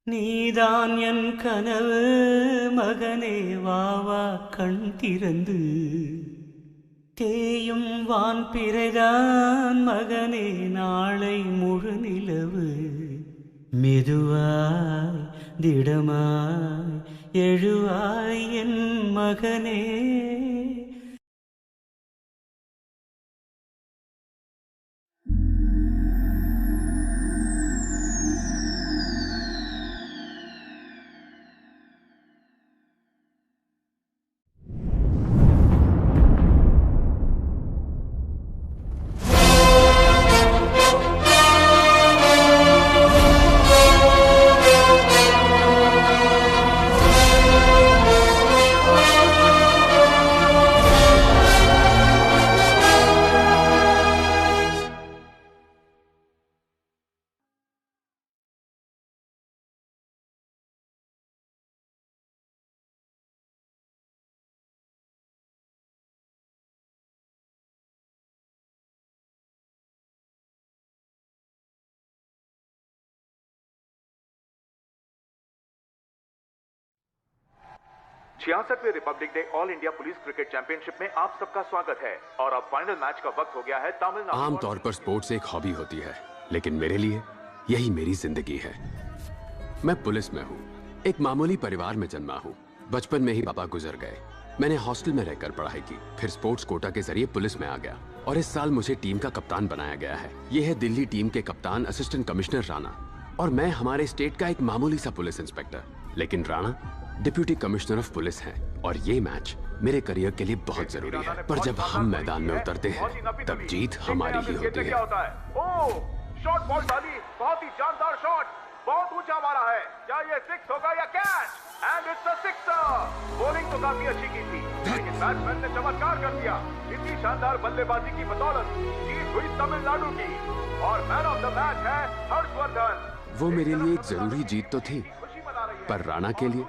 நீதான் என் கனவு மகனே வாவா கண் திறந்து தேயும் வான் பிறைதான் மகனே நாளை முழு நிலவு மெதுவாய் திடமாய் எழுவாய் என் மகனே. छियासठवें republic day all India police cricket championship में आप सबका स्वागत है और अब फाइनल मैच का वक्त हो गया है तमिलनाडु। आमतौर पर स्पोर्ट्स एक हॉबी होती है, लेकिन मेरे लिए यही मेरी जिंदगी है। मैं पुलिस में हूँ, एक मामूली परिवार में जन्मा हूँ। बचपन में ही पापा गुजर गए। मैंने हॉस्टल में रहकर पढ़ाई की, फिर स्पोर्ट्स कोटा के जरिए पुलिस में आ गया और इस साल मुझे टीम का कप्तान बनाया गया है। ये है दिल्ली टीम के कप्तान असिस्टेंट कमिश्नर राणा और मैं हमारे स्टेट का एक मामूली सा पुलिस इंस्पेक्टर। लेकिन Rana deputy commissioner of police हैं और ये मैच मेरे करियर के लिए बहुत जरूरी है। पर जब हम मैदान में उतरते हैं तब जीत हमारी ही होती है। शॉट बॉल डाली, बहुत ही जानदार शॉट, बहुत ऊंचा मारा है। क्या ये सिक्स होगा या catch? And it's a sixer. Bowling तो काफी अच्छी की थी, लेकिन बैट्समैन ने चमत्कार कर दिया। इतनी शानदार बल्लेबाजी की बदौलत जीत हुई तमिलनाडु की और मैन ऑफ द मैच है हर्षवर्धन। वो मेरे लिए एक जरूरी जीत तो थी, पर राणा के लिए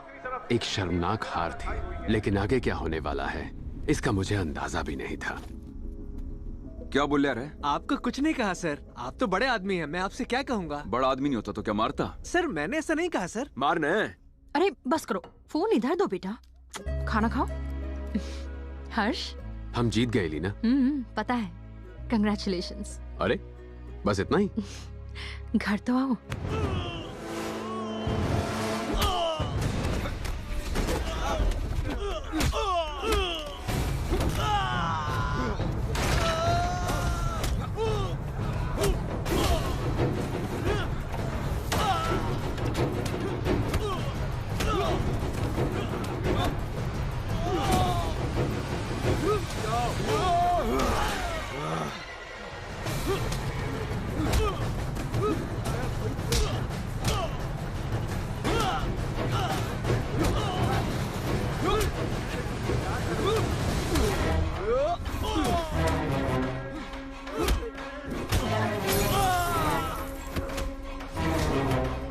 एक शर्मनाक हार थी। लेकिन आगे क्या होने वाला है इसका मुझे अंदाजा भी नहीं था। क्या बोल रहा है? आपको कुछ नहीं कहा सर, आप तो बड़े आदमी हैं, मैं आपसे क्या कहूँगा। बड़ा आदमी नहीं होता तो क्या मारता? सर मैंने ऐसा नहीं कहा सर। मारने? अरे बस करो, फोन इधर दो बेटा, खाना खाओ। हर्ष, हम जीत गए लीना। पता है, कंग्रेचुलेशंस। अरे बस इतना ही? घर तो आओ।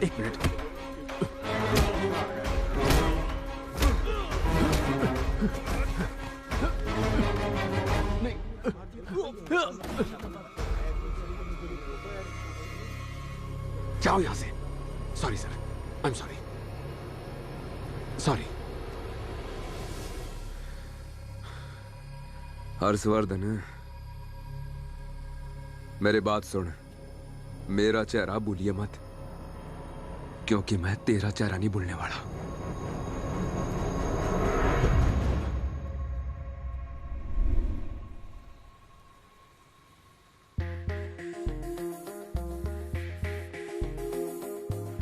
एक मिनट। जाओ यहां से। Sorry sir, I am sorry. Sorry. Harshvardhan, मेरी बात सुन। मेरा चेहरा भूलिए मत, क्योंकि मैं तेरा चेहरा नहीं भूलने वाला।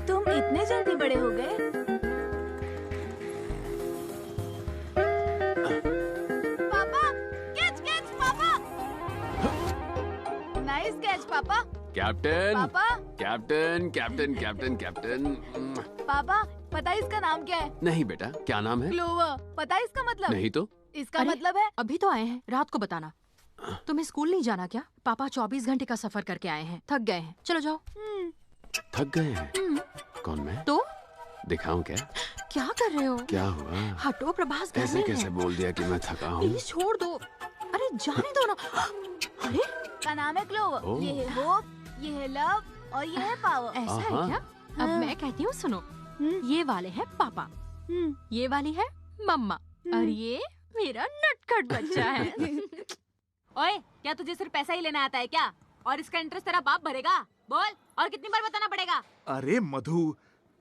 तुम इतने जल्दी बड़े हो गए? पापा, कैच कैच पापा। नाइस कैच पापा। कैप्टन, पापा, कैप्टन, कैप्टन, कैप्टन, कैप्टन। पापा पता है इसका नाम क्या है? नहीं बेटा, क्या नाम है? क्लोवर। पता है इसका मतलब? नहीं तो। इसका अरे, मतलब है अभी तो आए हैं, रात को बताना। तुम्हें स्कूल नहीं जाना क्या? पापा 24 घंटे का सफर करके आए हैं, थक गए हैं। चलो जाओ। थक गए हैं? कौन मैं? तो दिखाऊं क्या? क्या कर रहे हो? क्या हुआ? हटो, प्रभास घर ऐसे में कैसे है। बोल दिया कि मैं थका हूँ? प्लीज छोड़ दो। अरे जाने दो ना। अरे का नाम है क्लोवर। ओह। ये है होप, ये है लव और ये है पावर। ऐसा है आहा। क्या? अब मैं कहती हूँ सुनो। ये वाले हैं पापा, ये वाली है मम्मा और ये मेरा नटखट बच्चा है। ओए, क्या तुझे सिर्फ पैसा ही लेना आता है क्या? और इसका इंटरेस्ट तेरा बाप भरेगा? बोल, और कितनी बार बताना पड़ेगा? अरे मधु,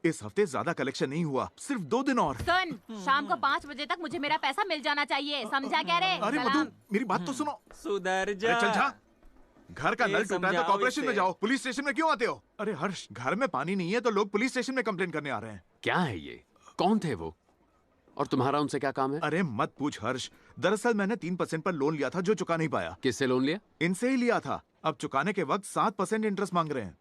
इस हफ्ते ज्यादा कलेक्शन नहीं हुआ, सिर्फ 2 दिन और। सुन, शाम को 5 बजे तक मुझे मेरा पैसा मिल जाना चाहिए, समझा क्या रे? अरे मधु, मेरी बात तो सुनो। सुधर अरे चल जा। घर का ये नल टूटा है तो समझाओ कॉर्पोरेशन में इसे। जाओ, पुलिस स्टेशन में क्यों आते हो? अरे हर्ष, घर में पानी नहीं है तो लोग पुलिस स्टेशन में कंप्लेन करने आ रहे हैं। क्या है ये? कौन थे वो? और तुम्हारा उनसे क्या काम है? अरे मत पूछ हर्ष, दरअसल मैंने 3% पर लोन लिया था जो चुका नहीं पाया। किससे लोन लिया? इनसे ही लिया था। अब चुकाने के वक्त 7% इंटरेस्ट मांग रहे हैं।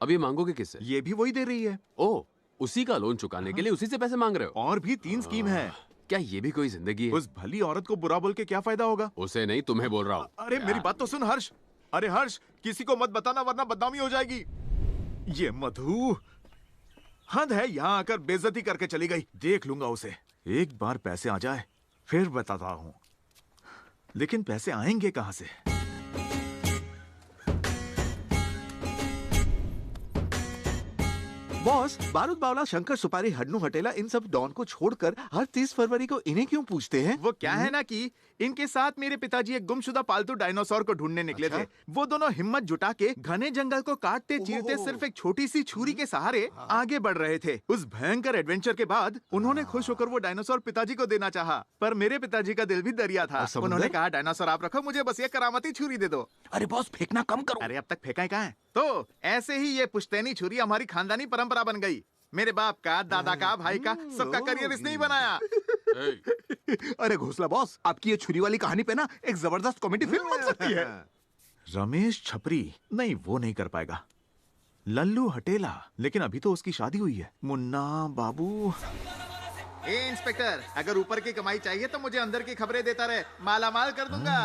अब ये मांगोगे किससे? ये भी वही दे रही है। ओ, उसी का लोन चुकाने के लिए उसी से पैसे मांग रहे हो? और भी 3 स्कीम है। क्या ये भी कोई जिंदगी है? उस भली औरत को बुरा बोल के क्या फायदा होगा? उसे नहीं, तुम्हें बोल रहा हूँ। अरे मेरी बात तो सुन हर्ष। अरे हर्ष, किसी को मत बताना वरना बदनामी हो जाएगी। ये मधु हद है, यहाँ आकर बेइज्जती करके चली गई। देख लूंगा उसे, एक बार पैसे आ जाए फिर बताता हूँ। लेकिन पैसे आएंगे कहाँ से? बॉस, बारूद बावला, शंकर सुपारी, हड्नू हटेला, इन सब डॉन को छोड़कर हर 30 फरवरी को इन्हें क्यों पूछते हैं? वो क्या है ना कि इनके साथ मेरे पिताजी एक गुमशुदा पालतू डायनासोर को ढूंढने निकले थे। वो दोनों हिम्मत जुटा के घने जंगल को काटते चीरते सिर्फ एक छोटी सी छुरी के सहारे आगे बढ़ रहे थे। उस भयंकर एडवेंचर के बाद उन्होंने खुश होकर वो डायनासोर पिताजी को देना चाहा, पर मेरे पिताजी का दिल भी दरिया था। उन्होंने कहा, डायनासोर आप रखो, मुझे बस ये करामती छुरी दे दो। अरे बॉस, फेंकना कम करो। अरे अब तक फेंका ही कहाँ है? तो ऐसे ही ये पुश्तैनी छुरी हमारी खानदानी परंपरा बन गई। मेरे बाप का, दादा का, भाई का, सबका करियर इसने ही बनाया। अरे घोसला बॉस, आपकी ये छुरी वाली कहानी पे ना एक जबरदस्त कॉमेडी फिल्म बन सकती है। रमेश छपरी, नहीं वो नहीं कर पाएगा। लल्लू हटेला, लेकिन अभी तो उसकी शादी हुई है। मुन्ना बाबू। ए इंस्पेक्टर, अगर ऊपर की कमाई चाहिए तो मुझे अंदर की खबरें देता रहे, माला माल कर दूंगा।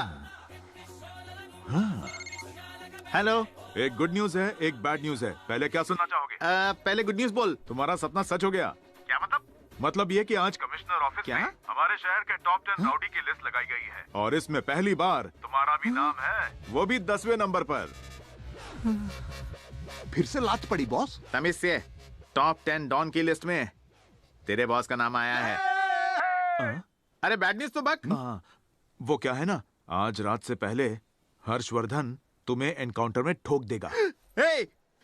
हेलो, एक गुड न्यूज है, एक बैड न्यूज है। पहले क्या सुनना चाहोगे? पहले गुड न्यूज बोल। तुम्हारा सपना सच हो गया। क्या मतलब? मतलब ये कि आज कमिश्नर ऑफिस में हमारे शहर के टॉप 10 राउडी की लिस्ट लगाई गई है, और इसमें पहली बार तुम्हारा भी नाम है, वो भी 10वें नंबर पर। फिर से लात पड़ी बॉस। तमीज से, टॉप 10 डॉन की लिस्ट में तेरे बॉस का नाम आया है। अरे बैड न्यूज तो बक। वो क्या है ना, आज रात से पहले हर्षवर्धन तुम्हें एनकाउंटर में ठोक देगा। हे,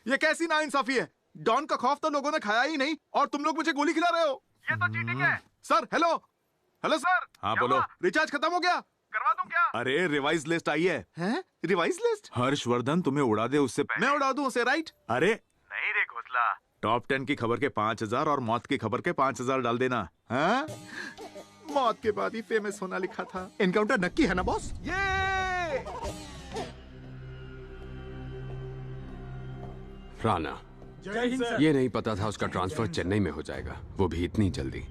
ये कैसी नाइंसाफी है? डॉन का खौफ तो लोगों ने खाया ही नहीं और तुम लोग मुझे गोली खिला रहे हो। ये तो चीटिंग है। Sir, hello hello sir. हाँ बोलो। रिचार्ज खत्म हो गया, करवा दूं क्या? अरे रिवाइज लिस्ट आई है। हैं? Revise list? हर्षवर्धन तुम्हें उड़ा दे उससे पहले मैं उड़ा दूं उसे, राइट? अरे नहीं रे घोसला, टॉप 10 की खबर के 5000 और मौत की खबर के 5000 डाल देना। हाँ? मौत के बाद ही फेमस होना लिखा था। एनकाउंटर नक्की है ना बॉस? ये राणा, ये नहीं पता था उसका ट्रांसफर चेन्नई में हो जाएगा, वो भी इतनी जल्दी।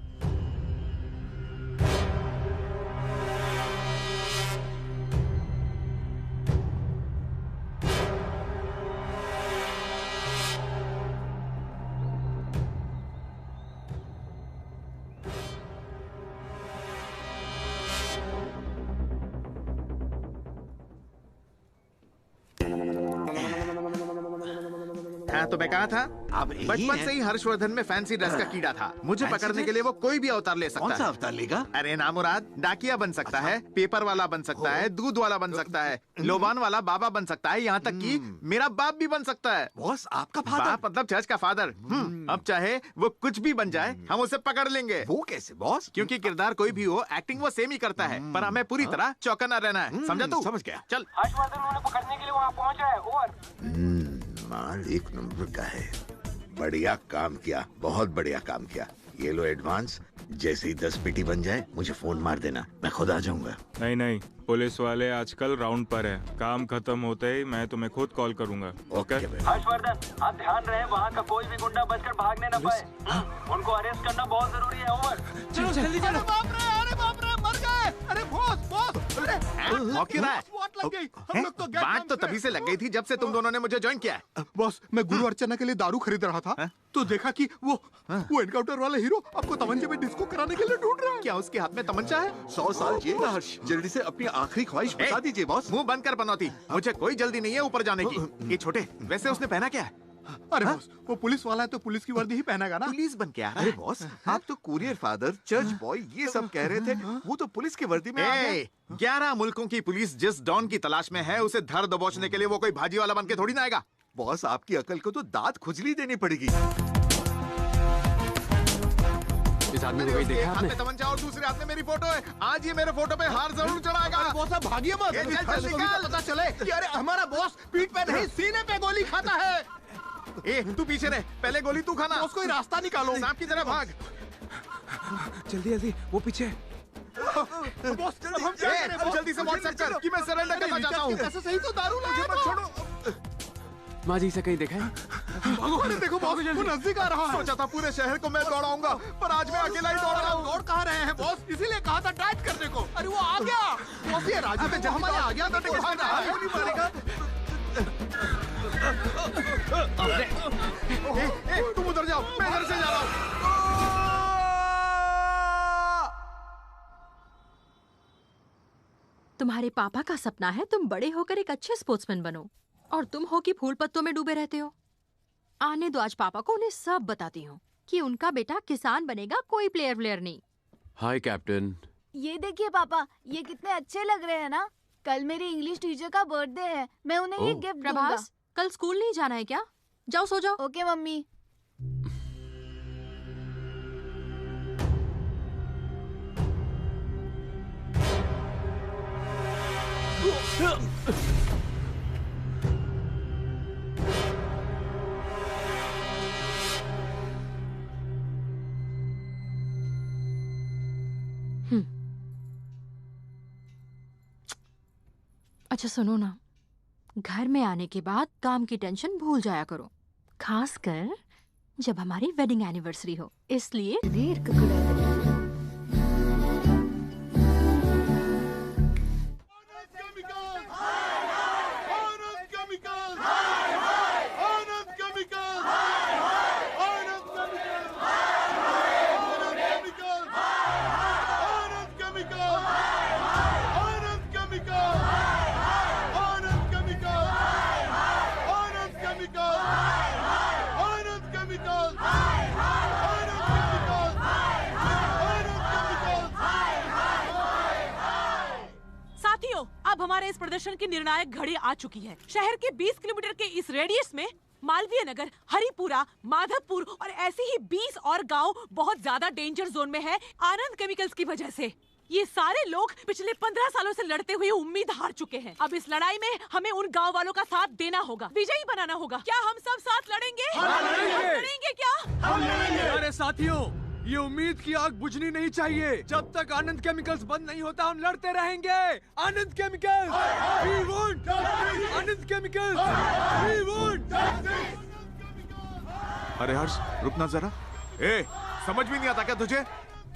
हाँ, तो मैं कहा था, अब यही बचपन है। से ही हर्षवर्धन में फैंसी ड्रेस का कीड़ा था। मुझे फैंसी पकड़ने के ड्रेस? लिए वो कोई भी अवतार ले सकता कौन सा है। अवतार लेगा? अरे ना मुराद, डाकिया बन सकता है, पेपर वाला बन सकता है, दूध वाला बन सकता है, लोबान वाला बाबा बन सकता है, यहाँ तक कि मेरा बाप भी बन सकता है। बॉस, आपका फादर? बाप मतलब चर्च का फादर। अब चाहे वो कुछ भी बन जाए, हम उसे पकड़ लेंगे। वो कैसे बॉस? क्योंकि किरदार कोई भी हो, एक्टिंग वो सेम ही करता है, पर हमें पूरी तरह चौकन्ना रहना है। समझा तू? समझ गया। चल। हर्षवर्धन उन्हें पकड़ने के लिए वहाँ पहुँच रहा है। ओवर। माल 1 नंबर का है। बढ़िया काम किया, बहुत बढ़िया काम किया। ये लो एडवांस, जैसे ही 10 पेटी बन जाए मुझे फोन मार देना, मैं खुद आ जाऊंगा। नहीं नहीं, पुलिस वाले आजकल राउंड पर है, काम खत्म होते ही मैं तुम्हें खुद कॉल करूंगा। ओके। हर्षवर्धन, आप ध्यान रहे वहाँ का कोई भी गुंडा बचकर भागने न पाए। उनको अरेस्ट करना बहुत जरूरी है। ओवर। चलो जल्दी चलो। अरे बाप रे, मर गए। अरे बॉस बॉस, अरे मौके रहा है। लग गई। हम लोग तो बात तो तभी से लग गई थी जब से तुम दोनों ने मुझे ज्वाइन किया है। बॉस, मैं गुरु अर्चना के लिए दारू खरीद रहा था, तो देखा कि वो एनकाउंटर वाला हीरो आपको तमंचे में डिस्को कराने के लिए ढूंढ रहा है। क्या उसके हाथ में तमंचा है? 100 साल जिएगा हर्ष, जल्दी से अपनी आखिरी ख्वाहिश बता दीजिए बॉस। मुंह बंद कर बनौती, मुझे कोई जल्दी नहीं है ऊपर जाने की। ये छोटे, वैसे उसने पहना क्या है? अरे बॉस, वो पुलिस वाला है तो पुलिस की वर्दी ही पहनेगा ना। पुलिस बन के आ रहा है बॉस? आप तो कुरियर फादर, चर्च बॉय ये सब कह रहे थे, वो तो पुलिस की वर्दी में आ गया। 11 मुल्कों की पुलिस जिस डॉन की तलाश में है, उसे धर दबोचने के लिए वो कोई भाजी वाला बन के थोड़ी ना आएगा। बॉस, आपकी अकल को तो दांत खुजली देनी पड़ेगी। इस आदमी को कहीं देखा आपने? तमंचा और दूसरे हाथ में मेरी फोटो है। आज ये मेरे फोटो पे हार जरूर चढ़ाएगा। बॉस आप भागिए मत, पता चले कि अरे हमारा बॉस पीठ पे नहीं सीने पे गोली खाता है। ए, तू पीछे रह, पहले गोली तू खाना। उसको रास्ता निकालो। सांप की तरह भाग। जल्दी जल्दी, वो पीछे। बॉस हम क्या करें? जल्दी से व्हाट्सएप कर कि मैं सरेंडर करना चाहता हूँ। कैसे सही तो दारू लाया मत छोड़ो। माँ जी से कहीं देखा है? अरे देखो बॉस, वो नजदीक आ रहा है। सोचा था पूरे शहर को मैं दौड़ाऊंगा, पर आज मैं अकेला ही दौड़ रहा हूँ। दौड़ कहाँ रहे हैं बॉस? इसीलिए कहा था टाइट करने को। अरे वो आ गया बॉस, ये राजू में हमारे आ गया तो भाग रहा है। नहीं मारेगा। तुम उधर जाओ, मैं इधर से जा रहा हूँ। तुम्हारे पापा का सपना है तुम बड़े होकर एक अच्छे स्पोर्ट्समैन बनो, और तुम हो कि फूल पत्तों में डूबे रहते हो। आने दो आज पापा को, उन्हें सब बताती हूँ कि उनका बेटा किसान बनेगा, कोई प्लेयर नहीं। हाय कैप्टन। ये देखिए पापा, ये कितने अच्छे लग रहे हैं ना। कल मेरी इंग्लिश टीचर का बर्थडे है, मैं उन्हें ये गिफ्ट दूंगा। प्रभास, कल स्कूल नहीं जाना है क्या? जाओ सो जाओ। Okay mummy. अच्छा सुनो ना, घर में आने के बाद काम की टेंशन भूल जाया करो, खासकर जब हमारी वेडिंग एनिवर्सरी हो। इसलिए अब हमारे इस प्रदर्शन की निर्णायक घड़ी आ चुकी है। शहर के 20 किलोमीटर के इस रेडियस में मालवीय नगर, हरिपुरा, माधवपुर और ऐसे ही 20 और गांव बहुत ज्यादा डेंजर जोन में है आनंद केमिकल्स की वजह से। ये सारे लोग पिछले 15 सालों से लड़ते हुए उम्मीद हार चुके हैं। अब इस लड़ाई में हमें उन गांव वालों का साथ देना होगा, विजयी बनाना होगा। क्या हम सब साथ लड़ेंगे? लड़ेंगे क्या? अरे साथियों, ये उम्मीद की आग बुझनी नहीं चाहिए। जब तक आनंद केमिकल्स बंद नहीं होता हम लड़ते रहेंगे। Anand chemicals, we want! Anand chemicals, we want! अरे हर्ष, रुकना जरा। ए, समझ भी नहीं आता क्या तुझे?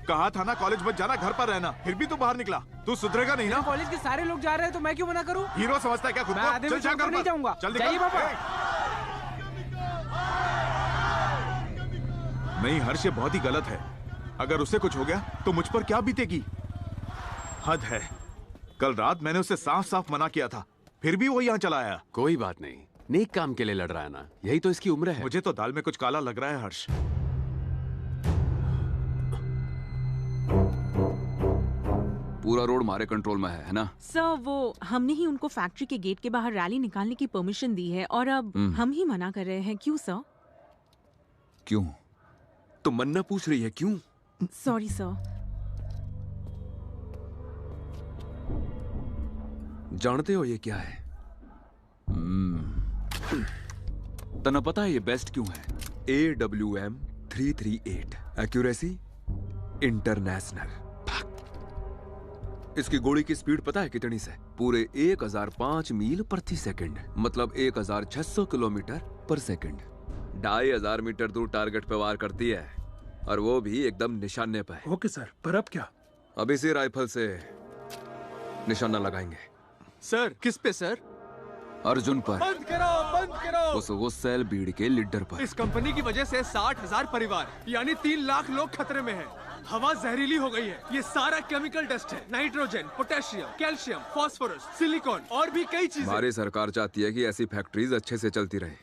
कहा था ना कॉलेज मत जाना, घर पर रहना, फिर भी तू बाहर निकला। तू सुधरेगा नहीं ना? कॉलेज के सारे लोग जा रहे हैं तो मैं क्यों मना करूं? हीरो समझता है क्या खुद को? चल जा, घर नहीं जाऊंगा। चल जाइए पापा। नहीं हर्ष, ये बहुत ही गलत है। अगर उसे कुछ हो गया तो मुझ पर क्या बीतेगी? हद है। कल रात मैंने उसे साफ साफ मना किया था, फिर भी वो यहाँ चला आया। कोई बात नहीं, नेक काम के लिए लड़ रहा है ना, यही तो इसकी उम्र है। मुझे तो दाल में कुछ काला लग रहा है हर्ष। पूरा रोड हमारे कंट्रोल में है ना? सर, वो हमने ही उनको फैक्ट्री के गेट के बाहर रैली निकालने की परमिशन दी है और अब हम ही मना कर रहे हैं। क्यों सर? क्यों? तो मन्ना पूछ रही है क्यों? Sorry sir. जानते हो ये क्या है? तना पता है ये बेस्ट क्यों है? AWM 338 accuracy international. इसकी गोली की स्पीड पता है कितनी से? पूरे 1005 मील प्रति सेकंड, मतलब 1600 किलोमीटर पर सेकंड। 2500 मीटर दूर टारगेट पे वार करती है, और वो भी एकदम निशाने पे। ओके सर, पर अब क्या? अब इसी राइफल से निशाना लगाएंगे। सर, किस पे सर? अर्जुन पर। बंद करो, बंद करो। उस गुस्सेल भीड़ के लीडर पर। इस कंपनी की वजह से 60,000 परिवार यानी 3 लाख लोग खतरे में हैं। हवा जहरीली हो गई है। ये सारा केमिकल डस्ट है। Nitrogen, potassium, calcium, phosphorus, silicon और भी कई चीजें। हमारी सरकार चाहती है कि ऐसी फैक्ट्रीज अच्छे से चलती रहे,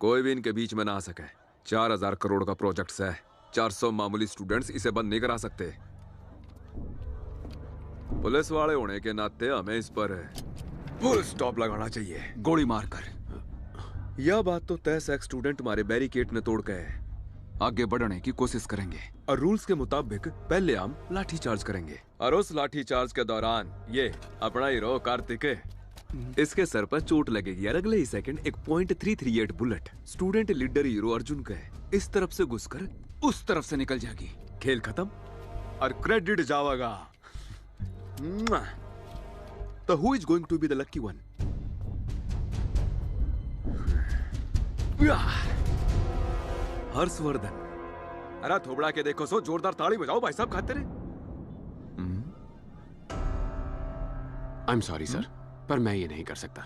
कोई भी इनके बीच में ना आ सके। 4000 करोड़ का प्रोजेक्ट है, 400 मामूली स्टूडेंट्स इसे बंद नहीं करा सकते। पुलिस वाले होने के नाते हमें इस पर फुल स्टॉप लगाना चाहिए, गोली मारकर। यह बात तो तय है, स्टूडेंट हमारे बैरिकेड ने तोड़ गए, आगे बढ़ने की कोशिश करेंगे और रूल्स के मुताबिक पहले हम लाठी चार्ज करेंगे और उस लाठी चार्ज के दौरान ये अपना हीरो कार्तिक इसके सर पर चोट लगेगी और अगले ही सेकंड एक .338 bullet student leader hero Arjun के इस तरफ से घुसकर उस तरफ से निकल जाएगी। खेल खत्म और क्रेडिट जाएगा। तो who is going to be the lucky one? Harshvardhan. अरे थोबड़ा के देखो सो, जोरदार ताली बजाओ भाई साहब, खाते रहे। आई एम सॉरी सर, पर मैं ये नहीं कर सकता।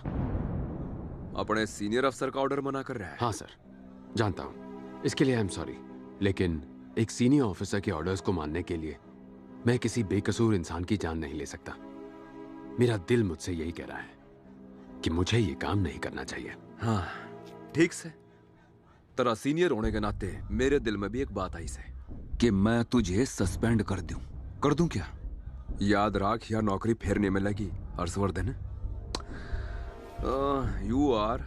अपने सीनियर अफसर का ऑर्डर मना कर रहा है। हाँ सर, जानता हूँ, इसके लिए आई एम सॉरी, लेकिन एक सीनियर ऑफिसर के ऑर्डर्स को मानने के लिए मैं किसी बेकसूर इंसान की जान नहीं ले सकता। मेरा दिल मुझसे यही कह रहा है कि मुझे ये काम नहीं करना चाहिए। हाँ ठीक से, तेरा सीनियर होने के नाते मेरे दिल में भी एक बात आई से कि मैं तुझे सस्पेंड कर दूं। कर दूं क्या? याद रख, या नौकरी फिर नहीं मिलेगी हर्षवर्धन। You are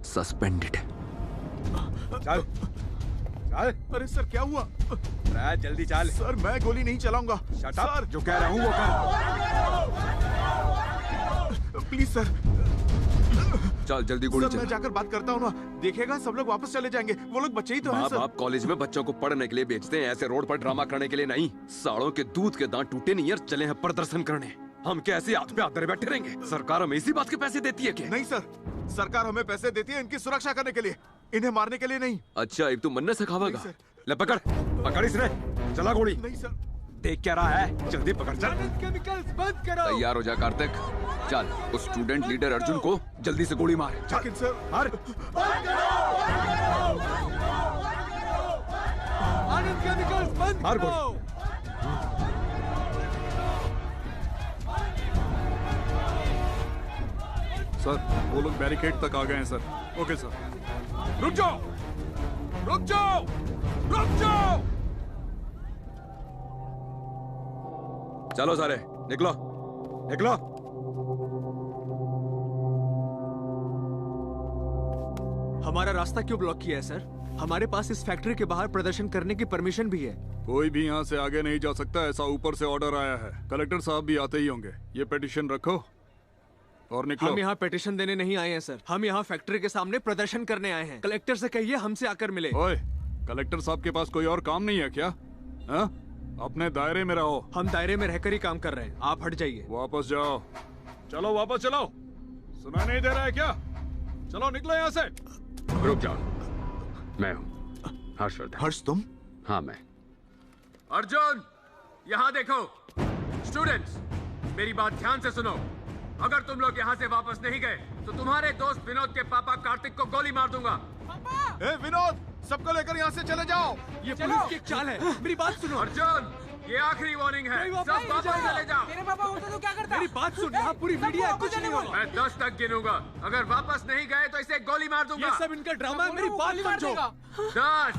suspended. चल चल। अरे सर क्या हुआ? जल्दी चल। सर मैं गोली नहीं चलाऊंगा। सर जो कह रहा हूँ वो कर। Please sir. चल जल्दी गोली चला। मैं जाकर बात करता हूँ ना, देखेगा सब लोग वापस चले जाएंगे। वो लोग बच्चे ही तो हैं सर। आप कॉलेज में बच्चों को पढ़ने के लिए भेजते हैं, ऐसे रोड पर ड्रामा करने के लिए नहीं। सालों के दूध के दांत टूटे नहीं यार, चले हैं प्रदर्शन करने। हम कैसे हाथ पे हाथ धरे बैठे रहेंगे? सरकार हमें इसी बात के पैसे देती है क्या? नहीं सर, सरकार हमें पैसे देती है इनकी सुरक्षा करने के लिए, इन्हें मारने के लिए नहीं। अच्छा, एक तू मन्ने से खावागा। ले पकड़, पकड़ इसे, चला गोली। नहीं सर। देख क्या रहा है, जल्दी पकड़ चल। केमिकल्स बंद करो। तैयार हो जा कार्तिक, चल उस स्टूडेंट लीडर अर्जुन को जल्दी से गोली मार। लेकिन सर मार। आनंद केमिकल्स बंद मार करो। सर वो लोग बैरिकेड तक आ गए हैं सर। Okay sir. रुक जाओ, रुक जाओ, रुक जाओ। चलो सारे निकलो, निकलो। हमारा रास्ता क्यों ब्लॉक किया है सर? हमारे पास इस फैक्ट्री के बाहर प्रदर्शन करने की परमिशन भी है। कोई भी यहाँ से आगे नहीं जा सकता, ऐसा ऊपर से ऑर्डर आया है। कलेक्टर साहब भी आते ही होंगे। ये पिटीशन रखो और निकलो। हम यहाँ पिटीशन देने नहीं आए हैं सर, हम यहाँ फैक्ट्री के सामने प्रदर्शन करने आए हैं। कलेक्टर से कहिए हमसे आकर मिले। ओए, कलेक्टर साहब के पास कोई और काम नहीं है क्या? हा? अपने दायरे में रहो। हम दायरे में रहकर ही काम कर रहे हैं, आप हट जाइए। वापस जाओ। चलो वापस चलो। सुना नहीं दे रहा है क्या? चलो निकलो यहाँ से। रुक जाओ, मैं हूँ हर्षवर्धन। हर्ष तुम? हाँ मैं। अर्जुन, यहाँ देखो। स्टूडेंट्स, मेरी बात ध्यान से सुनो। अगर तुम लोग यहाँ से वापस नहीं गए तो तुम्हारे दोस्त विनोद के पापा कार्तिक को गोली मार दूंगा। ए विनोद, सबको लेकर यहाँ से चले जाओ। ये पुलिस की एक चाल है, मेरी बात सुनो। अर्जुन, ये आखिरी वार्निंग है, सब वापस चले जाओ। तेरे पापा होते तो क्या करता? मेरी बात सुन, यहाँ पूरी मीडिया है, कुछ नहीं होगा। मैं 10 तक गिनूंगा, अगर वापस नहीं गए तो इसे गोली मार दूंगा। ये सब इनका ड्रामा है, मेरी बात समझो। 10,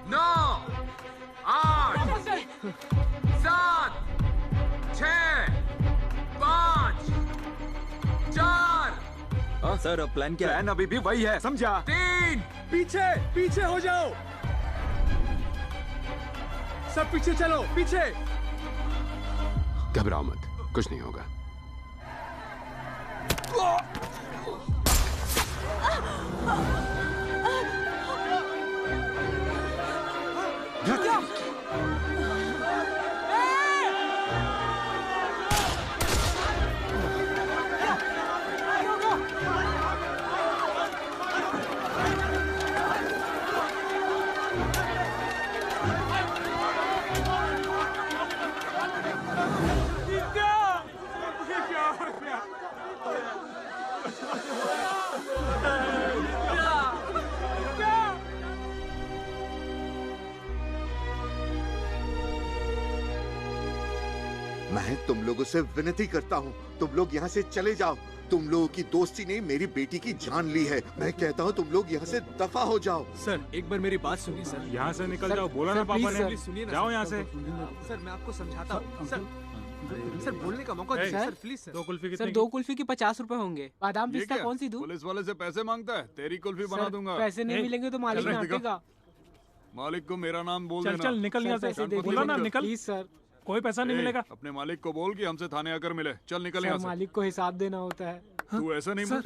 9, 8, 7, 6, 5, 4। हाँ सर, अब प्लान क्या है? प्लान अभी भी वही है, समझा? 3। पीछे पीछे हो जाओ, सब पीछे चलो, पीछे। घबराओ मत, कुछ नहीं होगा। मैं तुम लोगों से विनती करता हूँ, तुम लोग यहाँ से चले जाओ। तुम लोगों की दोस्ती ने मेरी बेटी की जान ली है। मैं कहता हूँ तुम लोग यहाँ से दफा हो जाओ। सर एक बार मेरी बात सुनिए सर। यहाँ से निकल जाओ, बोला ना पापा ने। सुनिए ना, जाओ यहाँ से। सर मैं आपको समझाता हूँ। सर बोलने का मौका दीजिए sir, please sir. 2 kulfi sir 2 kulfi की 50 रुपए होंगे। बादाम ये पिस्ता क्या? कौन सी दूं? पुलिस वाले से पैसे मांगता है, तेरी कुल्फी बना दूंगा। पैसे नहीं मिलेंगे तो मालिक डांटेगा। मालिक को मेरा नाम बोल देना। चल निकल यहाँ से, बोला ना निकल। प्लीज सर, कोई पैसा नहीं मिलेगा। अपने मालिक को बोल कि हमसे थाने आकर मिले। चल निकल यहाँ से। मालिक को हिसाब देना होता है। तू ऐसा नहीं बोल।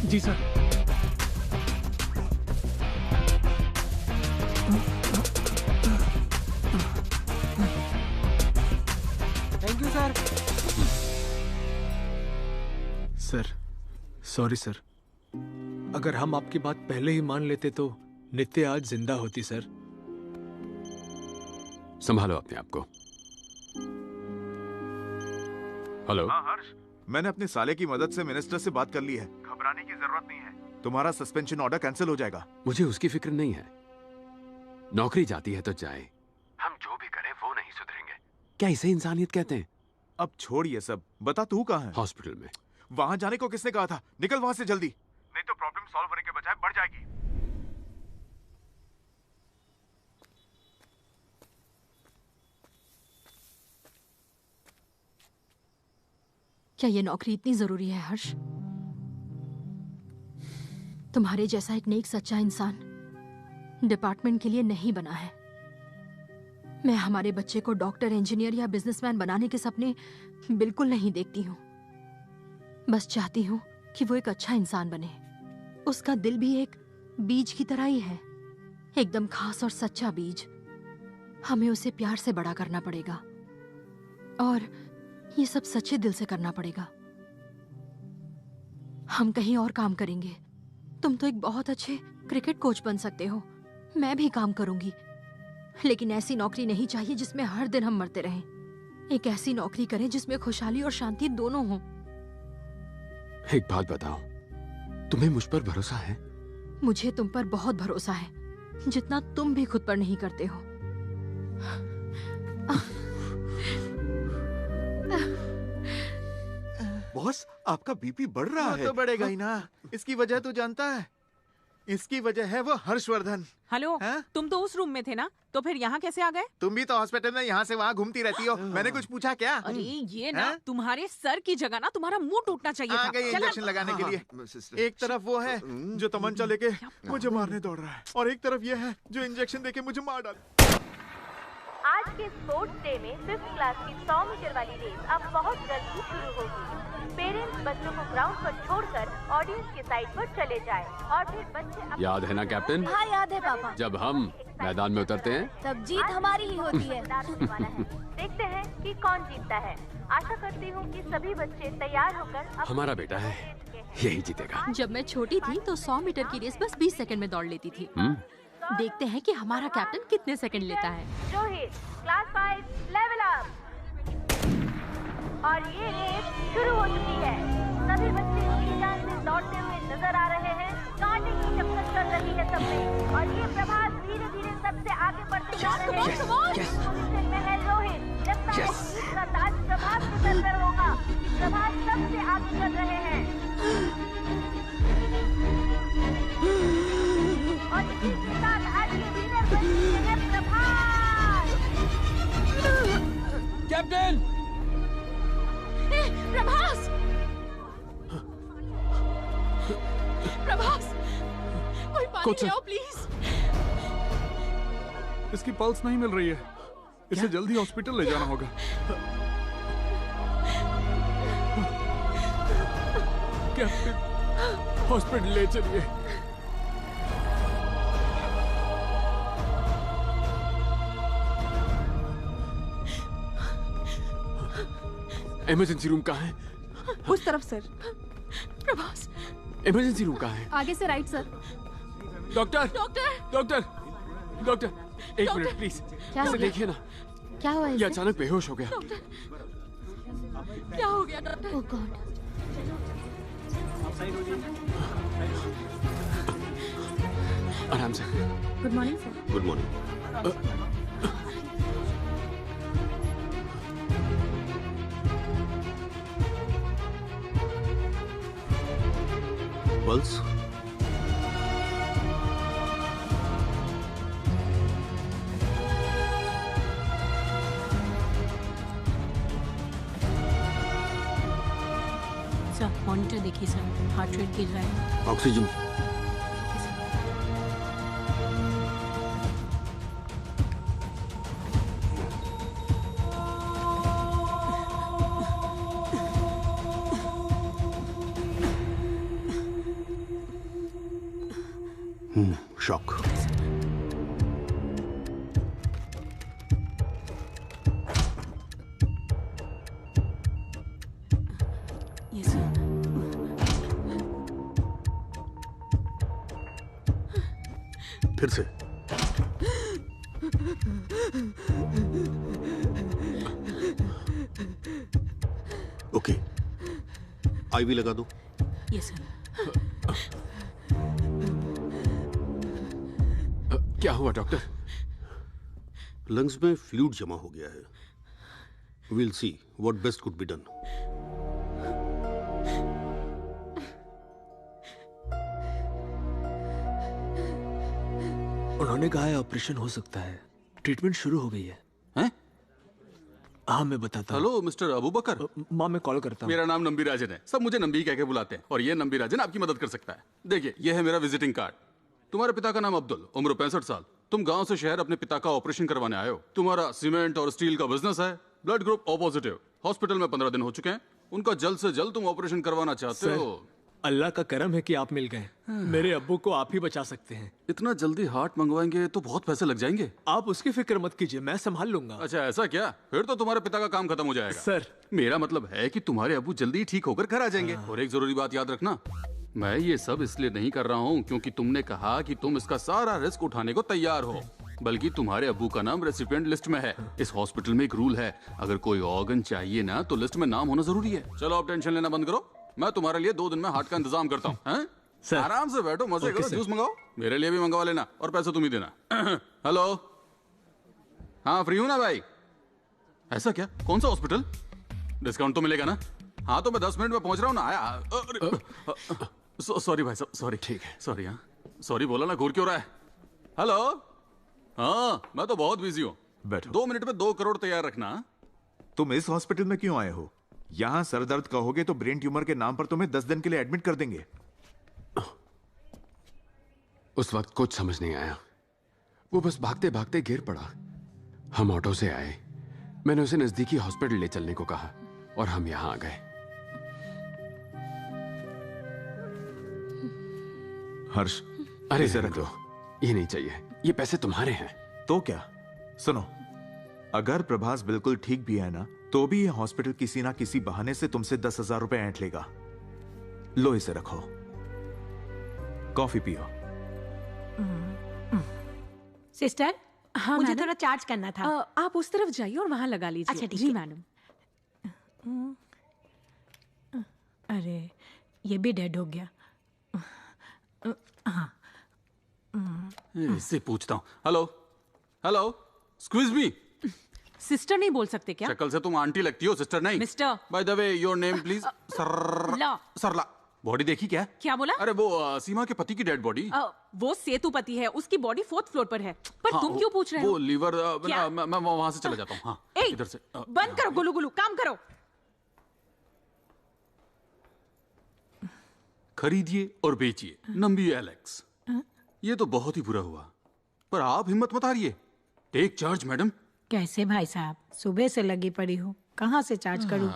जी sir. Thank you sir. Sir sorry sir, अगर हम आपकी बात पहले ही मान लेते तो नित्य आज जिंदा होती सर। संभालो अपने आप को। हेलो। हाँ हर्ष, मैंने अपने साले की मदद से मिनिस्टर से बात कर ली है। घबराने की जरूरत नहीं है। तुम्हारा सस्पेंशन ऑर्डर कैंसिल हो जाएगा। मुझे उसकी फिक्र नहीं है। नौकरी जाती है तो जाए, हम जो भी करें वो नहीं सुधरेंगे। क्या इसे इंसानियत कहते हैं? अब छोड़ ये सब, बता तू कहाँ है? हॉस्पिटल में। वहां जाने को किसने कहा था? निकल वहां से जल्दी, नहीं तो प्रॉब्लम सॉल्व होने के बजाय बढ़ जाएगी। क्या ये नौकरी इतनी जरूरी है हर्ष? तुम्हारे जैसा एक नेक सच्चा इंसान डिपार्टमेंट के लिए नहीं बना है। मैं हमारे बच्चे को डॉक्टर, इंजीनियर या बिजनेसमैन बनाने के सपने बिल्कुल नहीं देखती हूँ। बस चाहती हूँ कि वो एक अच्छा इंसान बने। उसका दिल भी एक बीज की तरह ही है, एकदम खास और सच्चा बीज। हमें उसे प्यार से बड़ा करना पड़ेगा और ये सब सच्चे दिल से करना पड़ेगा। हम कहीं और काम करेंगे। तुम तो एक बहुत अच्छे क्रिकेट कोच बन सकते हो, मैं भी काम करूंगी। लेकिन ऐसी नौकरी नहीं चाहिए जिसमें हर दिन हम मरते रहें। एक ऐसी नौकरी करें जिसमें खुशहाली और शांति दोनों हों। एक बात बताओ, तुम्हें मुझ पर भरोसा है? मुझे तुम पर बहुत भरोसा है, जितना तुम भी खुद पर नहीं करते हो। बॉस, आपका बीपी बढ़ रहा है। तो बढ़ेगा ही ना। इसकी वजह तू जानता है? इसकी वजह है वो हर्षवर्धन। हेलो, तुम तो उस रूम में थे ना, तो फिर यहाँ कैसे आ गए? तुम भी तो हॉस्पिटल में यहाँ से वहाँ घूमती रहती हो। मैंने कुछ पूछा क्या? अरे ये ना, तुम्हारे सर की जगह ना तुम्हारा मुंह टूटना चाहिए था। इंजेक्शन लगाने के लिए। एक तरफ वो है जो तमंचा लेके मुझे मारने दौड़ रहा है, और एक तरफ ये है जो इंजेक्शन देके मुझे मार डाले। आज के स्पोर्ट्स डे में 5th क्लास की 100 मीटर वाली रेस अब बहुत जल्दी शुरू होगी। पेरेंट्स बच्चों को ग्राउंड पर छोड़कर ऑडियंस के साइड पर चले जाएं और फिर बच्चे याद है ना कैप्टन? हाँ याद है पापा। जब हम मैदान में उतरते हैं तब जीत हमारी ही होती है। देखते हैं कि कौन जीतता है। आशा करती हूँ कि सभी बच्चे तैयार होकर हमारा बेटा है, यही जीतेगा। जब मैं छोटी थी तो 100 मीटर की रेस बस 20 सेकंड में दौड़ लेती थी। देखते हैं कि हमारा कैप्टन कितने सेकंड लेता है। Rohit, class 5 level up. और ये रेस शुरू हो चुकी है। सभी बच्चे जी जान से दौड़ते हुए नजर आ रहे हैं। कांटे की टक्कर चल रही है सब में, और ये प्रभास धीरे धीरे सबसे आगे बढ़ते जा रहे हैं। पोजीशन में है रोहित। लगता है जीत का ताज प्रभास के सर पर होगा। प्रभास सबसे आगे चल रहे हैं और इसी के साथ आज के विनर बन चुके हैं प्रभास। कैप्टन! प्रभास! प्रभास! कोई पानी ले आओ प्लीज। इसकी पल्स नहीं मिल रही है, इसे जल्दी हॉस्पिटल ले जाना होगा। कैप्टन, हॉस्पिटल ले चलिए। इमरजेंसी रूम कहाँ है? उस तरफ सर। प्रभास, इमरजेंसी रूम कहाँ है? आगे से right sir. Doctor! Doctor! Doctor! Doctor! एक मिनट प्लीज, इसे देखिए ना। क्या हुआ? ये अचानक बेहोश हो गया। क्या हो गया डॉक्टर? ओह गॉड। आराम से। Good morning sir. Good morning. Pulse sir monitor देखिए सर, हार्ट रेट गिर रहा है। Oxygen shock. Yes sir. फिर से ओके, आईवी लगा दो। Yes sir. क्या हुआ डॉक्टर? लंग्स में फ्लूइड जमा हो गया है। Will see what best could be done. उन्होंने कहा है ऑपरेशन हो सकता है, ट्रीटमेंट शुरू हो गई है। हैं? हाँ मैं बताता हूँ। हेलो मिस्टर अबू बकर। माँ मैं कॉल करता हूँ। मेरा नाम नंबी राजन है, सब मुझे नंबी कह के बुलाते हैं और ये नंबी राजन आपकी मदद कर सकता है। देखिए ये है मेरा विजिटिंग कार्ड। तुम्हारे पिता का नाम अब्दुल, उम्र 65 साल। तुम गांव से शहर अपने पिता का ऑपरेशन करवाने आए हो। तुम्हारा सीमेंट और स्टील का बिजनेस है। Blood group O positive. Hospital में 15 दिन हो चुके हैं। उनका जल्द से जल्द तुम ऑपरेशन करवाना चाहते सर, हो। अल्लाह का करम है कि आप मिल गए। मेरे अब्बू को आप ही बचा सकते हैं। इतना जल्दी हार्ट मंगवाएंगे तो बहुत पैसे लग जाएंगे। आप उसकी फिक्र मत कीजिए, मैं संभाल लूंगा। अच्छा ऐसा क्या? फिर तो तुम्हारे पिता का काम खत्म हो जाएगा। सर मेरा मतलब है कि तुम्हारे अब्बू जल्दी ही ठीक होकर घर आ जाएंगे। और एक जरूरी बात याद रखना, मैं ये सब इसलिए नहीं कर रहा हूँ क्योंकि तुमने कहा कि तुम इसका सारा रिस्क उठाने को तैयार हो, बल्कि तुम्हारे अब्बू का नाम रेसिपिएंट लिस्ट में है। इस हॉस्पिटल में एक रूल है, अगर कोई ऑर्गन चाहिए ना तो लिस्ट में नाम होना जरूरी है। चलो आप टेंशन लेना बंद करो, मैं तुम्हारे लिए 2 दिन में हार्ट का इंतजाम करता हूँ। आराम से बैठो, मजे करो, जूस मंगाओ, मेरे लिए भी मंगवा लेना और पैसे तुम ही देना। हेलो, हाँ फ्री हूँ ना भाई? ऐसा क्या? कौन सा हॉस्पिटल? डिस्काउंट तो मिलेगा ना? हाँ तो मैं 10 मिनट में पहुंच रहा हूँ ना। आया सॉरी भाई साहब, सॉरी। ठीक है सॉरी। हाँ सॉरी बोला ना, घूर क्यों रहा है? हेलो, हाँ मैं तो बहुत बिजी हूँ। बैठो। 2 मिनट में 2 करोड़ तैयार रखना। तुम इस हॉस्पिटल में क्यों आए हो? यहाँ सर दर्द कहोगे तो ब्रेन ट्यूमर के नाम पर तुम्हें 10 दिन के लिए एडमिट कर देंगे। उस वक्त कुछ समझ नहीं आया, वो बस भागते भागते गिर पड़ा। हम ऑटो से आए, मैंने उसे नजदीकी हॉस्पिटल ले चलने को कहा और हम यहाँ आ गए। हर्ष, अरे इसे रहने रख दो, ये नहीं चाहिए, ये पैसे तुम्हारे हैं। तो क्या? सुनो, अगर प्रभास बिल्कुल ठीक भी है ना, तो भी ये हॉस्पिटल किसी ना किसी बहाने से तुमसे 10,000 रुपए ऐंठ लेगा। लो इसे रखो, कॉफी पियो। सिस्टर, हाँ, मुझे मैडम? थोड़ा चार्ज करना था। आप उस तरफ जाइए और वहाँ लगा लीजिए। अच्छा ठीक जी है मैडम। अरे ये भी डेड हो गया। हाँ इससे पूछता हूँ। Hello hello, excuse me. Sister नहीं बोल सकते क्या? शक्ल से तुम आंटी लगती हो, सिस्टर नहीं। Mister. By the way your name please. Sarla. Body देखी क्या? क्या बोला? अरे वो सीमा के पति की डेड बॉडी। वो सेतुपति है, उसकी बॉडी 4th फ्लोर पर है। पर हाँ, तुम क्यों पूछ रहे हो? वो लीवर। क्या? मैं वहां से चला जाता हूँ। हाँ ए, इधर से। बंद करो गुलू गुलू, काम करो। खरीदिए और बेचिए नंबी एलेक्स। ये तो बहुत ही बुरा हुआ, पर आप हिम्मत मत हारिए। Take charge madam. कैसे भाई साहब, सुबह से लगी पड़ी हूँ, कहाँ से चार्ज करूँ?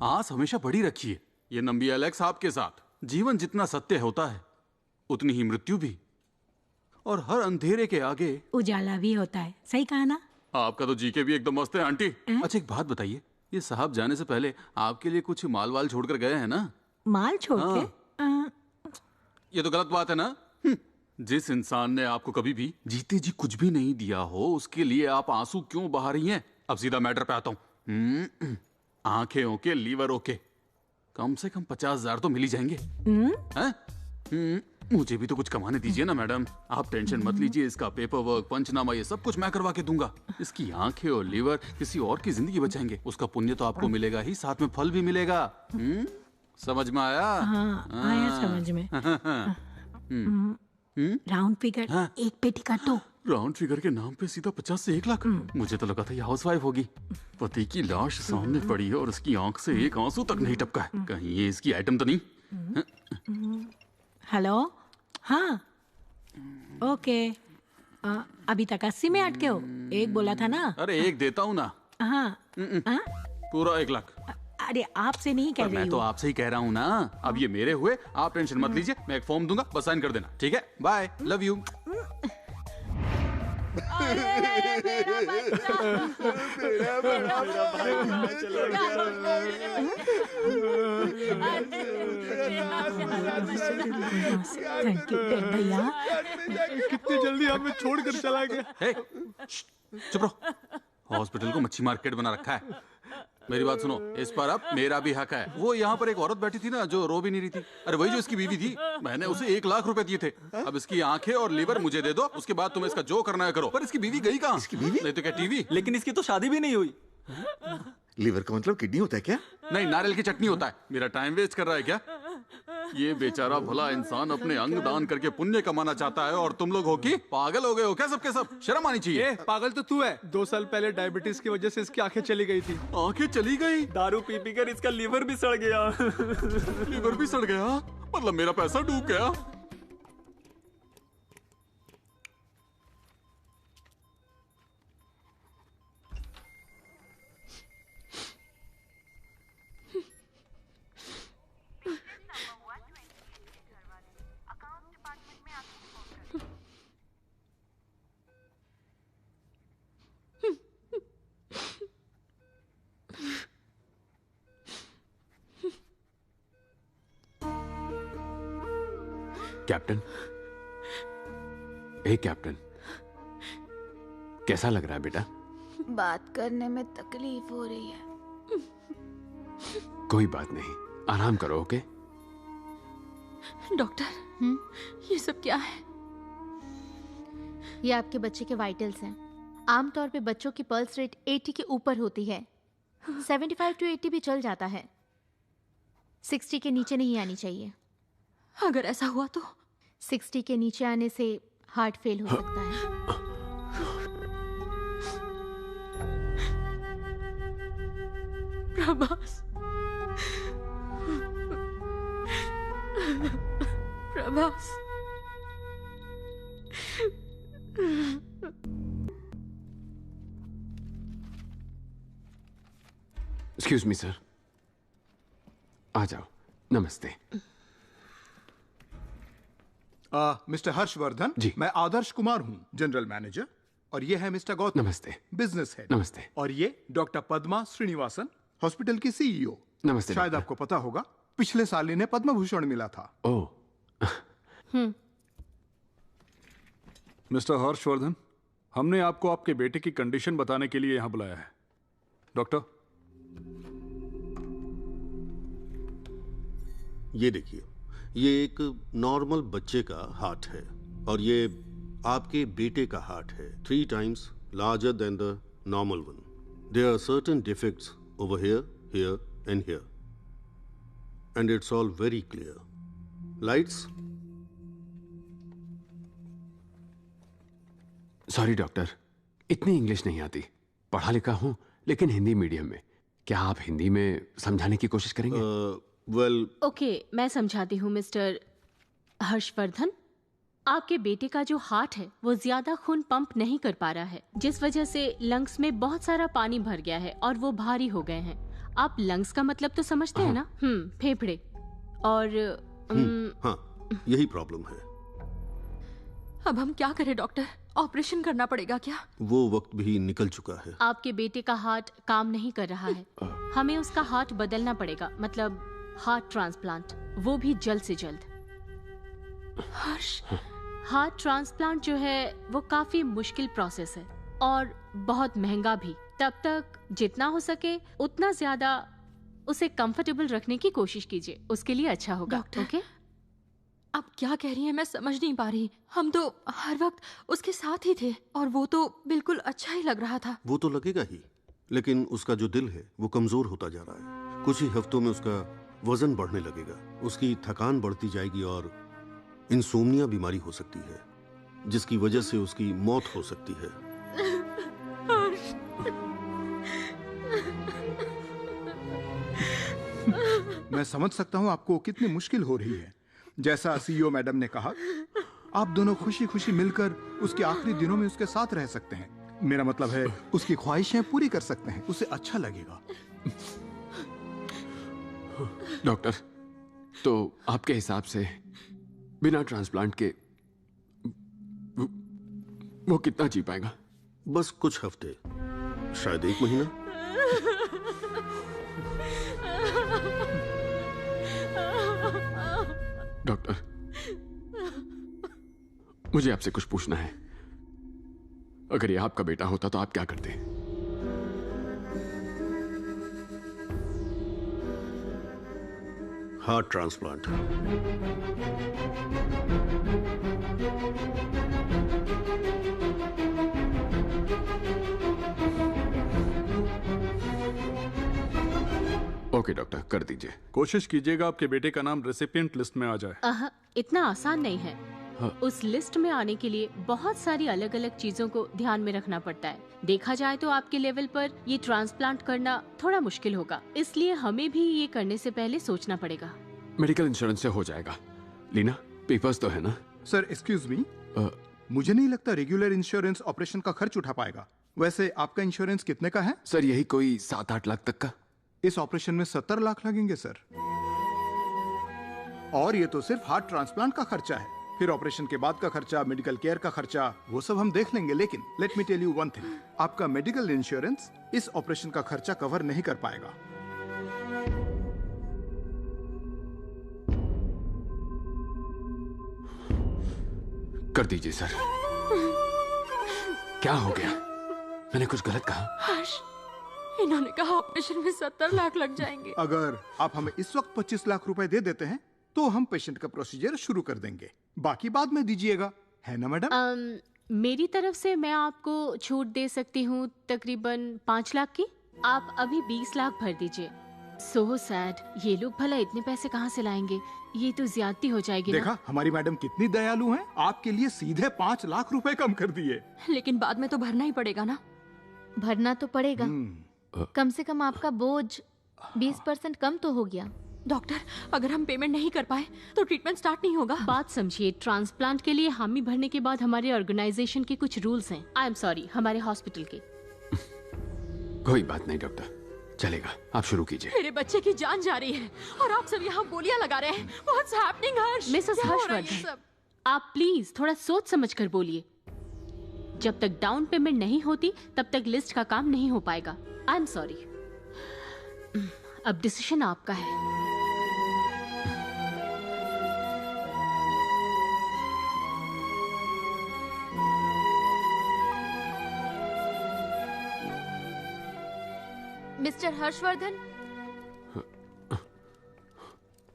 आस हमेशा बड़ी रखिए। ये नंबी एलेक्स आपके साथ। जीवन जितना सत्य होता है उतनी ही मृत्यु भी, और हर अंधेरे के आगे उजाला भी होता है। सही कहा ना? आपका तो जीके भी एकदम मस्त है आंटी। अच्छा एक बात बताइए, ये साहब जाने से पहले आपके लिए कुछ माल वाल छोड़कर गए हैं ना? माल छोड़ के? ये तो गलत बात है ना। जिस इंसान ने आपको कभी भी जीते जी कुछ भी नहीं दिया हो, उसके लिए आप आंसू क्यों बहा रही हैं? अब सीधा मैटर पे आता हूं। आंखें ओके, लीवर ओके, कम से कम 50,000 तो मिल ही जाएंगे। हैं? मुझे भी तो कुछ कमाने दीजिए ना मैडम। आप टेंशन मत लीजिए, इसका पेपर वर्क, पंचनामा, ये सब कुछ मैं करवा के दूंगा। इसकी आंखें और लीवर किसी और की जिंदगी बचाएंगे। उसका पुण्य तो आपको मिलेगा ही, साथ में फल भी मिलेगा। समझ में आया? हाँ, आया समझ में। राउंड फिगर एक पेटी का तो। राउंड फिगर के नाम पे सीधा 50 से 1 लाख। मुझे तो लगा था ये हाउसवाइफ होगी। पति की लाश सामने पड़ी है और उसकी आंख से एक आंसू तक नहीं टपका है। कहीं ये इसकी आइटम तो नहीं? हेलो, हाँ, ओके। अभी तक 80 में अटके हो? एक बोला था ना। अरे एक देता हूँ ना। हाँ, पूरा 1 लाख। अरे आपसे नहीं कह रही हूँ। मैं तो आपसे ही कह रहा हूँ ना। अब ये मेरे हुए, आप टेंशन मत लीजिए। मैं एक फॉर्म दूंगा, बस साइन कर देना। ठीक है, bye, love you. Thank you भैया। कितनी जल्दी हमें छोड़कर चला गया। चुप रहो। हॉस्पिटल को मच्छी मार्केट बना रखा है। मेरी बात सुनो, इस पर अब मेरा भी हक है। वो यहाँ पर एक औरत बैठी थी ना जो रो भी नहीं रही थी। अरे वही जो इसकी बीवी थी। मैंने उसे 1 लाख रुपए दिए थे। अब इसकी आंखें और लीवर मुझे दे दो, उसके बाद तुम्हें इसका जो करना है करो। पर इसकी बीवी गई कहाँ? इसकी बीवी नहीं तो क्या टीवी? लेकिन इसकी तो शादी भी नहीं हुई। लीवर का मतलब किडनी होता है क्या? नहीं, नारियल की चटनी होता है। मेरा टाइम वेस्ट कर रहा है क्या? ये बेचारा भला इंसान अपने अंग दान करके पुण्य कमाना चाहता है और तुम लोग हो कि पागल हो गए हो क्या? सबके सब शर्म आनी चाहिए। पागल तो तू है। 2 साल पहले डायबिटीज की वजह से इसकी आंखें चली गई थी। आंखें चली गई? दारू पी पी कर इसका लीवर भी सड़ गया। लीवर भी सड़ गया? मतलब मेरा पैसा डूब गया। कैप्टन, कैप्टन, कैसा लग रहा है बेटा? बात करने में तकलीफ हो रही है। कोई बात नहीं, आराम करो। ओके डॉक्टर, ये सब क्या है? ये आपके बच्चे के वाइटल्स हैं। आमतौर पे बच्चों की पल्स रेट 80 के ऊपर होती है। 75 to 80 भी चल जाता है। 60 के नीचे नहीं आनी चाहिए। अगर ऐसा हुआ तो? 60 के नीचे आने से हार्ट फेल हो सकता है। Prabhas, Prabhas, excuse me sir, आ जाओ। नमस्ते। मिस्टर हर्षवर्धन जी, मैं आदर्श कुमार हूँ, जनरल मैनेजर। और ये है मिस्टर गौतम, नमस्ते, बिजनेस हेड। नमस्ते। और ये डॉक्टर पद्मा श्रीनिवासन, हॉस्पिटल की सीईओ। नमस्ते। शायद आपको पता होगा, पिछले साल इन्हें पद्म भूषण मिला था। ओह। मिस्टर हर्षवर्धन, हमने आपको आपके बेटे की कंडीशन बताने के लिए यहाँ बुलाया है। डॉक्टर, ये देखिए, ये एक नॉर्मल बच्चे का हार्ट है और ये आपके बेटे का हार्ट है, 3 times larger than the normal one. There are certain defects over here, here and here. And it's all very clear. Lights? Sorry doctor, इतनी इंग्लिश नहीं आती। पढ़ा लिखा हूँ लेकिन हिंदी मीडियम में। क्या आप हिंदी में समझाने की कोशिश करेंगे? ओके, मैं समझाती हूँ मिस्टर हर्षवर्धन। आपके बेटे का जो हार्ट है वो ज्यादा खून पंप नहीं कर पा रहा है, जिस वजह से लंग्स में बहुत सारा पानी भर गया है और वो भारी हो गए हैं। आप लंग्स का मतलब तो समझते हैं ना? फेफड़े। और हाँ, यही प्रॉब्लम है। अब हम क्या करें डॉक्टर? ऑपरेशन करना पड़ेगा क्या? वो वक्त भी निकल चुका है। आपके बेटे का हार्ट काम नहीं कर रहा है। हमें उसका हार्ट बदलना पड़ेगा, मतलब हार्ट ट्रांसप्लांट, वो भी जल्द से जल्द। हर्ष, हार्ट ट्रांसप्लांट जो है वो काफी मुश्किल प्रोसेस है और बहुत महंगा भी। तब तक जितना हो सके उतना ज्यादा उसे कंफर्टेबल रखने की कोशिश कीजिए, उसके लिए अच्छा होगा। ओके? आप क्या कह रही हैं मैं समझ नहीं पा रही। हम तो हर वक्त उसके साथ ही थे और वो तो बिल्कुल अच्छा ही लग रहा था। वो तो लगेगा ही, लेकिन उसका जो दिल है वो कमजोर होता जा रहा है। कुछ ही हफ्तों में उसका वजन बढ़ने लगेगा, उसकी थकान बढ़ती जाएगी और इंसोम्निया बीमारी हो सकती है, जिसकी वजह से उसकी मौत हो सकती है। मैं समझ सकता हूँ आपको कितनी मुश्किल हो रही है। जैसा सीईओ मैडम ने कहा, आप दोनों खुशी खुशी मिलकर उसके आखिरी दिनों में उसके साथ रह सकते हैं। मेरा मतलब है उसकी ख्वाहिशें पूरी कर सकते हैं, उसे अच्छा लगेगा। डॉक्टर, तो आपके हिसाब से बिना ट्रांसप्लांट के वो कितना जी पाएगा? बस कुछ हफ्ते, शायद 1 महीना। डॉक्टर, मुझे आपसे कुछ पूछना है। अगर ये आपका बेटा होता तो आप क्या करते? Heart transplant. ओके डॉक्टर, कर दीजिए। कोशिश कीजिएगा आपके बेटे का नाम रेसिपिएंट लिस्ट में आ जाए। इतना आसान नहीं है। हाँ। उस लिस्ट में आने के लिए बहुत सारी अलग अलग चीजों को ध्यान में रखना पड़ता है। देखा जाए तो आपके लेवल पर ये ट्रांसप्लांट करना थोड़ा मुश्किल होगा, इसलिए हमें भी ये करने से पहले सोचना पड़ेगा। मेडिकल इंश्योरेंस से हो जाएगा। लीना, पेपर्स तो है ना? सर एक्सक्यूज मी, मुझे नहीं लगता रेगुलर इंश्योरेंस ऑपरेशन का खर्च उठा पाएगा। वैसे आपका इंश्योरेंस कितने का है? सर यही कोई 7-8 लाख तक का। इस ऑपरेशन में 70 लाख लगेंगे सर। और ये तो सिर्फ हार्ट ट्रांसप्लांट का खर्चा है, फिर ऑपरेशन के बाद का खर्चा, मेडिकल केयर का खर्चा, वो सब हम देख लेंगे। लेकिन let me tell you one thing, आपका मेडिकल इंश्योरेंस इस ऑपरेशन का खर्चा कवर नहीं कर पाएगा। कर दीजिए सर। क्या हो गया? मैंने कुछ गलत कहा? हर्ष, इन्होंने कहा ऑपरेशन में 70 लाख लग जाएंगे। अगर आप हमें इस वक्त 25 लाख रुपए दे देते हैं तो हम पेशेंट का प्रोसीजर शुरू कर देंगे, बाकी बाद में दीजिएगा, है ना मैडम? मेरी तरफ से मैं आपको छूट दे सकती हूँ तकरीबन 5 लाख की। आप अभी 20 लाख भर दीजिए। सो सैड, ये लोग भला इतने पैसे कहाँ से लाएंगे? ये तो ज्यादती हो जाएगी ना। देखा हमारी मैडम कितनी दयालु हैं, आपके लिए सीधे 5 लाख रुपए कम कर दिए। लेकिन बाद में तो भरना ही पड़ेगा ना। भरना तो पड़ेगा, कम से कम आपका बोझ 20% कम तो हो गया। डॉक्टर, अगर हम पेमेंट नहीं कर पाए तो ट्रीटमेंट स्टार्ट नहीं होगा। बात समझिए, ट्रांसप्लांट के लिए हामी भरने के बाद हमारे ऑर्गेनाइजेशन के कुछ रूल्स हैं। आई एम सॉरी, हमारे हॉस्पिटल के। कोई बात नहीं डॉक्टर, चलेगा, आप शुरू कीजिए। मेरे बच्चे की जान जा रही है और आप सब यहाँ बोलियां लगा रहे हैं। What's happening, हर्ष? मिसेस क्या हो रहा है ये हर्षवर्धन, सब? आप प्लीज थोड़ा सोच समझ कर बोलिए। जब तक डाउन पेमेंट नहीं होती तब तक लिस्ट का काम नहीं हो पाएगा। I am sorry. अब डिसीजन आपका है। मिस्टर हर्षवर्धन,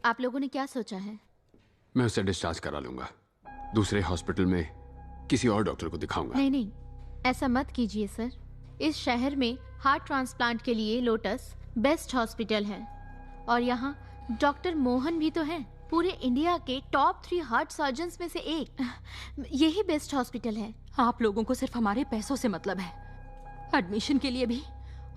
आप लोगों ने क्या सोचा है? मैं उसे डिस्चार्ज करा लूंगा, दूसरे हॉस्पिटल में किसी और डॉक्टर को दिखाऊंगा। नहीं नहीं, ऐसा मत कीजिए सर। इस शहर में हार्ट ट्रांसप्लांट के लिए लोटस बेस्ट हॉस्पिटल है और यहाँ डॉक्टर मोहन भी तो हैं, पूरे इंडिया के टॉप 3 हार्ट सर्जन्स में से एक। यही बेस्ट हॉस्पिटल है। आप लोगों को सिर्फ हमारे पैसों से मतलब है, एडमिशन के लिए भी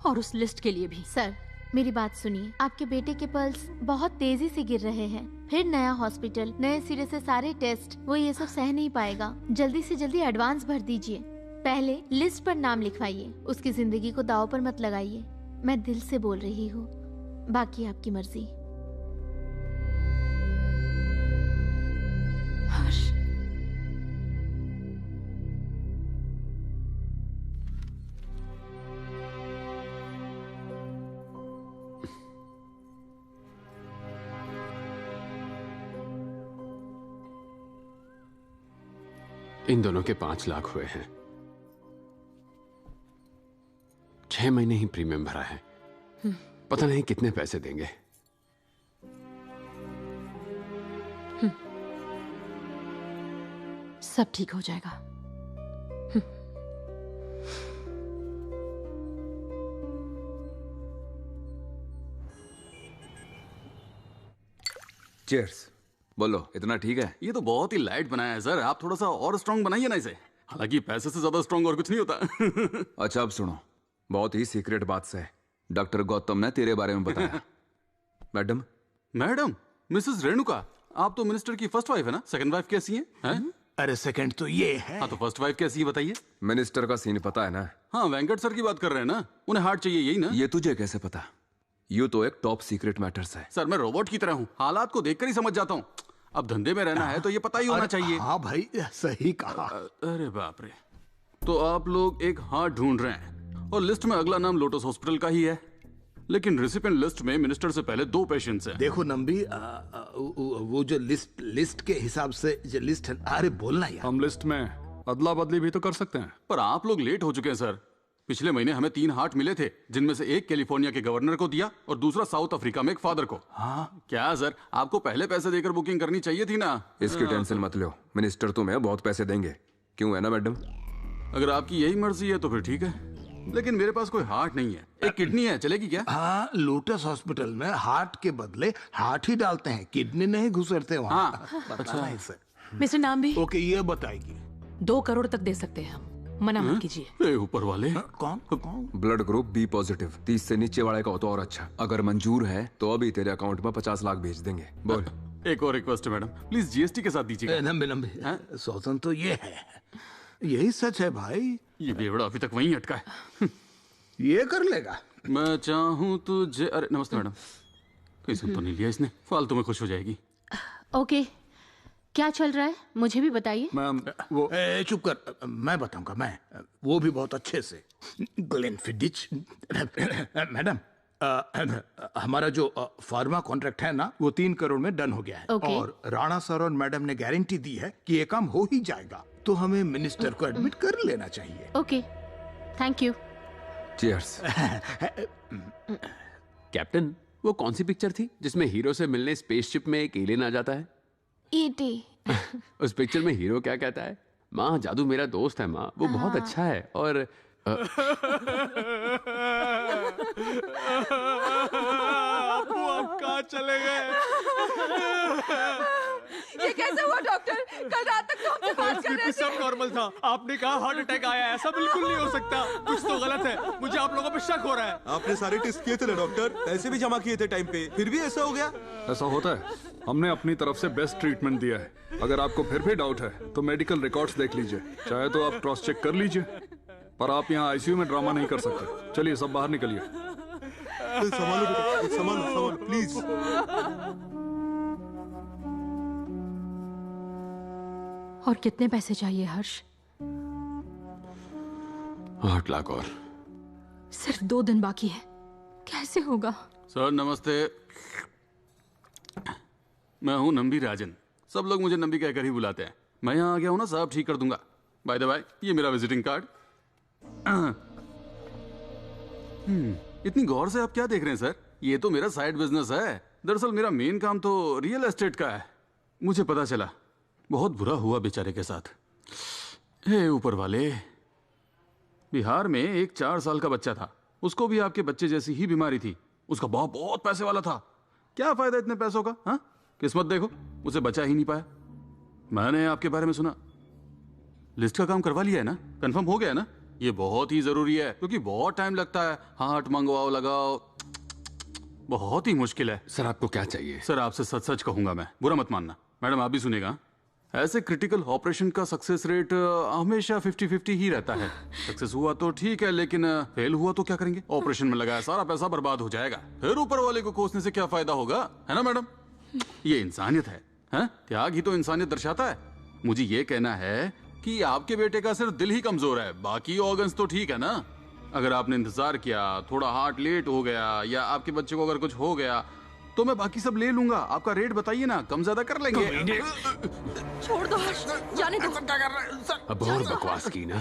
और उस लिस्ट के लिए भी। सर मेरी बात सुनिए, आपके बेटे के पल्स बहुत तेजी से गिर रहे हैं, फिर नया हॉस्पिटल, नए सिरे से सारे टेस्ट, वो ये सब सह नहीं पाएगा। जल्दी से जल्दी एडवांस भर दीजिए, पहले लिस्ट पर नाम लिखवाइए, उसकी जिंदगी को दांव पर मत लगाइए। मैं दिल से बोल रही हूँ, बाकी आपकी मर्जी। हर्ष, इन दोनों के 5 लाख हुए हैं। 6 महीने ही प्रीमियम भरा है। पता नहीं कितने पैसे देंगे। सब ठीक हो जाएगा। चीयर्स। बोलो, इतना ठीक है? ये तो बहुत ही लाइट बनाया है सर, आप थोड़ा सा और स्ट्रांग बनाइए ना इसे। हालांकि पैसे से ज्यादा स्ट्रांग और कुछ नहीं होता। अच्छा अब सुनो, बहुत ही सीक्रेट बात से डॉक्टर गौतम ने तेरे बारे में बताया। मैडम? मैडम? मिसेस रेणुका? आप तो मिनिस्टर की फर्स्ट वाइफ है ना? सेकंड वाइफ कैसी है? अरे सेकंड तो ये है। हाँ तो फर्स्ट वाइफ कैसी है बताइए? मिनिस्टर का सीन पता है ना? हाँ वेंकट सर की बात कर रहे हैं ना, उन्हें हार्ट चाहिए, यही ना? ये तुझे कैसे पता? यू तो एक टॉप सीक्रेट मैटर्स है। सर मैं रोबोट की तरह हूँ, हालात को देखकर ही समझ जाता हूँ। अब धंधे में रहना है तो ये पता ही होना चाहिए। हाँ भाई सही कहा। अरे बाप रे, तो आप लोग एक हार्ट ढूंढ रहे हैं और लिस्ट में अगला नाम लोटस हॉस्पिटल का ही है, लेकिन रिसिपेंट लिस्ट में मिनिस्टर से पहले 2 पेशेंट्स हैं। देखो नंबी, वो जो लिस्ट के हिसाब से जो लिस्ट है, अरे बोलना यार। हम लिस्ट में अदला बदली भी तो कर सकते हैं। पर आप लोग लेट हो चुके हैं सर। पिछले महीने हमें 3 हार्ट मिले थे, जिनमें से एक कैलिफोर्निया के गवर्नर को दिया और दूसरा साउथ अफ्रीका में एक फादर को। हाँ क्या सर, आपको पहले पैसे देकर बुकिंग करनी चाहिए थी ना? इसकी टेंशन मत लो, मिनिस्टर तुम्हें बहुत पैसे देंगे। क्यों, है ना मैडम? अगर आपकी यही मर्जी है तो फिर ठीक है, लेकिन मेरे पास कोई हार्ट नहीं है। एक किडनी है, चलेगी क्या? हाँ, लोटस हॉस्पिटल में हार्ट के बदले हार्ट ही डालते हैं, किडनी नहीं घुसरते वहाँ। हाँ, बताना इसे। मिस्टर नाम भी ओके, ये बताएगी। 2 करोड़ तक दे सकते हैं हम, मना मत कीजिए। ऊपर वाले कौन? ब्लड ग्रुप बी पॉजिटिव, 30 से नीचे वाले का हो तो और अच्छा। अगर मंजूर है तो अभी तेरे अकाउंट में 50 लाख भेज देंगे। बोल। एक और रिक्वेस्ट है मैडम, प्लीज जीएसटी के साथ दीजिएगा। नंबे सोचन तो ये है, यही सच है भाई। ये बेवड़ा अभी तक वहीं अटका है। ये कर लेगा। मैं चाहूँ तुझे। अरे नमस्ते मैडम, कहीं सुन तो नहीं लिया इसने, फालतू में खुश हो जाएगी। ओके, क्या चल रहा है मुझे भी बताइए। मैम वो चुप कर, मैं बताऊंगा। मैं वो भी बहुत अच्छे से। ग्लेनफिडिच मैडम, हमारा जो फार्मा कॉन्ट्रैक्ट है ना, वो 3 करोड़ में डन हो गया है। Okay. और राणा सर और मैडम ने गारंटी दी है कि ये काम हो ही जाएगा, तो हमें मिनिस्टर को एडमिट कर लेना चाहिए। Okay, thank you. Cheers. Captain, वो कौन सी पिक्चर थी जिसमें हीरो से मिलने स्पेसशिप में एक एलियन आ जाता है? ईटी। उस पिक्चर में हीरो क्या कहता है? माँ, जादू मेरा दोस्त है माँ, वो बहुत अच्छा है। और आप कहाँ चले गए? ये कैसे हुआ डॉक्टर? कल रात तक तो हमसे बात कर रहे थे। सब नॉर्मल था, आपने कहा हार्ट अटैक आया है। ऐसा बिल्कुल नहीं हो सकता, कुछ तो गलत है। मुझे आप लोगों पे शक हो रहा है। आपने सारे टेस्ट किए थे ना डॉक्टर, पैसे भी जमा किए थे टाइम पे, फिर भी ऐसा हो गया? ऐसा होता है, हमने अपनी तरफ से बेस्ट ट्रीटमेंट दिया है। अगर आपको फिर भी डाउट है तो मेडिकल रिकॉर्ड्स देख लीजिए, चाहे तो आप क्रॉस चेक कर लीजिए, पर आप यहाँ आईसीयू में ड्रामा नहीं कर सकते। चलिए सब बाहर निकलिए। संभालो संभालो प्लीज। और कितने पैसे चाहिए हर्ष? 8 लाख और। सिर्फ 2 दिन बाकी है, कैसे होगा? सर नमस्ते, मैं हूँ नंबी राजन। सब लोग मुझे नंबी कहकर ही बुलाते हैं। मैं यहाँ आ गया हूँ ना, सब ठीक कर दूंगा। बाय द बाय, ये मेरा विजिटिंग कार्ड। इतनी गौर से आप क्या देख रहे हैं सर? ये तो मेरा साइड बिजनेस है। दरअसल मेरा मेन काम तो रियल एस्टेट का है। मुझे पता चला, बहुत बुरा हुआ बेचारे के साथ। हे ऊपर वाले, बिहार में एक 4 साल का बच्चा था, उसको भी आपके बच्चे जैसी ही बीमारी थी। उसका बाप बहुत पैसे वाला था। क्या फायदा इतने पैसों का? हाँ, किस्मत देखो, उसे बचा ही नहीं पाया। मैंने आपके बारे में सुना, लिस्ट का काम करवा लिया है ना? कंफर्म हो गया है ना? ये बहुत ही जरूरी है, क्योंकि बहुत टाइम लगता है। हार्ट मंगवाओ, लगाओ, बहुत ही मुश्किल है। सर आपको क्या चाहिए? सर आपसे सच सच कहूंगा मैं, बुरा मत मानना। मैडम आप भी सुनेगा, ऐसे क्रिटिकल ऑपरेशन का सक्सेस रेट हमेशा 50-50 ही रहता है। सक्सेस हुआ तो ठीक है, लेकिन फेल हुआ तो क्या करेंगे? ऑपरेशन में लगाया सारा पैसा बर्बाद हो जाएगा। फिर ऊपर वाले को कोसने से क्या फायदा होगा, है ना मैडम? ये इंसानियत है, हैं? त्याग ही तो इंसानियत दर्शाता है। मुझे ये कहना है कि आपके बेटे का सिर्फ दिल ही कमजोर है, बाकी ऑर्गन्स तो ठीक है ना? अगर आपने इंतजार किया, थोड़ा हार्ट लेट हो गया, या आपके बच्चे को अगर कुछ हो गया, तो मैं बाकी सब ले लूंगा। आपका रेट बताइए ना, कम ज्यादा कर लेंगे। छोड़ दो हर्ष, जाने दो। अब और बकवास की ना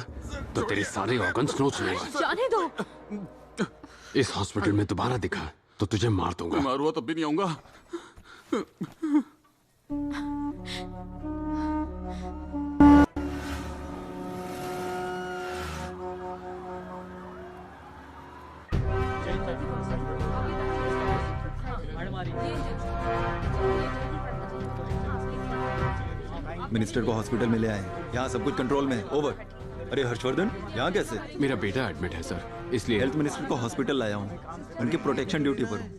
तो तेरे सारे ऑर्गन्स नोच लूंगा। जाने दो। इस हॉस्पिटल में दोबारा दिखा तो तुझे मार दूंगा। मारूंगा तब भी नहीं आऊंगा। मिनिस्टर को हॉस्पिटल में ले आए। यहाँ सब कुछ कंट्रोल में है। ओवर। अरे हर्षवर्धन, यहाँ कैसे? मेरा बेटा एडमिट है सर, इसलिए हेल्थ मिनिस्टर को हॉस्पिटल लाया हूँ। उनकी प्रोटेक्शन ड्यूटी पर हूँ।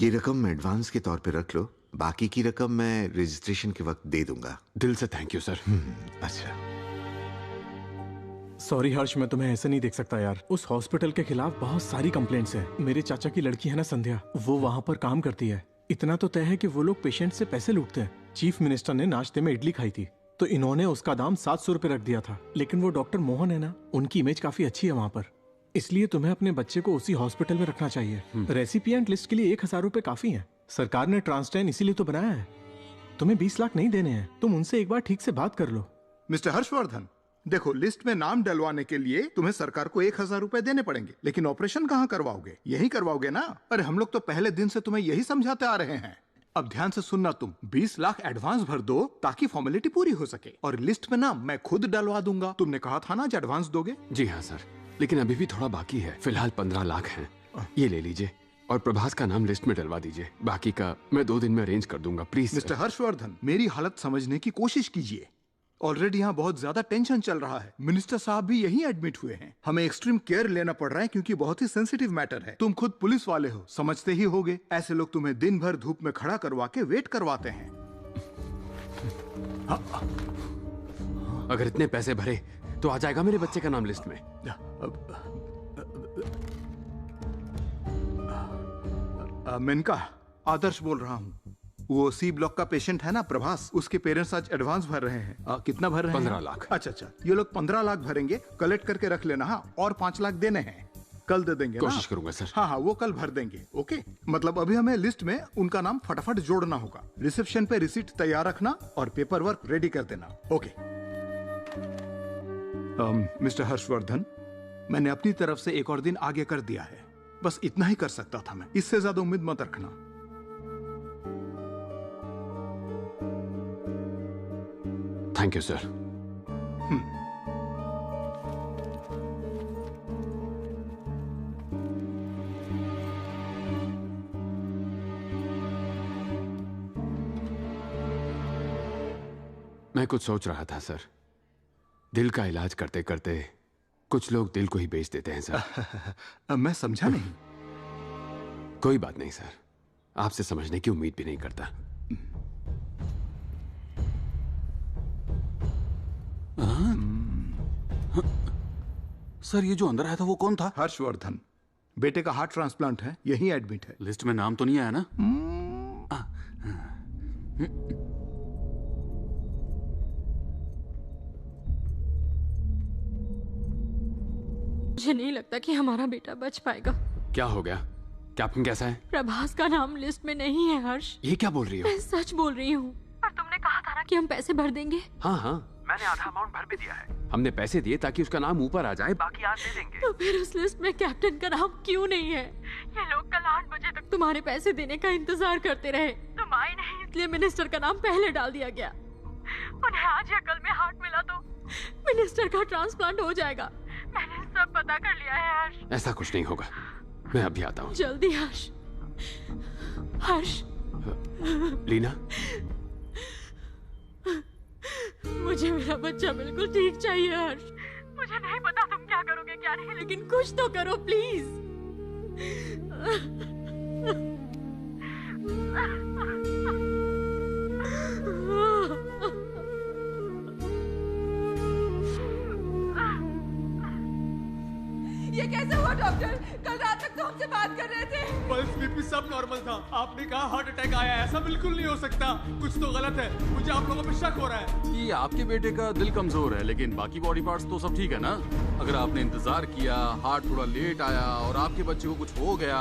ये रकम मैं एडवांस के तौर पे रख लो, बाकी की रकम मैं रजिस्ट्रेशन के वक्त दे दूंगा। दिल से थैंक यू सर। अच्छा। सॉरी हर्ष, मैं तुम्हें ऐसे नहीं देख सकता यार। उस हॉस्पिटल के खिलाफ बहुत सारी कंप्लेंट्स हैं। मेरे चाचा की लड़की है ना संध्या, वो वहाँ पर काम करती है। इतना तो तय है कि वो लोग पेशेंट से पैसे लूटते हैं। चीफ मिनिस्टर ने नाश्ते में इडली खाई थी तो इन्होंने उसका दाम 700 रुपए रख दिया था। लेकिन वो डॉक्टर मोहन है ना, उनकी इमेज काफी अच्छी है वहाँ पर, इसलिए तुम्हें अपने बच्चे को उसी हॉस्पिटल में रखना चाहिए। रेसिपिएंट लिस्ट के लिए 1000 रुपए काफी है। सरकार ने ट्रांसटेन इसीलिए तो बनाया है। तुम्हें 20 लाख नहीं देने हैं, तुम उनसे एक बार ठीक से बात कर लो। मिस्टर हर्षवर्धन, देखो, लिस्ट में नाम डलवाने के लिए तुम्हें सरकार को 1000 रुपए देने पड़ेंगे, लेकिन ऑपरेशन कहाँ करवाओगे? यही करवाओगे ना? अरे हम लोग तो पहले दिन से तुम्हें यही समझाते आ रहे हैं। अब ध्यान से सुनना, तुम 20 लाख एडवांस भर दो ताकि फॉर्मेलिटी पूरी हो सके, और लिस्ट में नाम मैं खुद डलवा दूंगा। तुमने कहा था ना आज एडवांस दोगे। जी हाँ सर, लेकिन अभी भी थोड़ा बाकी है। फिलहाल 15 लाख हैं, ये ले लीजिए और प्रभास का नाम लिस्ट में डलवा दीजिए। बाकी का मैं 2 दिन में अरेंज कर दूंगा, प्लीज। मिस्टर हर्षवर्धन, मेरी हालत समझने की कोशिश कीजिए। ऑलरेडी यहाँ बहुत ज्यादा टेंशन चल रहा है। मिनिस्टर साहब भी यहीं एडमिट हुए हैं। हमें एक्सट्रीम केयर लेना पड़ रहा है क्योंकि बहुत ही सेंसिटिव मैटर है। तुम खुद पुलिस वाले हो, समझते ही होगे। ऐसे लोग तुम्हें दिन भर धूप में खड़ा करवा के वेट करवाते हैं। अगर इतने पैसे भरे तो आ जाएगा मेरे बच्चे का नाम लिस्ट में। मेनका, आदर्श बोल रहा हूँ। वो सी ब्लॉक का पेशेंट है ना प्रभास, उसके पेरेंट्स आज एडवांस भर रहे हैं। कितना भर रहे हैं? 15 लाख। अच्छा, ये लोग 15 लाख भरेंगे, कलेक्ट करके रख लेना। हाँ, और 5 लाख देने हैं, कल दे देंगे। कोशिश करूंगा सर। हाँ, वो कल भर देंगे। ओके, मतलब अभी हमें लिस्ट में उनका नाम फटाफट जोड़ना होगा। रिसेप्शन पे रिसीट तैयार रखना और पेपर वर्क रेडी कर देना। ओके। मिस्टर हर्षवर्धन, मैंने अपनी तरफ से एक और दिन आगे कर दिया है। बस इतना ही कर सकता था मैं, इससे ज्यादा उम्मीद मत रखना। Thank you sir. मैं कुछ सोच रहा था सर। दिल का इलाज करते करते कुछ लोग दिल को ही बेच देते हैं सर। मैं समझा नहीं। कोई बात नहीं सर, आपसे समझने की उम्मीद भी नहीं करता। सर, ये जो अंदर आया था वो कौन था? हर्षवर्धन, बेटे का हार्ट ट्रांसप्लांट है, यही एडमिट है। लिस्ट में नाम तो नहीं आया ना? मुझे नहीं लगता कि हमारा बेटा बच पाएगा। क्या हो गया? कैप्टन कैसा है? प्रभास का नाम लिस्ट में नहीं है हर्ष। ये क्या बोल रही हो? मैं सच बोल रही हूँ। पर तुमने कहा था ना कि हम पैसे भर देंगे। हाँ हाँ, मैंने आधा अमाउंट भर भी दिया है। हमने पैसे दिए ताकि उसका नाम ऊपर आ जाए, बाकी आज दे देंगे। तो फिर उस लिस्ट में कैप्टन का नाम क्यों नहीं है? ये लोग कल 8 बजे तक तुम्हारे पैसे देने का इंतजार करते रहे। तुम आए नहीं, इसलिए मिनिस्टर का नाम पहले डाल दिया गया। उन्हें आज या कल में हार्ट मिला तो मिनिस्टर का ट्रांसप्लांट हो जाएगा। मैंने सब पता कर लिया है हर्ष। ऐसा कुछ नहीं होगा, मैं अभी आता हूँ। जल्दी हर्ष। हर्ष। लीना, मुझे मेरा बच्चा बिल्कुल ठीक चाहिए हर्ष। मुझे नहीं पता तुम क्या करोगे क्या नहीं, लेकिन कुछ तो करो प्लीज। ये कैसे हुआ डॉक्टर? कल रात तक तो हमसे बात कर रहे थे। पल्स, बीपी सब नॉर्मल था। आपने कहा हार्ट अटैक आया। ऐसा बिल्कुल नहीं हो सकता, कुछ तो गलत है। मुझे आप लोगों पे शक हो रहा है। ये आपके बेटे का दिल कमजोर है, लेकिन बाकी बॉडी पार्ट्स तो सब ठीक है ना? अगर आपने इंतजार किया, हार्ट थोड़ा लेट आया और आपके बच्चे को कुछ हो गया।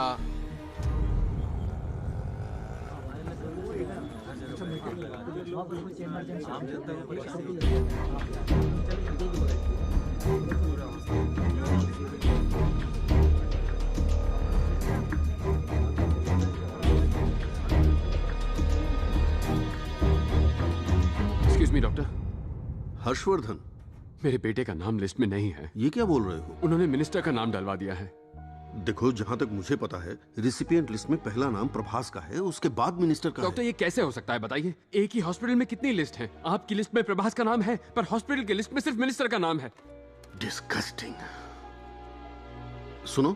मी डॉक्टर। हर्षवर्धन, मेरे बेटे का नाम लिस्ट में नहीं है। ये क्या बोल रहे हो? उन्होंने मिनिस्टर का नाम डलवा दिया है। देखो, जहां तक मुझे पता है रिसिपिएंट लिस्ट में पहला नाम प्रभास का है, उसके बाद मिनिस्टर का डॉक्टर, ये कैसे हो सकता है बताइए? एक ही हॉस्पिटल में कितनी लिस्ट है? आपकी लिस्ट में प्रभास का नाम है पर हॉस्पिटल की लिस्ट में सिर्फ मिनिस्टर का नाम है। डिस्गस्टिंग। सुनो,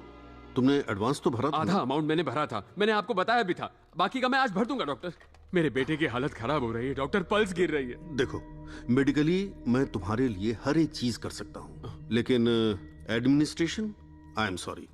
तुमने एडवांस तो भरा था? आधा अमाउंट मैंने भरा था, मैंने आपको बताया भी था। बाकी का मैं आज भर दूंगा डॉक्टर। मेरे बेटे की हालत खराब हो रही है डॉक्टर, पल्स गिर रही है। देखो, मेडिकली मैं तुम्हारे लिए हर एक चीज कर सकता हूँ, लेकिन एडमिनिस्ट्रेशन, आई एम सॉरी,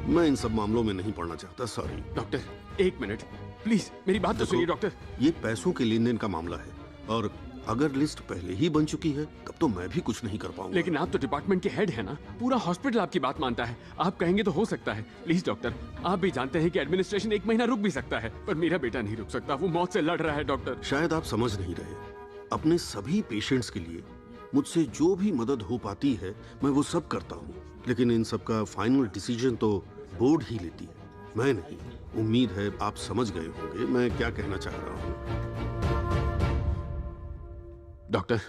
मैं इन सब मामलों में नहीं पड़ना चाहता। सॉरी। डॉक्टर, एक मिनट प्लीज, मेरी बात तो सुनिए डॉक्टर। ये पैसों के लेन देन का मामला है, और अगर लिस्ट पहले ही बन चुकी है तब तो मैं भी कुछ नहीं कर पाऊंगा। लेकिन आप तो डिपार्टमेंट के हेड है ना, पूरा हॉस्पिटल आपकी बात मानता है। आप कहेंगे तो हो सकता है। प्लीज डॉक्टर, आप भी जानते हैं कि एडमिनिस्ट्रेशन 1 महीना रुक भी सकता है, पर मेरा बेटा नहीं रुक सकता, वो मौत से लड़ रहा है डॉक्टर। शायद आप समझ नहीं रहे, अपने सभी पेशेंट्स के लिए मुझसे जो भी मदद हो पाती है मैं वो सब करता हूँ, लेकिन इन सब का फाइनल डिसीजन तो बोर्ड ही लेती है, मैं नहीं। उम्मीद है आप समझ गए होंगे मैं क्या कहना चाह रहा हूँ। डॉक्टर,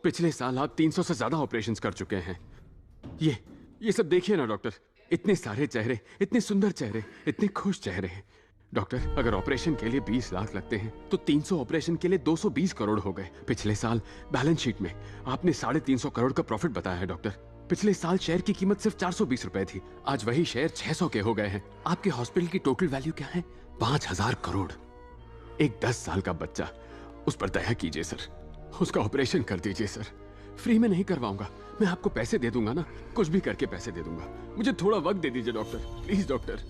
पिछले साल आप 300 से ज्यादा ऑपरेशंस कर चुके हैं। ये सब देखिए ना डॉक्टर, इतने सारे चेहरे, इतने सुंदर चेहरे, इतने खुश चेहरे। डॉक्टर, अगर ऑपरेशन के लिए 20 लाख लगते हैं तो 300 ऑपरेशन के लिए 220 करोड़ हो गए। पिछले साल बैलेंस शीट में आपने 350 करोड़ का प्रॉफिट बताया है डॉक्टर। पिछले साल शेयर की कीमत सिर्फ 420 रुपए थी, आज वही शेयर 600 के हो गए हैं। आपके हॉस्पिटल की टोटल वैल्यू क्या है? 5000 करोड़। एक 10 साल का बच्चा, उस पर दया कीजिए सर, उसका ऑपरेशन कर दीजिए सर। फ्री में नहीं करवाऊंगा, मैं आपको पैसे दे दूंगा ना, कुछ भी करके पैसे दे दूंगा। मुझे थोड़ा वक्त दे दीजिए डॉक्टर, प्लीज डॉक्टर।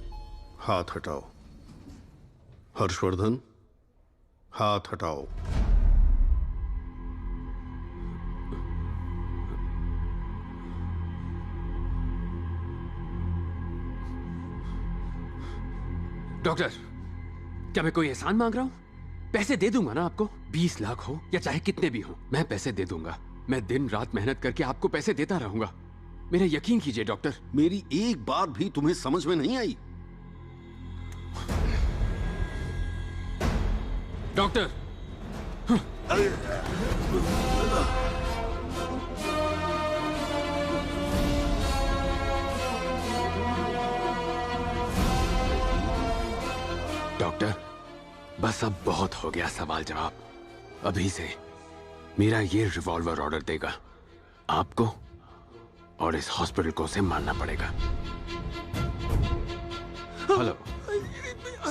हाथ हटाओ हर्षवर्धन, हाथ हटाओ। डॉक्टर, क्या मैं कोई एहसान मांग रहा हूं? पैसे दे दूंगा ना आपको, 20 लाख हो या चाहे कितने भी हो, मैं पैसे दे दूंगा। मैं दिन रात मेहनत करके आपको पैसे देता रहूंगा, मेरा यकीन कीजिए डॉक्टर। मेरी एक बात भी तुम्हें समझ में नहीं आई? डॉक्टर, डॉक्टर, बस अब बहुत हो गया सवाल जवाब। अभी से मेरा ये रिवॉल्वर ऑर्डर देगा, आपको और इस हॉस्पिटल को उसे मारना पड़ेगा। हेलो,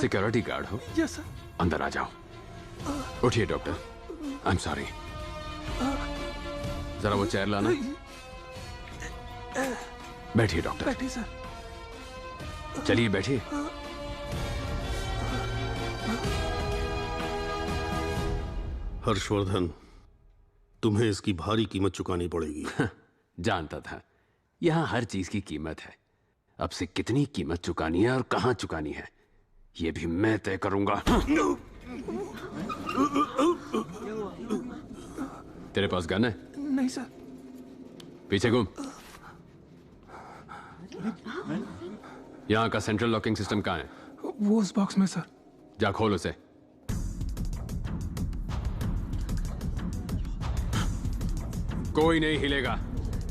सिक्योरिटी गार्ड हो? Yes sir. अंदर आ जाओ। उठिए डॉक्टर, आई एम सॉरी। जरा वो चेयर लाना। बैठिए डॉक्टर। बैठिए सर। चलिए बैठिए। हर्षवर्धन, तुम्हें इसकी भारी कीमत चुकानी पड़ेगी। जानता था, यहां हर चीज की कीमत है। अब से कितनी कीमत चुकानी है और कहां चुकानी है, यह भी मैं तय करूंगा। तेरे पास गन है? नहीं सर। पीछे घूम। यहां का सेंट्रल लॉकिंग सिस्टम कहां है? वो उस बॉक्स में सर। जा खोल उसे। कोई नहीं हिलेगा,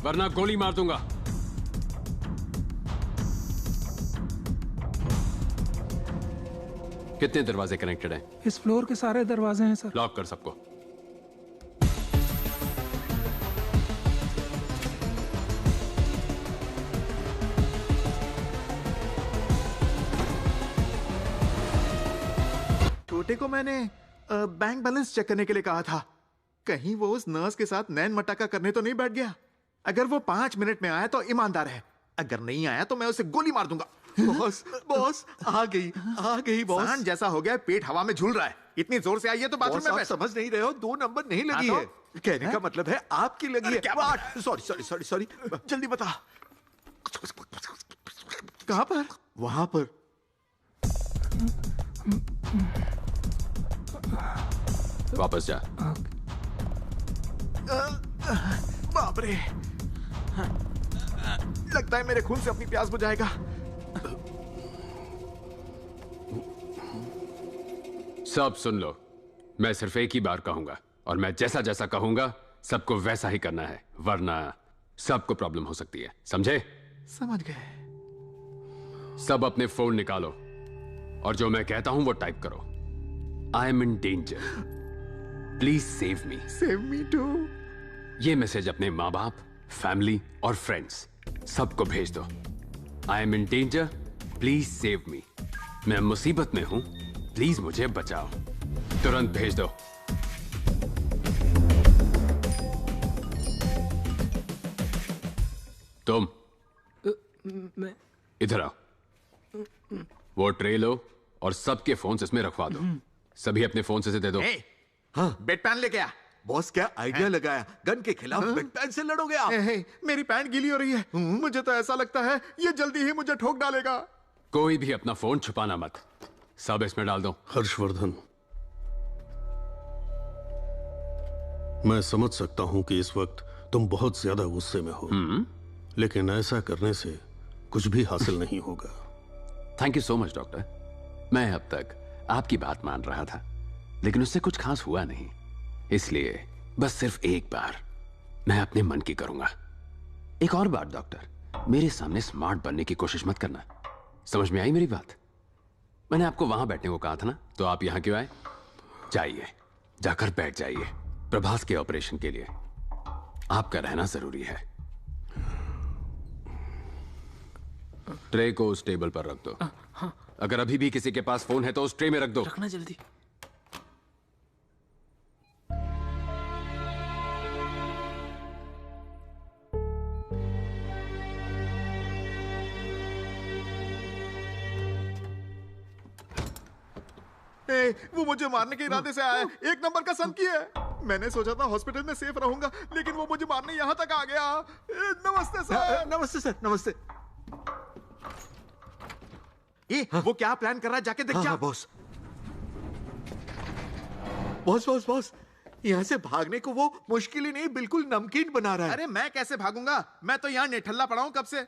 वरना गोली मार दूंगा। कितने दरवाजे कनेक्टेड हैं? इस फ्लोर के सारे दरवाजे हैं सर। लॉक कर सबको। छोटे को मैंने बैंक बैलेंस चेक करने के लिए कहा था, कहीं वो उस नर्स के साथ नैन मटाका करने तो नहीं बैठ गया। अगर वो 5 मिनट में आया तो ईमानदार है, अगर नहीं आया तो मैं उसे गोली मार दूंगा। बॉस बॉस आ गई बॉस। सांड जैसा हो गया, पेट हवा में झूल रहा है। इतनी जोर से आई है तो बाथरूम में आप समझ नहीं रहे हो, 2 नंबर नहीं लगी है। कहने का मतलब है आपकी लगी है। क्या बात? सॉरी जल्दी बता। कहां पर? वहां पर। वापस जा। बाप रे, लगता है मेरे खून से अपनी प्यास बुझाएगा। सब सुन लो, मैं सिर्फ एक ही बार कहूंगा, और मैं जैसा जैसा कहूंगा सबको वैसा ही करना है, वरना सबको प्रॉब्लम हो सकती है, समझे? समझ गए। सब अपने फोन निकालो और जो मैं कहता हूं वो टाइप करो। I am in danger, please save me. Save me too. ये मैसेज अपने माँ बाप, फैमिली और फ्रेंड्स सबको भेज दो। I am in danger, please save me. मैं मुसीबत में हूं, प्लीज मुझे बचाओ। तुरंत भेज दो। तुम मैं इधर आओ। वो ट्रे लो और सबके फोन इसमें रखवा दो। सभी अपने फोन से दे दो। हाँ, बेड पैन लेके आ। बॉस क्या आइडिया लगाया, गन के खिलाफ बेड पैन से लड़ोगे आप? मेरी पैंट गीली हो रही है। मुझे तो ऐसा लगता है ये जल्दी ही मुझे ठोक डालेगा। कोई भी अपना फोन छुपाना मत, सब इसमें डाल दो। हर्षवर्धन, मैं समझ सकता हूं कि इस वक्त तुम बहुत ज्यादा गुस्से में हो, लेकिन ऐसा करने से कुछ भी हासिल नहीं होगा। Thank you so much doctor. मैं अब तक आपकी बात मान रहा था, लेकिन उससे कुछ खास हुआ नहीं। इसलिए बस सिर्फ एक बार मैं अपने मन की करूंगा। एक और बात डॉक्टर, मेरे सामने स्मार्ट बनने की कोशिश मत करना। समझ में आई मेरी बात? मैंने आपको वहां बैठने को कहा था ना, तो आप यहां क्यों आए? जाइए, जाकर बैठ जाइए। प्रभास के ऑपरेशन के लिए आपका रहना जरूरी है। ट्रे को उस टेबल पर रख दो। अगर अभी भी किसी के पास फोन है तो उस ट्रे में रख दो। रखना जल्दी। वो मुझे मारने के इरादे से आया है। एक नंबर का संकी है। मैंने सोचा था हॉस्पिटल में सेफ रहूंगा, लेकिन वो मुझे मारने यहाँ तक आ गया। नमस्ते सर। नमस्ते सर, नमस्ते। वो क्या प्लान कर रहा है, जाके देख। क्या बॉस? बॉस, यहाँ से भागने को वो मुश्किल ही नहीं, बिल्कुल नमकीन बना रहा है। अरे मैं कैसे भागूंगा? मैं तो यहाँ निठल्ला पड़ा हूँ कब से।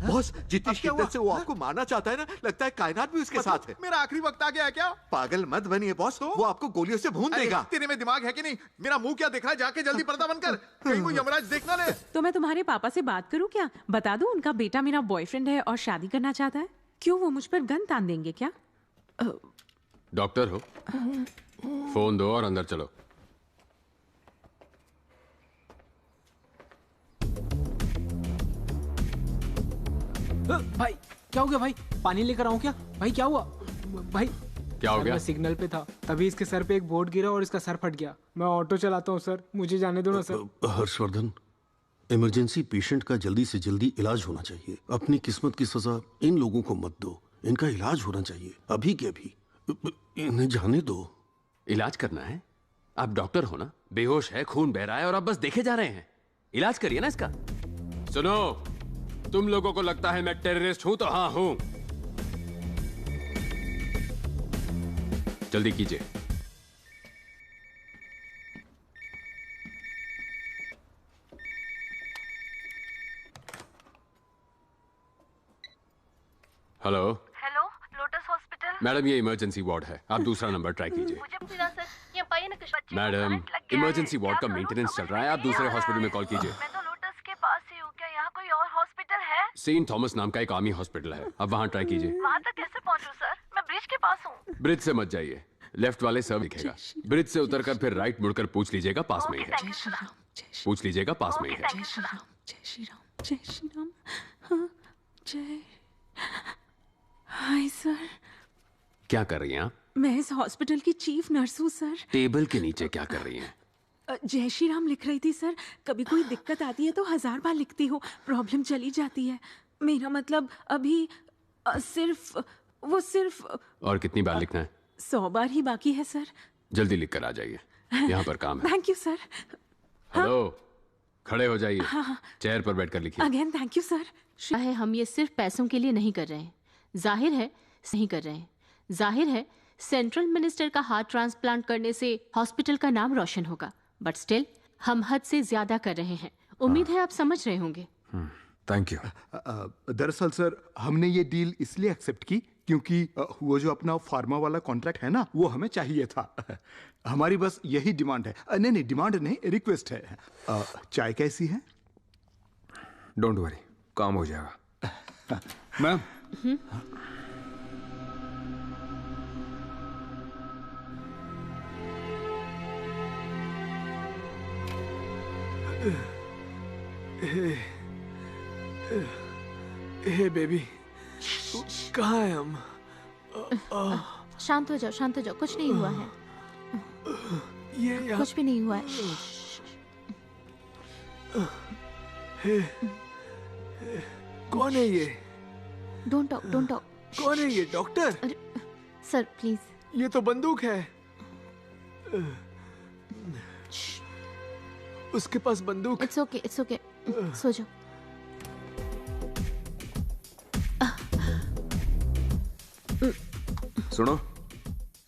बॉस, जितनी शिद्दत से वो आपको मारना चाहता है ना, लगता है कायनात भी उसके साथ है। मेरा आखिरी वक्त आ गया है क्या? पागल मत बनिए बॉस, वो आपको गोलियों से भून देगा। तेरे में दिमाग है कि नहीं? मेरा मुंह क्या दिख रहा है? जाके जल्दी पर्दा बंद कर, कहीं वो यमराज देख ना ले। तो मैं तुम्हारे पापा से बात करूं क्या? बता दूं उनका बेटा मेरा बॉयफ्रेंड है और शादी करना चाहता है। क्यों, वो मुझ पर गन तान देंगे क्या? डॉक्टर हो, फोन दो और अंदर चलो। भाई क्या हो गया? भाई पानी लेकर आऊं क्या? भाई क्या हुआ? भाई क्या हो गया? मैं सिग्नल पे था, तभी इसके सर पे एक बोर्ड गिरा और इसका सर फट गया। मैं ऑटो चलाता हूँ सर, मुझे जाने दो ना सर। हर्षवर्धन, इमरजेंसी पेशेंट का जल्दी से जल्दी इलाज होना चाहिए। अपनी किस्मत की सजा इन लोगों को मत दो, इनका इलाज होना चाहिए अभी के अभी। इन्हें जाने दो। इलाज करना है? आप डॉक्टर हो ना, बेहोश है, खून बह रहा है और आप बस देखे जा रहे हैं। इलाज करिए ना इसका। सुनो, तुम लोगों को लगता है मैं टेररिस्ट हूं, तो हाँ हूं। जल्दी कीजिए। Hello hello, lotus hospital. Madam, ये इमरजेंसी वार्ड है, आप दूसरा नंबर ट्राई कीजिए। मैडम, इमरजेंसी वार्ड का मेंटेनेंस चल रहा है, आप दूसरे हॉस्पिटल में कॉल कीजिए। मैं तो लोटस के पास ही हूँ। क्या यहाँ कोई और हॉस्पिटल है? सेंट थॉमस नाम का एक आर्मी हॉस्पिटल है, अब वहां ट्राई कीजिए। वहाँ तक कैसे पहुँचूं सर? मैं ब्रिज के पास हूँ। ब्रिज से मत जाइए, लेफ्ट वाले सब दिखेगा। ब्रिज से उतरकर फिर राइट मुड़कर पूछ लीजिएगा, पास में ही है। पूछ लीजिएगा, पास में ही है। जय श्री राम, जय श्री राम, जय श्री राम। हाँ, जय। Hi sir. क्या कर रही हैं आप? मैं इस हॉस्पिटल की चीफ नर्स हूँ सर। टेबल के नीचे क्या कर रही हैं? जय श्री राम लिख रही थी सर। कभी कोई दिक्कत आती है तो 1000 बार लिखती हूँ, प्रॉब्लम चली जाती है। मेरा मतलब अभी सिर्फ और कितनी बार लिखना है? 100 बार ही बाकी है सर। जल्दी लिख कर आ जाइए, यहाँ पर काम है। Thank you sir. हेलो, खड़े हो जाइए। हाँ। चेयर पर बैठकर लिखिए। Again thank you sir. है हम ये सिर्फ पैसों के लिए नहीं कर रहे हैं, जाहिर है नहीं कर रहे हैं। जाहिर है सेंट्रल मिनिस्टर का हार्ट ट्रांसप्लांट करने से हॉस्पिटल का नाम रोशन होगा, बट स्टिल हम हद से ज्यादा कर रहे हैं। उम्मीद है आप समझ रहे होंगे। Thank you. दरअसल सर हमने ये डील इसलिए एक्सेप्ट की क्योंकि वो जो अपना फार्मा वाला कॉन्ट्रैक्ट है ना वो हमें चाहिए था। हमारी बस यही डिमांड है। नहीं डिमांड नहीं, रिक्वेस्ट है। चाय कैसी है? डोंट वरी, काम हो जाएगा। मैम हे बेबी, कहाँ है हम? शांत हो जाओ, कुछ नहीं हुआ है। कुछ भी नहीं हुआ है। कौन है ये? Don't talk. कौन है ये? डॉक्टर? Sir please. ये तो बंदूक है। उसके पास बंदूक। It's okay. सो जाओ। सुनो,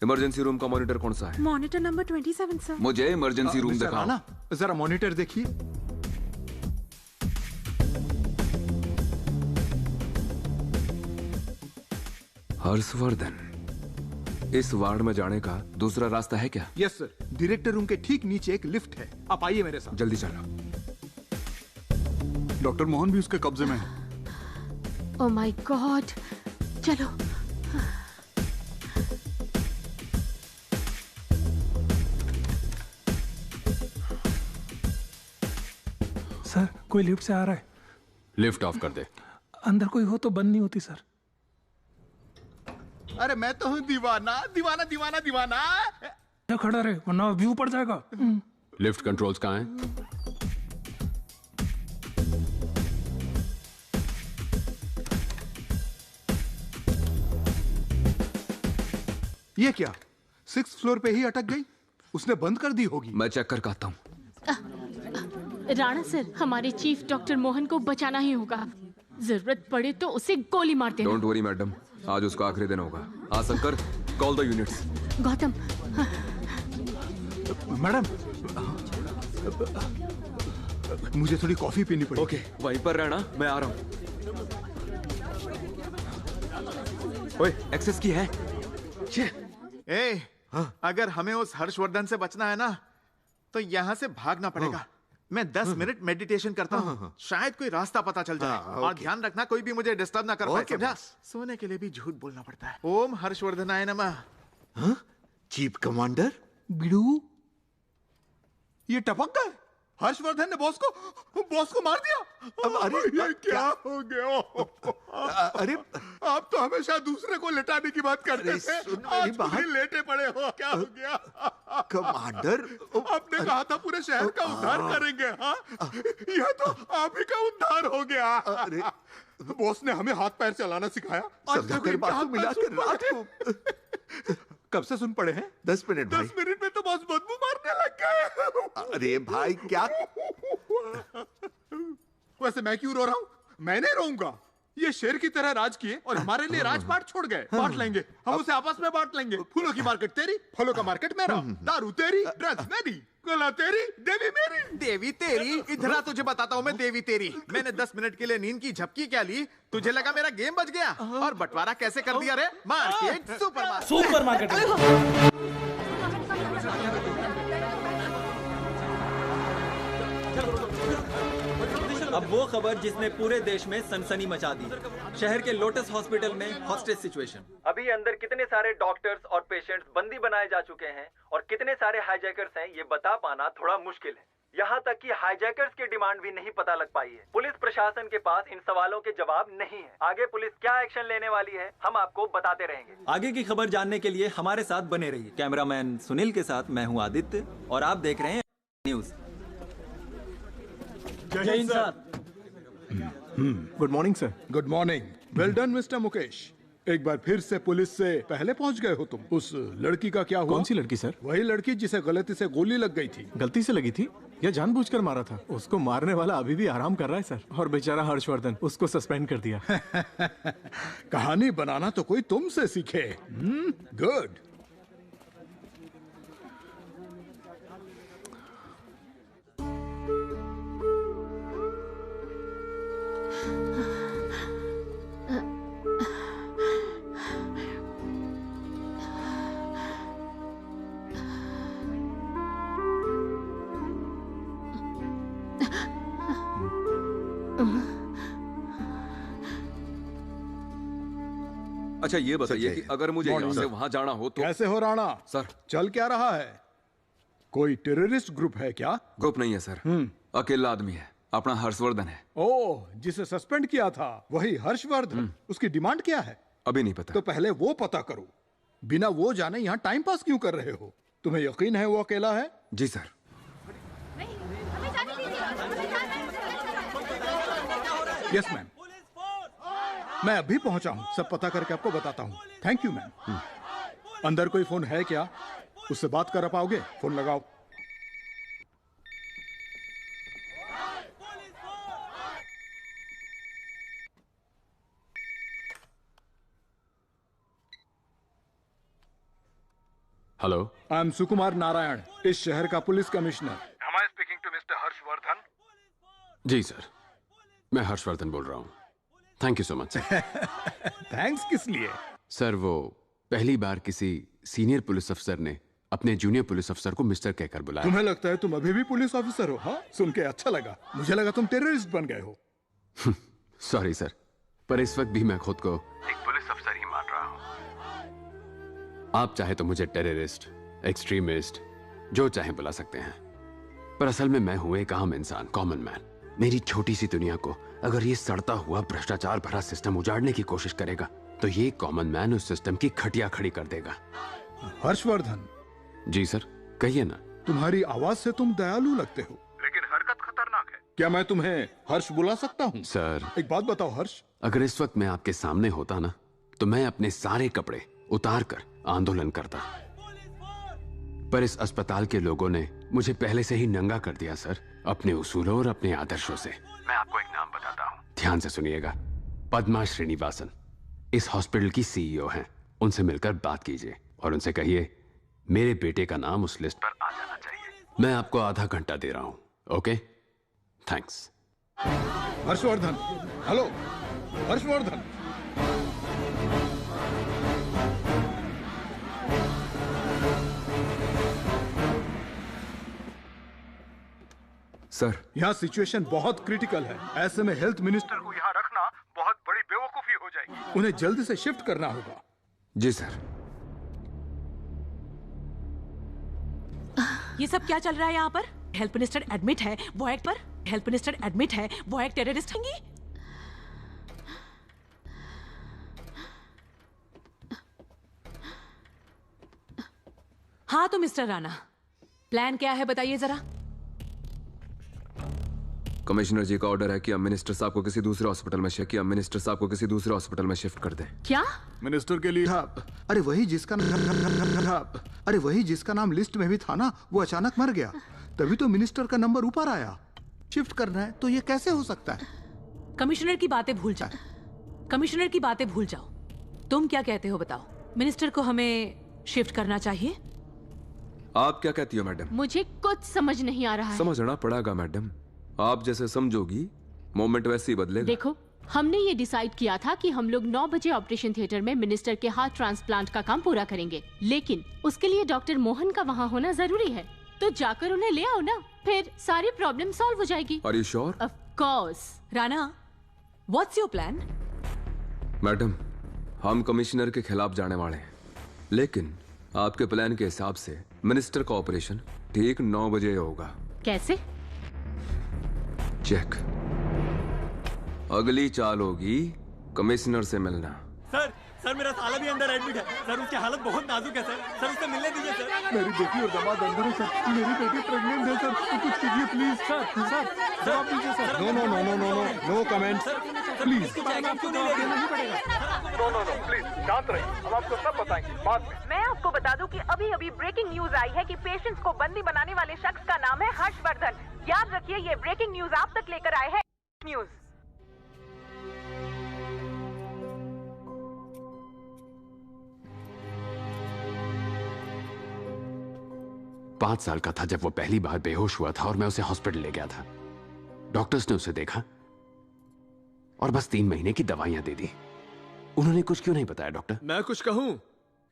इमरजेंसी रूम का मॉनिटर कौन सा है? Monitor number 27 sir. मुझे इमरजेंसी रूम मिस्टर दिखाओ। राणा, जरा मॉनिटर देखिए। हर्षवर्धन, इस वार्ड में जाने का दूसरा रास्ता है क्या? यस सर, डायरेक्टर रूम के ठीक नीचे एक लिफ्ट है, आप आइए मेरे साथ। जल्दी चलो। डॉक्टर मोहन भी उसके कब्जे में है। ओह माय गॉड, चलो। सर कोई लिफ्ट से आ रहा है। लिफ्ट ऑफ कर दे। अंदर कोई हो तो बंद नहीं होती सर। अरे मैं तो हूँ दीवाना। क्या खड़ा रहे वरना व्यू पड़ जाएगा। लिफ्ट कंट्रोल्स कहाँ हैं? ये क्या 6th फ्लोर पे ही अटक गई? उसने बंद कर दी होगी। मैं चेक करके आता हूँ। राणा सर, हमारे चीफ डॉक्टर मोहन को बचाना ही होगा। जरूरत पड़े तो उसे गोली मार देना। डोंट वरी मैडम, आज उसका आखिरी दिन होगा। हाँ Shankar, call the units. Gautam. Madam, मुझे थोड़ी कॉफी पीनी पड़ेगी। ओके, वहीं पर रहना, मैं आ रहा हूँ। ओए, एक्सेस की है? अगर हमें उस हर्षवर्धन से बचना है ना तो यहाँ से भागना पड़ेगा। मैं 10 मिनट मेडिटेशन करता हूँ, शायद कोई रास्ता पता चल जाए। और ध्यान रखना कोई भी मुझे डिस्टर्ब ना कर पाए, समझा? सोने के लिए भी झूठ बोलना पड़ता है। ओम हर्षवर्धनाय नमः। चीफ कमांडर बिड़ू, ये टपक गए। हर्षवर्धन ने बॉस को मार दिया। अब अरे ये क्या हो गया? अरे आप तो हमेशा दूसरे को लेटाने की बात करते थे, आज खुद ही लेटे पड़े हो। क्या हो गया? कमांडर, आपने कहा था पूरे शहर का उद्धार करेंगे। हाँ, यह तो आप ही का उद्धार हो गया। अरे बॉस ने हमें हाथ पैर चलाना सिखाया। समझाकर बात मिलाकर रात को कब से सुन पड़े हैं? 10 मिनट भाई। 10 मिनट में तो बॉस बदबू मारने लग गए। अरे भाई क्या? वैसे मैं क्यों रो रहा हूँ? मैं नहीं रोऊंगा। ये शेर की तरह राज किए और हमारे लिए राजपाट छोड़ गए। बांट लेंगे, हम उसे आपस में बांट लेंगे। फूलों की मार्केट तेरी, फलों का मार्केट मेरा। दारू तेरी, ड्रग्स मेरी, गला तेरी, देवी मेरी। देवी तेरी? इधर आ, तुझे बताता हूँ मैं देवी तेरी। मैंने 10 मिनट के लिए नींद की झपकी क्या ली? तुझे लगा मेरा गेम बच गया? और बंटवारा कैसे कर दिया रे? Market, supermarket. अब वो खबर जिसने पूरे देश में सनसनी मचा दी। शहर के लोटस हॉस्पिटल में हॉस्टेज सिचुएशन। अभी अंदर कितने सारे डॉक्टर्स और पेशेंट्स बंदी बनाए जा चुके हैं और कितने सारे हाईजैकर्स हैं ये बता पाना थोड़ा मुश्किल है। यहाँ तक कि हाईजैकर्स की डिमांड भी नहीं पता लग पाई है। पुलिस प्रशासन के पास इन सवालों के जवाब नहीं है। आगे पुलिस क्या एक्शन लेने वाली है हम आपको बताते रहेंगे। आगे की खबर जानने के लिए हमारे साथ बने रहिए। कैमरामैन सुनील के साथ मैं हूँ आदित्य और आप देख रहे हैं न्यूज। जय Hind sir. Good morning sir. Good morning. Well done mister Mukesh. एक बार फिर से पुलिस से पहले पहुंच गए हो तुम। उस लड़की का क्या हुआ? कौन सी लड़की सर? वही लड़की जिसे गलती से गोली लग गई थी। गलती से लगी थी या जानबूझकर मारा था? उसको मारने वाला अभी भी आराम कर रहा है सर। और बेचारा हर्षवर्धन, उसको सस्पेंड कर दिया। कहानी बनाना तो कोई तुमसे सीखे। गुड। अच्छा ये बताइए कि अगर मुझे यहाँ से वहाँ जाना हो तो कैसे हो राणा? सर चल क्या रहा है? कोई टेररिस्ट ग्रुप है क्या? ग्रुप नहीं है सर, अकेला आदमी है, अपना हर्षवर्धन है। ओह, जिसे सस्पेंड किया था वही हर्षवर्धन। उसकी डिमांड क्या है? अभी नहीं पता। तो पहले वो पता करो। बिना वो जाने यहाँ टाइम पास क्यों कर रहे हो? तुम्हें यकीन है वो अकेला है? जी सर। यस मैम, मैं अभी पहुंचा हूँ, सब पता करके आपको बताता हूँ। Thank you ma'am. अंदर कोई फोन है क्या? उससे बात कर पाओगे? फोन लगाओ। Hello, I am Sukumar Narayan, इस शहर का police commissioner. Am I speaking to Mr. Harshvardhan? जी सर, मैं हर्षवर्धन बोल रहा हूँ। Thank you so much sir. Thanks किस लिए? सर वो पहली बार किसी सीनियर पुलिस अफसर ने अपने जूनियर पुलिस अफसर को मिस्टर कहकर बुलाया। तुम्हें लगता है तुम अभी भी पुलिस ऑफिसर हो? हाँ, सुन के अच्छा लगा। मुझे लगा तुम टेररिस्ट बन गए हो। सॉरी सर, पर इस वक्त भी मैं खुद को एक पुलिस अफसर ही मान रहा हूँ। आप चाहे तो मुझे टेररिस्ट, एक्सट्रीमिस्ट, जो चाहे बुला सकते हैं, पर असल में मैं हूं एक आम इंसान, कॉमन मैन। मेरी छोटी सी दुनिया को अगर ये सड़ता हुआ भ्रष्टाचार भरा सिस्टम उजाड़ने की कोशिश करेगा तो ये कॉमन मैन उस सिस्टम की खटिया खड़ी कर देगा। हर्षवर्धन। जी सर, कहिए ना। तुम्हारी आवाज से तुम दयालु लगते हो, लेकिन हरकत खतरनाक है। क्या मैं तुम्हें हर्ष बुला सकता हूँ? सर एक बात बताओ हर्ष, अगर इस वक्त मैं आपके सामने होता ना तो मैं अपने सारे कपड़े उतार कर आंदोलन करता, पर इस अस्पताल के लोगों ने मुझे पहले से ही नंगा कर दिया सर, अपने उसूलों और अपने आदर्शों से। मैं आपको एक नाम बताता हूँ, ध्यान से सुनिएगा। पद्मा श्रीनिवासन इस हॉस्पिटल की सीईओ हैं। उनसे मिलकर बात कीजिए और उनसे कहिए मेरे बेटे का नाम उस लिस्ट पर आ जाना चाहिए। मैं आपको आधा घंटा दे रहा हूँ। Okay, thanks. Harshvardhan. Hello Harshvardhan. Sir, यहाँ सिचुएशन बहुत क्रिटिकल है। ऐसे में हेल्थ मिनिस्टर को यहाँ रखना बहुत बड़ी बेवकूफी हो जाएगी। उन्हें जल्दी से शिफ्ट करना होगा। जी सर। ये सब क्या चल रहा है यहाँ पर? हेल्थ मिनिस्टर एडमिट है वो एक्ट पर, हेल्थ मिनिस्टर एडमिट है वो एक टेररिस्ट होंगी। हाँ तो मिस्टर राणा, प्लान क्या है बताइए जरा। कमिश्नर जी का ऑर्डर है कि अब मिनिस्टर साहब को किसी दूसरे हॉस्पिटल में शिफ्ट किया, मिनिस्टर साहब को किसी दूसरे हॉस्पिटल में शिफ्ट कर दें। क्या? मिनिस्टर के लिए अरे वही जिसका नाम लिस्ट में भी था ना, वो अचानक मर गया, तभी तो मिनिस्टर का नंबर ऊपर आया। शिफ्ट करना है तो ये कैसे हो सकता है? कमिश्नर की बातें भूल जाओ, कमिश्नर की बातें भूल जाओ। तुम क्या कहते हो बताओ? मिनिस्टर को हमें शिफ्ट करना चाहिए? आप क्या कहती हो मैडम? मुझे कुछ समझ नहीं आ रहा है। समझना पड़ेगा मैडम, आप जैसे समझोगी मोमेंट वैसे ही बदलेगा। देखो, हमने ये डिसाइड किया था कि हम लोग 9 बजे ऑपरेशन थिएटर में मिनिस्टर के हार्ट ट्रांसप्लांट का काम पूरा करेंगे, लेकिन उसके लिए डॉक्टर मोहन का वहाँ होना जरूरी है, तो जाकर उन्हें ले आओ ना, फिर सारी प्रॉब्लम सॉल्व हो जाएगी। Are you sure? Of course। Rana, what's your plan? Madam, हम कमिश्नर के खिलाफ जाने वाले हैं, लेकिन आपके प्लान के हिसाब से मिनिस्टर का ऑपरेशन ठीक 9 बजे होगा। कैसे? चेक। अगली चाल होगी कमिश्नर से मिलना। सर मेरा साला भी अंदर एडमिट है सर, उसकी हालत बहुत नाजुक है सर उससे मिलने दीजिए सर। मेरी बेटी और दामाद अंदर है सर, मेरी बेटी प्रेग्नेंट है सर, तो कुछ कीजिए प्लीज। सर जवाब दीजिए sir. No no comments please. No please, शांत रहिए, हम आपको सब बताएंगे बाद में। मैं आपको बता दूं कि अभी अभी ब्रेकिंग न्यूज आई है कि पेशेंट्स को बंदी बनाने वाले शख्स का नाम है हर्षवर्धन। याद रखिए, ये ब्रेकिंग न्यूज आप तक लेकर आए हैं न्यूज। 5 साल का था जब वो पहली बार बेहोश हुआ था और मैं उसे हॉस्पिटल ले गया था। डॉक्टर्स ने उसे देखा और बस 3 महीने की दवाइयां दे दी। उन्होंने कुछ क्यों नहीं बताया डॉक्टर? मैं कुछ कहूं?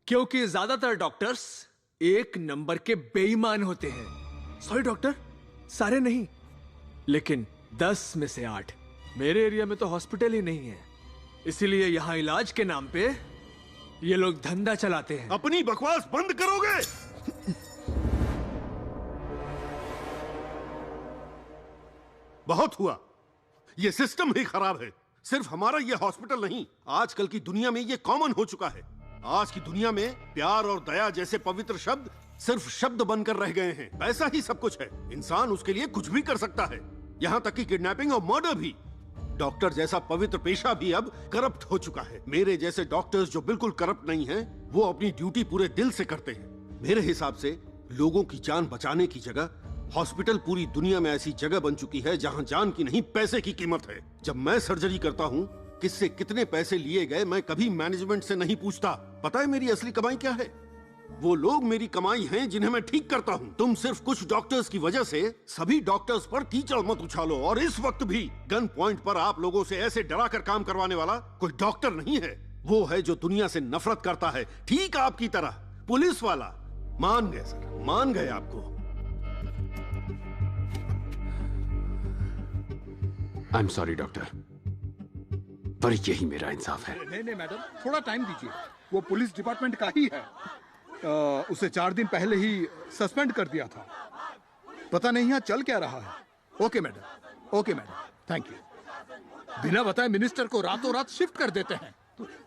क्योंकि ज्यादातर डॉक्टर्स एक नंबर के बेईमान होते हैं। सॉरी डॉक्टर, सारे नहीं, लेकिन 10 में से 8। मेरे एरिया में तो हॉस्पिटल ही नहीं है, इसीलिए यहां इलाज के नाम पे ये लोग धंधा चलाते हैं। अपनी बकवास बंद करोगे? बहुत हुआ। ये सिस्टम ही खराब है। सिर्फ हमारा ये हॉस्पिटल नहीं, आजकल की दुनिया में ये कॉमन हो चुका है। आज की दुनिया में प्यार और दया जैसे पवित्र शब्द सिर्फ शब्द बनकर रह गए हैं। पैसा ही सब कुछ है। इंसान उसके लिए कुछ भी कर सकता है, यहाँ तक कि किडनैपिंग और मर्डर भी। डॉक्टर जैसा पवित्र पेशा भी अब करप्ट हो चुका है। मेरे जैसे डॉक्टर्स जो बिल्कुल करप्ट नहीं हैं, वो अपनी ड्यूटी पूरे दिल से करते हैं। मेरे हिसाब से लोगों की जान बचाने की जगह हॉस्पिटल पूरी दुनिया में ऐसी जगह बन चुकी है जहां जान की नहीं पैसे की कीमत है। जब मैं सर्जरी करता हूं, किससे कितने पैसे लिए गए मैं कभी मैनेजमेंट से नहीं पूछता। पता है मेरी असली कमाई क्या है? वो लोग मेरी कमाई हैं जिन्हें मैं ठीक करता हूं। तुम सिर्फ कुछ डॉक्टर्स की वजह से सभी डॉक्टर्स पर कीचड़ मत उछालो। और इस वक्त भी गन पॉइंट पर आप लोगों से ऐसे डरा कर काम करवाने वाला कोई डॉक्टर नहीं है। वो है जो दुनिया से नफरत करता है, ठीक आपकी तरह। पुलिस वाला। मान गए सर, मान गए आपको। आई एम सॉरी डॉक्टर, पर यही मेरा इंसाफ है। नहीं मैडम, थोड़ा टाइम दीजिए। वो पुलिस डिपार्टमेंट का ही है। उसे 4 दिन पहले ही सस्पेंड कर दिया था। पता नहीं यहाँ चल क्या रहा है। Okay madam, thank you. बिना बताए मिनिस्टर को रातों रात शिफ्ट कर देते हैं।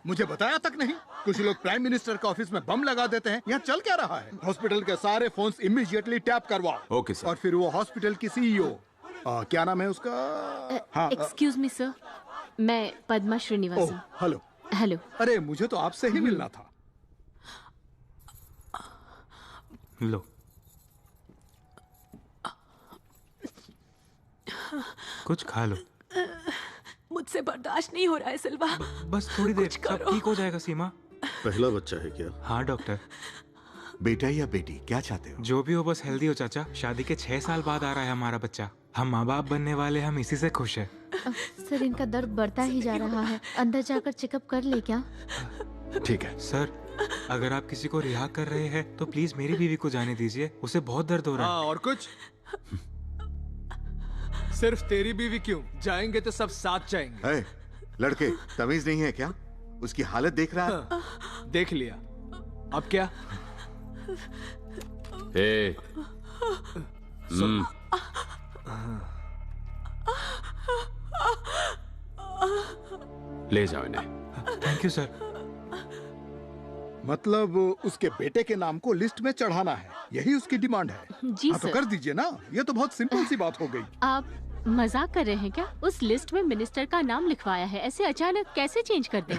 मुझे बताया तक नहीं। कुछ लोग प्राइम मिनिस्टर के ऑफिस में बम लगा देते हैं। यहाँ चल क्या रहा है? हॉस्पिटल के सारे फोन्स इमीडिएटली टैप करवाओ। Okay sir. और फिर वो हॉस्पिटल की सीईओ, क्या नाम है उसका? हाँ, एक्सक्यूज मी सर, मैं पद्मा श्रीनिवासन। हेलो। हेलो। अरे मुझे तो आपसे ही मिलना था। लो, कुछ खा लो। मुझसे बर्दाश्त नहीं हो रहा है सिल्वा। बस थोड़ी देर, सब ठीक हो जाएगा। सीमा, पहला बच्चा है क्या? हाँ डॉक्टर। बेटा या बेटी, क्या चाहते हो? जो भी हो, बस हेल्दी हो चाचा। शादी के 6 साल बाद आ रहा है हमारा बच्चा। हम माँ बाप बनने वाले, हम इसी से खुश है। सर, इनका दर्द बढ़ता ही जा रहा है। अंदर जाकर चेकअप कर ले क्या? ठीक है सर, अगर आप किसी को रिहा कर रहे हैं तो प्लीज मेरी बीवी को जाने दीजिए। उसे बहुत दर्द हो रहा है। हाँ, और कुछ? सिर्फ तेरी बीवी क्यों? जाएंगे तो सब साथ जाएंगे। है, लड़के तमीज नहीं है क्या? उसकी हालत देख रहा है? देख लिया, अब क्या? ले जाओ इन्हें। Thank you sir. मतलब उसके बेटे के नाम को लिस्ट में चढ़ाना है, यही उसकी डिमांड है? जी हाँ, तो सर। कर दीजिए ना। ये तो बहुत सिंपल सी बात हो गई। आप मजाक कर रहे हैं क्या? उस लिस्ट में मिनिस्टर का नाम लिखवाया है, ऐसे अचानक कैसे चेंज कर दें?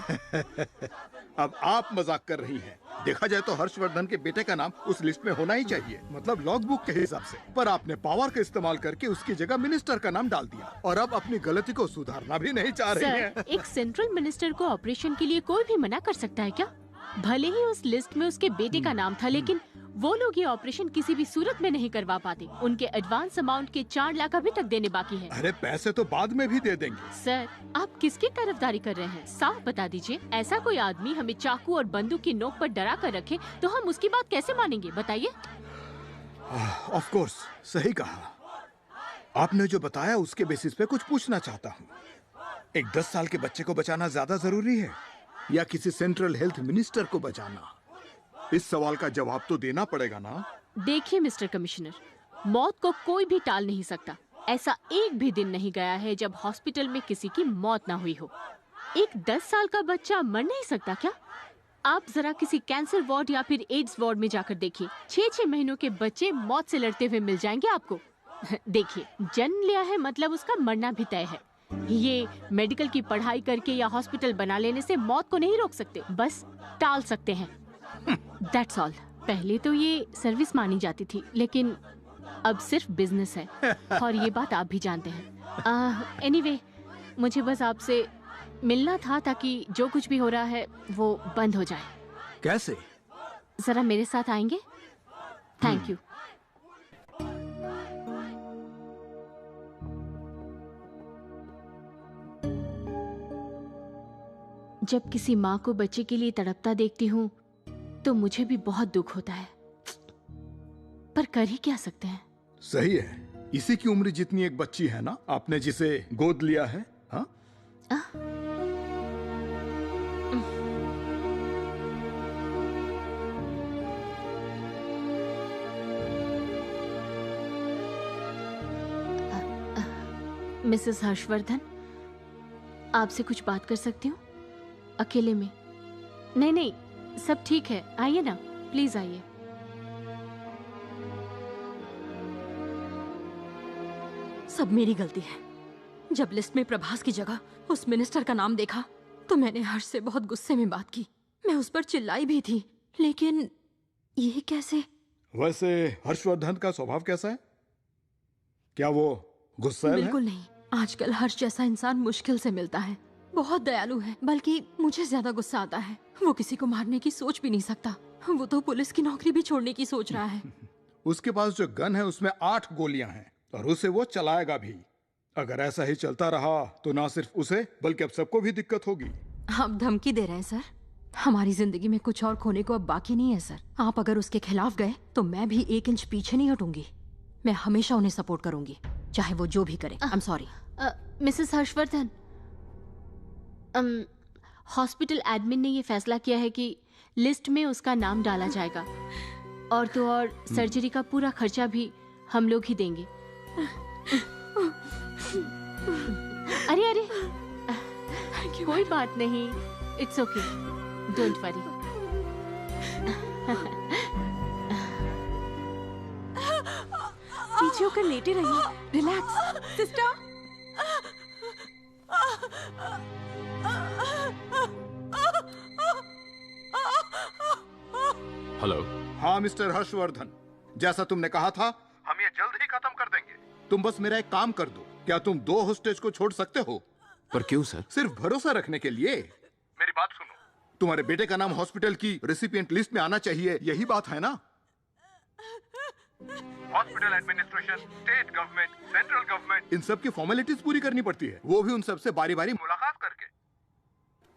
अब आप मजाक कर रही हैं। देखा जाए तो हर्षवर्धन के बेटे का नाम उस लिस्ट में होना ही चाहिए, मतलब लॉग बुक के हिसाब से। पर आपने पावर का इस्तेमाल करके उसकी जगह मिनिस्टर का नाम डाल दिया और अब अपनी गलती को सुधारना भी नहीं चाह रही हैं। सर, एक सेंट्रल मिनिस्टर को ऑपरेशन के लिए कोई भी मना कर सकता है क्या? भले ही उस लिस्ट में उसके बेटे का नाम था, लेकिन वो लोग ये ऑपरेशन किसी भी सूरत में नहीं करवा पाते। उनके एडवांस अमाउंट के 4 लाख अभी तक देने बाकी है। अरे पैसे तो बाद में भी दे देंगे। सर, आप किसकी तरफदारी कर रहे हैं? साफ बता दीजिए। ऐसा कोई आदमी हमें चाकू और बंदूक की नोक पर डरा कर रखे तो हम उसकी बात कैसे मानेंगे? बताइए। ऑफ कोर्स, सही कहा आपने। जो बताया उसके बेसिस पे कुछ पूछना चाहता हूँ। एक 10 साल के बच्चे को बचाना ज्यादा जरूरी है या किसी सेंट्रल हेल्थ मिनिस्टर को बचाना? इस सवाल का जवाब तो देना पड़ेगा ना। देखिए मिस्टर कमिश्नर, मौत को कोई भी टाल नहीं सकता। ऐसा एक भी दिन नहीं गया है जब हॉस्पिटल में किसी की मौत ना हुई हो। एक 10 साल का बच्चा मर नहीं सकता क्या? आप जरा किसी कैंसर वार्ड या फिर एड्स वार्ड में जाकर देखिए। 6-6 महीनों के बच्चे मौत से लड़ते हुए मिल जाएंगे आपको। देखिए, जन्म लिया है मतलब उसका मरना भी तय है। ये मेडिकल की पढ़ाई करके या हॉस्पिटल बना लेने से मौत को नहीं रोक सकते, बस टाल सकते हैं। That's all। पहले तो ये सर्विस मानी जाती थी, लेकिन अब सिर्फ बिजनेस है और ये बात आप भी जानते हैं। एनीवे, मुझे बस आपसे मिलना था ताकि जो कुछ भी हो रहा है वो बंद हो जाए। कैसे? जरा मेरे साथ आएंगे? Thank you. जब किसी माँ को बच्चे के लिए तड़पता देखती हूँ तो मुझे भी बहुत दुख होता है, पर कर ही क्या सकते हैं। सही है, इसी की उम्र जितनी एक बच्ची है ना, आपने जिसे गोद लिया है। हाँ, मिसेस हर्षवर्धन, आपसे कुछ बात कर सकती हूँ अकेले में? नहीं नहीं, सब ठीक है, आइए ना, प्लीज आइए। सब मेरी गलती है। जब लिस्ट में प्रभास की जगह उस मिनिस्टर का नाम देखा तो मैंने हर्ष से बहुत गुस्से में बात की। मैं उस पर चिल्लाई भी थी, लेकिन ये कैसे? वैसे हर्षवर्धन का स्वभाव कैसा है? क्या वो गुस्सैल है? बिल्कुल नहीं। आजकल हर्ष जैसा इंसान मुश्किल से मिलता है। बहुत दयालु है, बल्कि मुझे ज्यादा गुस्सा आता है। वो किसी को मारने की सोच भी नहीं सकता। वो तो पुलिस की नौकरी भी छोड़ने की सोच रहा है। उसके पास जो गन है उसमें 8 गोलियां हैं और उसे वो चलाएगा भी। अगर ऐसा ही चलता रहा तो ना सिर्फ उसे बल्कि अब सबको भी दिक्कत होगी। आप धमकी दे रहे हैं सर? हमारी जिंदगी में कुछ और खोने को अब बाकी नहीं है सर। आप अगर उसके खिलाफ गए तो मैं भी 1 इंच पीछे नहीं हटूंगी। मैं हमेशा उन्हें सपोर्ट करूंगी, चाहे वो जो भी करे। I am sorry. Mrs Harshvardhan, hospital admin ने ये फैसला किया है कि लिस्ट में उसका नाम डाला जाएगा, और तो और सर्जरी का पूरा खर्चा भी हम लोग ही देंगे। अरे अरे, कोई बात नहीं, इट्स ओके, डोंट वरी। पीछे होकर लेटे रहिए, रिलैक्स। Sister, hello. हाँ मिस्टर हर्षवर्धन, जैसा तुमने कहा था हम ये जल्द ही खत्म कर देंगे। तुम बस मेरा एक काम कर दो। क्या तुम 2 होस्टेज को छोड़ सकते हो? पर क्यों सर? सिर्फ भरोसा रखने के लिए। मेरी बात सुनो, तुम्हारे बेटे का नाम हॉस्पिटल की रेसिपिएंट लिस्ट में आना चाहिए, यही बात है ना? Hospital administration, state government, central government, इन सब की फॉर्मेलिटीज पूरी करनी पड़ती है, वो भी उन सबसे बारी बारी मुलाकात करके।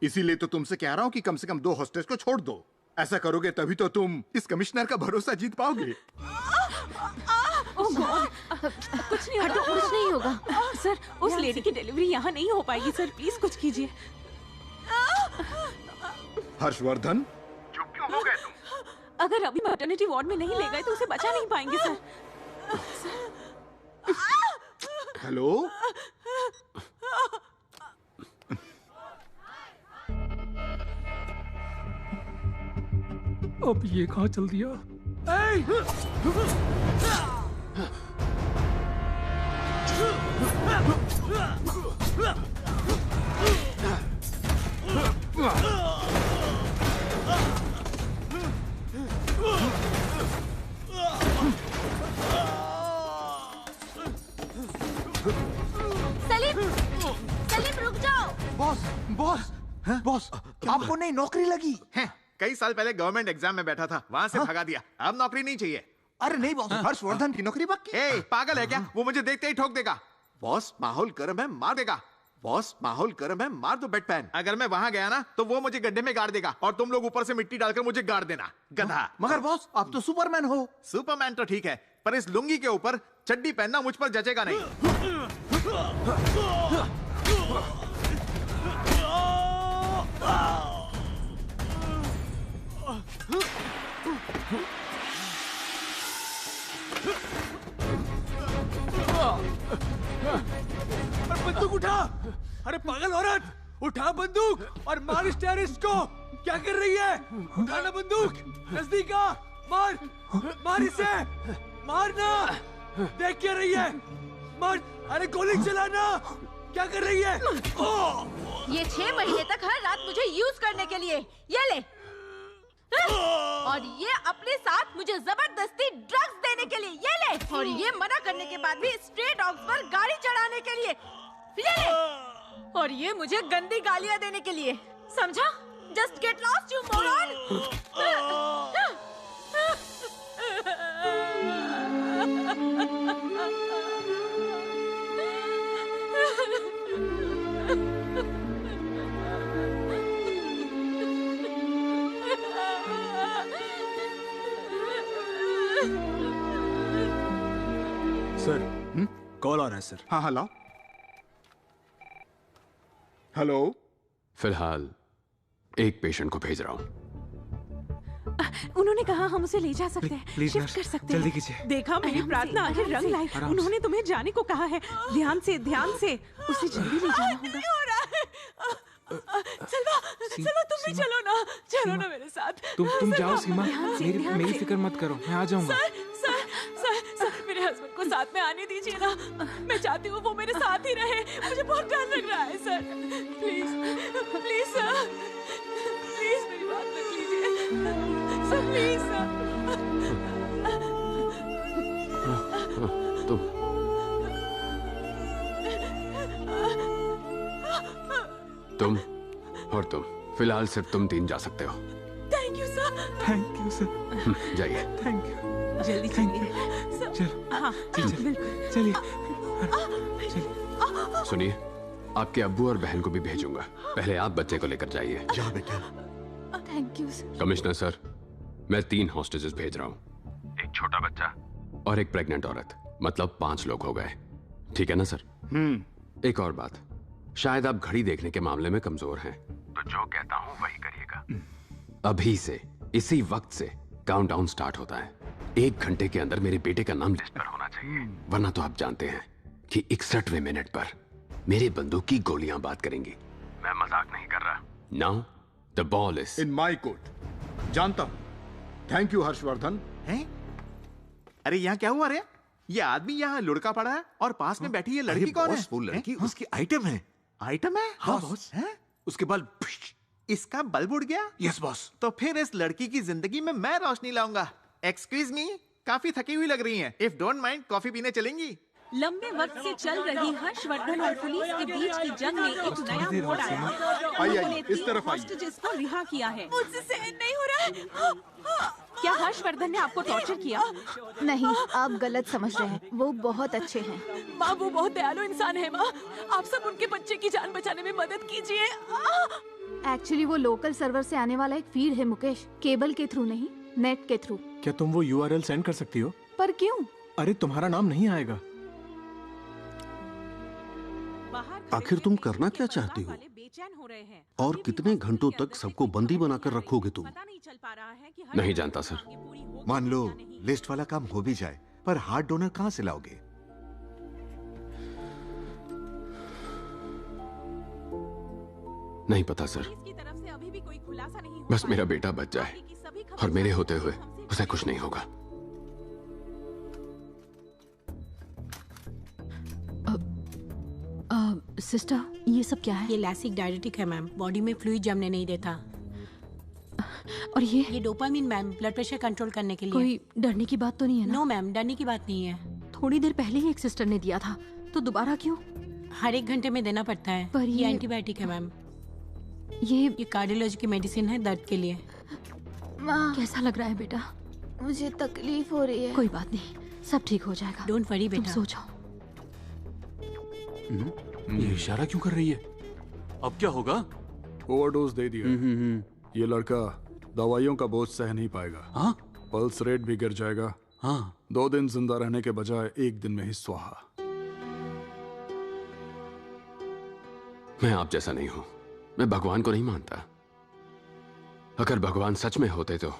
इसीलिए तो तुमसे कह रहा हूँ कि कम से कम 2 होस्टेज को छोड़ दो। ऐसा करोगे तभी तो तुम इस कमिश्नर का भरोसा जीत पाओगे। ओह गॉड, कुछ नहीं होगा, कुछ नहीं होगा सर। उस लेडी की डिलीवरी यहाँ नहीं हो पाएगी सर, प्लीज कुछ कीजिए। हर्षवर्धन, चुप क्यों हो गए तुम? अगर अभी मैटरनिटी वार्ड में नहीं ले गए तो उसे बचा नहीं पाएंगे सर। हेलो, अब ये कहाँ चल दिया? सलीम, सलीम रुक जाओ। बॉस, बॉस, बॉस, आपको नई नौकरी लगी है? कई साल पहले गवर्नमेंट एग्जाम में बैठा था, वहां से भगा दिया। अब नौकरी नहीं चाहिए। अरे नहीं बॉस, हर्षवर्धन की नौकरी पक्की। पागल है क्या? वो मुझे देखते ही ठोक देगा। बॉस, माहौल गर्म है, मार देगा। बॉस, माहौल गर्म है, मार दो बेडपैन। अगर मैं वहां गया ना तो वो मुझे गड्ढे में गाड़ देगा और तुम लोग ऊपर से मिट्टी डालकर मुझे गाड़ देना, गधा। मगर बॉस, आप तो सुपरमैन हो। सुपरमैन तो ठीक है, पर इस लुंगी के ऊपर चड्डी पहनना मुझ पर जचेगा नहीं। बंदूक उठा! अरे पागल औरत, उठा बंदूक और मार इस टेररिस्ट को। क्या कर रही है? उठाना बंदूक, नजदीक आ, मार, मार इसे, मारना। देख क्या रही है? मार, अरे गोली चलाना। क्या कर रही है? ये 6 महीने तक हर रात मुझे यूज करने के लिए, ये ले। और ये अपने साथ मुझे जबरदस्ती ड्रग्स देने के लिए, ये ले। और ये मना करने के बाद भी स्ट्रे डॉग्स पर गाड़ी चढ़ाने के लिए, ये ले। और ये मुझे गंदी गालियां देने के लिए, समझा? Just get lost you moron. Sir, call आ रहा है सर। हाँ हाँ, लाओ। हेलो। फिलहाल एक पेशेंट को भेज रहा हूं। उन्होंने कहा हम उसे ले जा सकते हैं, प्लीज शिफ्ट नर्स, कर सकते जल्दी हैं। कीजिए। देखा, मेरी प्रार्थना आखिर रंग लाई। आराम से। उन्होंने तुम्हें जाने को कहा है। ध्यान से, ध्यान से। उसे जल्दी ले जाना होगा। सलवा तुम भी चलो ना, चलो ना मेरे साथ। तुम जाओ सीमा, ध्यान से, मेरी ध्यान मेरी से। फिक्र मत करो, मैं आ जाऊंगा। सर, मेरे हस्बैंड को साथ में आने दीजिए ना। मैं चाहती हूँ वो मेरे साथ ही रहे। मुझे बहुत डर लग रहा है sir. Please please sir, please मेरी बात मत लीजिए सर, प्लीज सर। तुम और तुम, फिलहाल सिर्फ तुम 3 जा सकते हो। Thank you sir. Thank you sir. जाइए। Thank you. जल्दी चलिए। चलो। हाँ, बिल्कुल। चलिए। सुनिए, आपके अब्बू और बहन को भी भेजूंगा। पहले आप बच्चे को लेकर जाइए। जा बेटा। Thank you sir. Commissioner sir, मैं 3 हॉस्टेजेस भेज रहा हूँ। एक छोटा बच्चा और एक प्रेग्नेंट औरत, मतलब 5 लोग हो गए। ठीक है ना सर? एक और बात, शायद आप घड़ी देखने के मामले में कमजोर हैं, तो जो कहता हूँ वही करिएगा। अभी से, इसी वक्त से काउंटडाउन स्टार्ट होता है। 1 घंटे के अंदर मेरे बेटे का नाम लिस्ट पर होना चाहिए, वरना तो आप जानते हैं कि 61वें मिनट पर मेरे बंदूक की गोलियां बात करेंगी। मैं मजाक नहीं कर रहा। Now the ball is in my court. जानता हूं। Thank you Harshvardhan. हैं? अरे यहाँ क्या हुआ रे? ये आदमी यहाँ लुढ़का पड़ा है और पास में बैठी ये लड़की कौन है? वो लड़की उसकी आइटम है। आइटम है? हाँ बॉस। हैं? उसके बल्ब। इसका बल्ब उड़ गया? Yes boss. तो फिर इस लड़की की जिंदगी में मैं रोशनी लाऊंगा। एक्सक्यूज मी, काफी थकी हुई लग रही हैं। इफ डोंट माइंड, कॉफी पीने चलेंगी? लंबे वक्त से चल रही हर्षवर्धन और पुलिस के बीच की जंग में एक नया मोड़ आया। उन्होंने इस तरफ 3 आइए। hostages को रिहा किया है। मुझसे सहन नहीं हो रहा है। क्या हर्षवर्धन ने आपको टॉर्चर किया? नहीं, आप गलत समझ रहे हैं। वो बहुत अच्छे हैं। माँ, वो बहुत दयालु इंसान है माँ। आप सब उनके बच्चे की जान बचाने में मदद कीजिए। एक्चुअली वो लोकल सर्वर से आने वाला एक फीड है मुकेश, केबल के थ्रू नहीं, नेट के थ्रू। क्या तुम वो URL सेंड कर सकती हो? पर क्यों? अरे तुम्हारा नाम नहीं आएगा। आखिर तुम करना क्या चाहती हो? और कितने घंटों तक सबको बंदी बनाकर रखोगे तुम? नहीं जानता सर। मान लो लिस्ट वाला काम हो भी जाए, पर हार्ट डोनर कहाँ से लाओगे? नहीं पता सर। बस मेरा बेटा बच जाए और मेरे होते हुए उसे कुछ नहीं होगा। सिस्टर, ये सब क्या है? ये लैसिक डायरेटिक है मैम, बॉडी में फ्लूइड जमने नहीं देता। और ये dopamine ma'am, blood pressure control करने के लिए। कोई डरने की बात तो नहीं है ना? नो मैम, डरने की बात नहीं है। थोड़ी देर पहले ही एक सिस्टर ने दिया था, तो दोबारा क्यों? हर 1 घंटे में देना पड़ता है। पर ये ये एंटीबायोटिक है मैम। ये कार्डियोलॉजी की मेडिसिन है दर्द के लिए। माँ, कैसा लग रहा है बेटा? मुझे तकलीफ हो रही है। कोई बात नहीं, सब ठीक हो जाएगा। डोंट वरी तुम बेटा। सो जाओ। ये इशारा क्यों कर रही है? अब क्या होगा? ओवरडोज दे दिया। ये लड़का दवाइयों का बोझ सह नहीं पाएगा। हाँ? पल्स रेट भी गिर जाएगा। हाँ। 2 दिन जिंदा रहने के बजाय 1 दिन में ही स्वाहा। मैं आप जैसा नहीं हूं। मैं भगवान को नहीं मानता। अगर भगवान सच में होते तो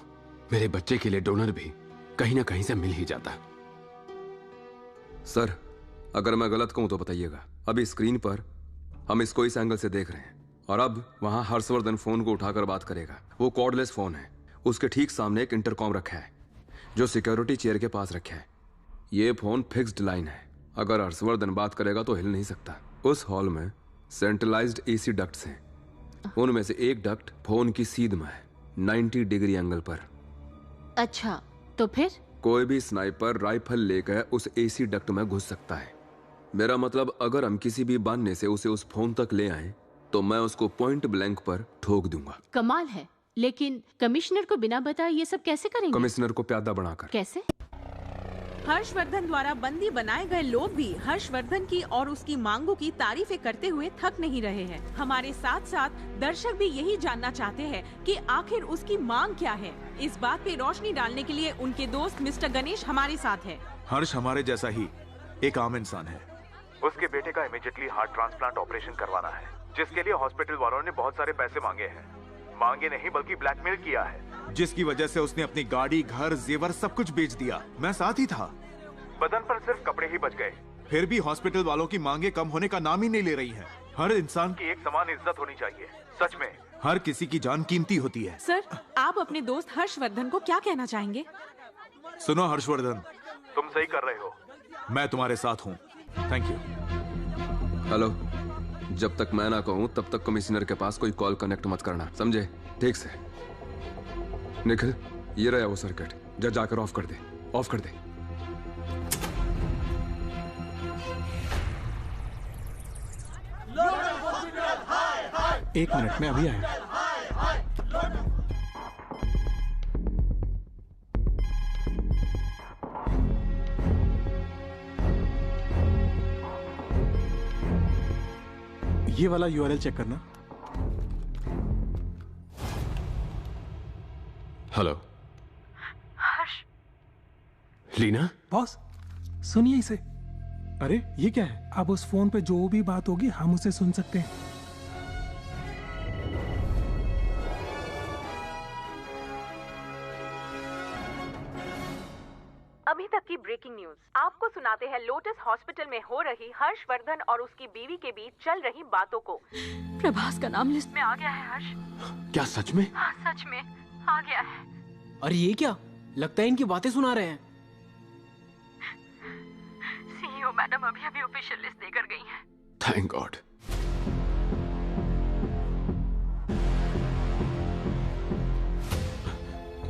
मेरे बच्चे के लिए डोनर भी कहीं ना कहीं से मिल ही जाता। सर, अगर मैं गलत कहूं तो बताइएगा। अभी स्क्रीन पर हम इसको इस एंगल से देख रहे हैं और अब वहां हर्षवर्धन फोन को उठाकर बात करेगा। वो कॉर्डलेस फोन है। उसके ठीक सामने एक इंटरकॉम रखा है जो सिक्योरिटी चेयर के पास रखा है। ये फोन फिक्स्ड लाइन है। अगर हर्षवर्धन बात करेगा तो हिल नहीं सकता। उस हॉल में सेंट्रलाइज्ड AC डक्ट्स हैं। उनमें से एक डक्ट फोन की सीध में है, 90 डिग्री एंगल पर। अच्छा, तो फिर? कोई भी स्नाइपर राइफल लेकर उस AC डक्ट में घुस सकता है। मेरा मतलब, अगर हम किसी भी बहाने से उसे उस फोन तक ले आए तो मैं उसको पॉइंट ब्लैंक पर ठोक दूंगा। कमाल है, लेकिन कमिश्नर को बिना बताए ये सब कैसे करेंगे? कमिश्नर को प्यादा बनाकर। कैसे? हर्षवर्धन द्वारा बंदी बनाए गए लोग भी हर्षवर्धन की और उसकी मांगों की तारीफें करते हुए थक नहीं रहे हैं। हमारे साथ साथ दर्शक भी यही जानना चाहते हैं कि आखिर उसकी मांग क्या है। इस बात पे रोशनी डालने के लिए उनके दोस्त मिस्टर गणेश हमारे साथ है। हर्ष हमारे जैसा ही एक आम इंसान है। उसके बेटे का इमीडिएटली हार्ट ट्रांसप्लांट ऑपरेशन करवाना है, जिसके लिए हॉस्पिटल वालों ने बहुत सारे पैसे मांगे हैं। मांगे नहीं बल्कि ब्लैकमेल किया है। जिसकी वजह से उसने अपनी गाड़ी, घर, जेवर सब कुछ बेच दिया। मैं साथ ही था। बदन पर सिर्फ कपड़े ही बच गए। फिर भी हॉस्पिटल वालों की मांगे कम होने का नाम ही नहीं ले रही हैं। हर इंसान की एक समान इज्जत होनी चाहिए। सच में हर किसी की जान कीमती होती है। सर, आप अपने दोस्त हर्षवर्धन को क्या कहना चाहेंगे? सुनो हर्षवर्धन, तुम सही कर रहे हो। मैं तुम्हारे साथ हूँ। Thank you. हेलो, जब तक मैं ना कहूँ तब तक कमिश्नर के पास कोई कॉल कनेक्ट मत करना, समझे? ठीक से। निखिल, ये रहा वो सर्किट, जाकर ऑफ कर दे। ऑफ कर दे। एक मिनट में अभी आया। ये वाला यूआरएल चेक करना। हेलो हर्ष। लीना? बॉस सुनिए इसे। अरे ये क्या है? अब उस फोन पे जो भी बात होगी हम उसे सुन सकते हैं। अभी तक की ब्रेकिंग न्यूज आपको सुनाते हैं। लोटस हॉस्पिटल में हो रही हर्षवर्धन और उसकी बीवी के बीच चल रही बातों को। प्रभास का नाम लिस्ट में आ गया है हर्ष। क्या सच में? हाँ, सच में आ गया है। अरे ये क्या? लगता है इनकी बातें सुना रहे हैं। सीईओ मैडम अभी अभी ऑफिशियल लिस्ट देकर गई हैं। Thank God.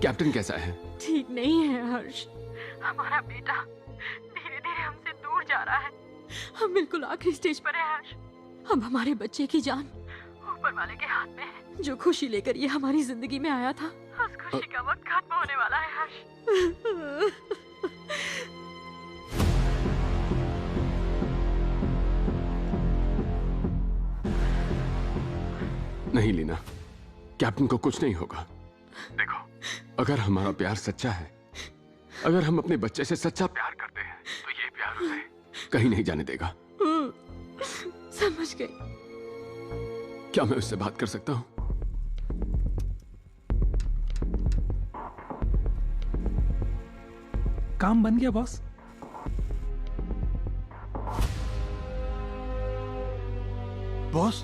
कैप्टन कैसा है? ठीक नहीं है हर्ष। हमारा बेटा धीरे धीरे हमसे दूर जा रहा है। हम बिल्कुल आखिरी स्टेज पर है हर्ष। अब हमारे बच्चे की जान ऊपर वाले के हाथ में है। जो खुशी लेकर ये हमारी जिंदगी में आया था, उस खुशी का वक्त खत्म होने वाला है हर्ष। नहीं लीना, कैप्टन को कुछ नहीं होगा। देखो, अगर हमारा प्यार सच्चा है, अगर हम अपने बच्चे से सच्चा प्यार करते हैं, तो ये प्यार उसे कहीं नहीं जाने देगा। समझ गई। क्या मैं उससे बात कर सकता हूँ? काम बन गया बॉस। बॉस,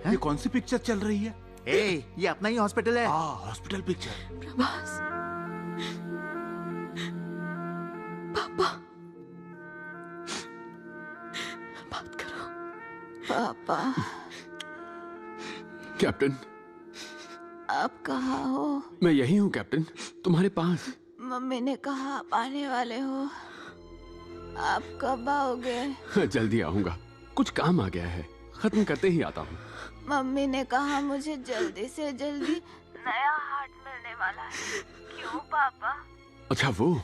ये कौन सी पिक्चर चल रही है? ये अपना ही हॉस्पिटल है। Hospital picture. प्रभास, पापा, बात करो। पापा, कैप्टन, आप कहाँ हो? मैं यही हूँ कैप्टन, तुम्हारे पास। मम्मी ने कहा आप आने वाले हो। आप कब आओगे? जल्दी आऊंगा, कुछ काम आ गया है, खत्म करते ही आता हूँ। मम्मी ने कहा मुझे जल्दी से जल्दी नया हार्ट मिलने वाला है। क्यों पापा? अच्छा, वो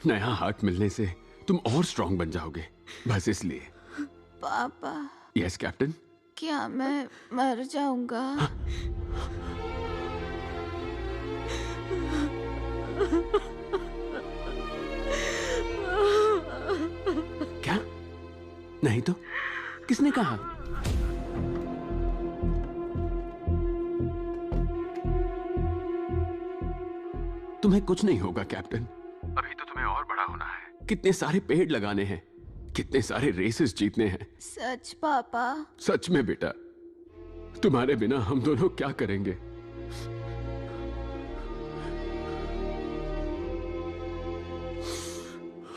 नया हार्ट मिलने से तुम और स्ट्रांग बन जाओगे, बस इसलिए। पापा। Yes captain. क्या मैं मर जाऊंगा? क्या? नहीं तो किसने कहा? तुम्हें कुछ नहीं होगा कैप्टन, अभी तो तुम्हें और बड़ा होना है। कितने सारे पेड़ लगाने हैं, कितने सारे रेसेस जीतने हैं। सच पापा? सच में बेटा, तुम्हारे बिना हम दोनों क्या करेंगे?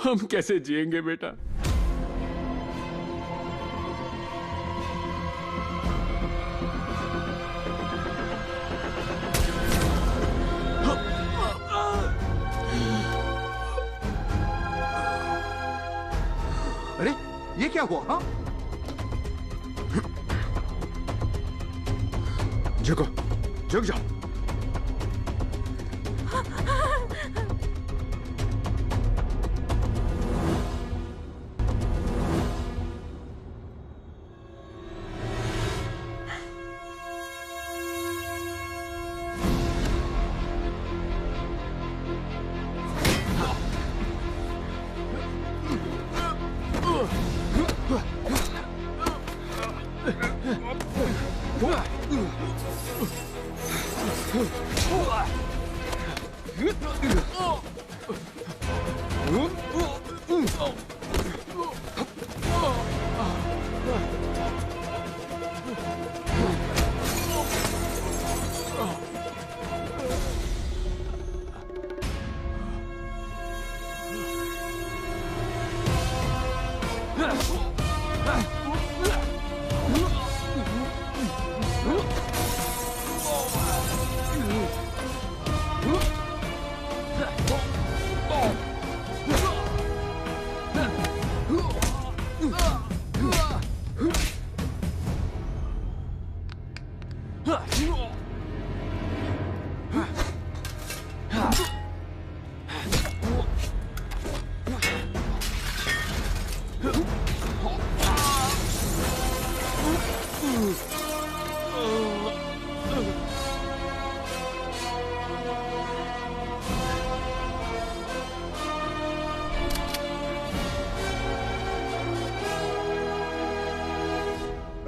हम कैसे जिएंगे बेटा? अरे ये क्या हुआ? हाँ? झुको, झुक जाओ।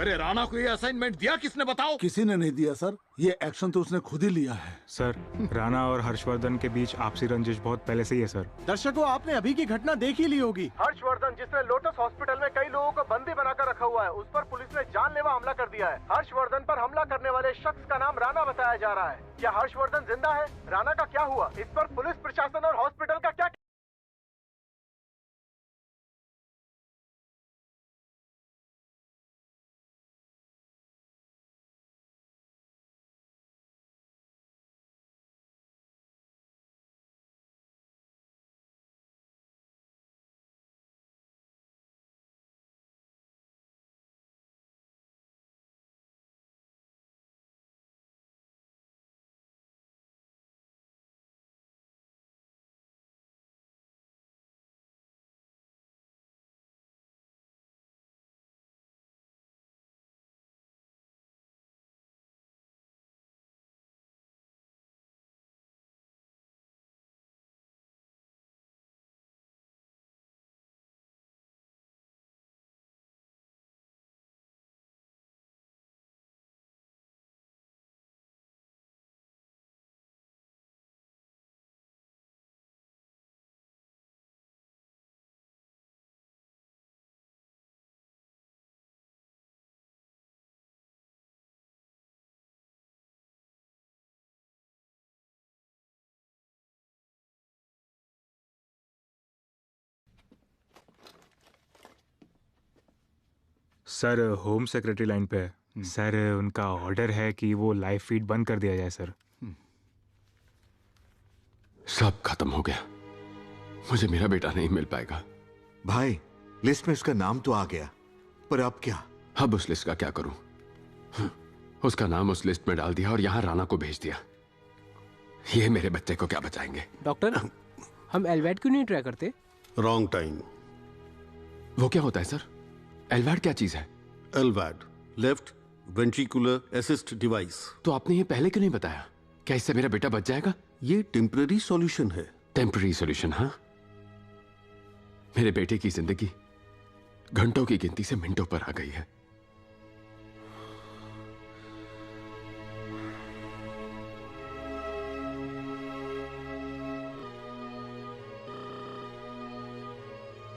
अरे राणा को ये असाइनमेंट दिया किसने बताओ? किसी ने नहीं दिया सर, ये एक्शन तो उसने खुद ही लिया है। सर, राणा और हर्षवर्धन के बीच आपसी रंजिश बहुत पहले से ही है सर। दर्शकों, आपने अभी की घटना देख ही ली होगी। हर्षवर्धन जिसने लोटस हॉस्पिटल में कई लोगों को बंदी बनाकर रखा हुआ है, उस पर पुलिस ने जानलेवा हमला कर दिया है। हर्षवर्धन पर हमला करने वाले शख्स का नाम राणा बताया जा रहा है। क्या हर्षवर्धन जिंदा है? राणा का क्या हुआ? इस पर पुलिस प्रशासन और हॉस्पिटल का क्या? सर, होम सेक्रेटरी लाइन पे है। सर, उनका ऑर्डर है कि वो लाइव फीड बंद कर दिया जाए सर। सब खत्म हो गया। मुझे मेरा बेटा नहीं मिल पाएगा। भाई, लिस्ट में उसका नाम तो आ गया, पर अब क्या? अब उस लिस्ट का क्या करूं? उसका नाम उस लिस्ट में डाल दिया और यहां राणा को भेज दिया। ये मेरे बच्चे को क्या बचाएंगे? डॉक्टर, हम एलवैड क्यों नहीं ट्राई करते? Wrong time. वो क्या होता है सर? एलवैड क्या चीज है? एलवैड लेफ्ट वेंट्रिकुलर असिस्ट डिवाइस। तो आपने ये पहले क्यों नहीं बताया? क्या इससे मेरा बेटा बच जाएगा? ये टेम्पररी सॉल्यूशन है। Temporary solution? हाँ, मेरे बेटे की जिंदगी घंटों की गिनती से मिनटों पर आ गई है।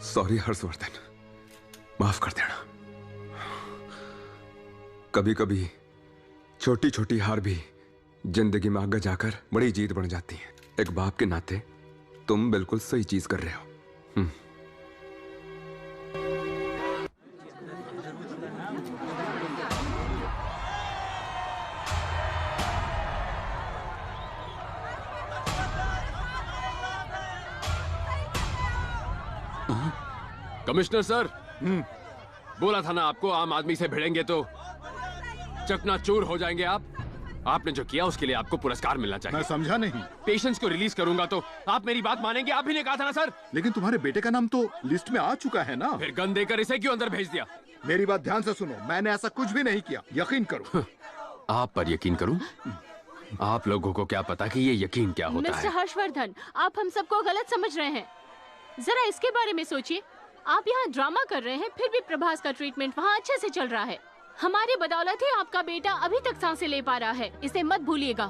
सॉरी हर्षवर्धन, माफ कर देना। कभी कभी छोटी छोटी हार भी जिंदगी में आगे जाकर बड़ी जीत बन जाती है। एक बाप के नाते तुम बिल्कुल सही चीज कर रहे हो। कमिश्नर सर, बोला था ना आपको, आम आदमी से भिड़ेंगे तो चकनाचूर हो जाएंगे आप। आपने जो किया उसके लिए आपको पुरस्कार मिलना चाहिए। मैं समझा नहीं। पेशेंट्स को रिलीज करूंगा तो आप मेरी बात मानेंगे? आप भी ने कहा था ना सर। लेकिन तुम्हारे बेटे का नाम तो लिस्ट में आ चुका है ना। फिर गन देकर इसे क्यों अंदर भेज दिया? मेरी बात ध्यान से सुनो, मैंने ऐसा कुछ भी नहीं किया, यकीन करो। आप पर यकीन करूं? आप लोगों को क्या पता कि ये यकीन क्या होता है? मिस्टर हर्षवर्धन, आप हम सबको गलत समझ रहे हैं। जरा इसके बारे में सोचिए। आप यहाँ ड्रामा कर रहे हैं, फिर भी प्रभास का ट्रीटमेंट वहाँ अच्छे से चल रहा है। हमारी बदौलत ही आपका बेटा अभी तक सांसें ले पा रहा है, इसे मत भूलिएगा।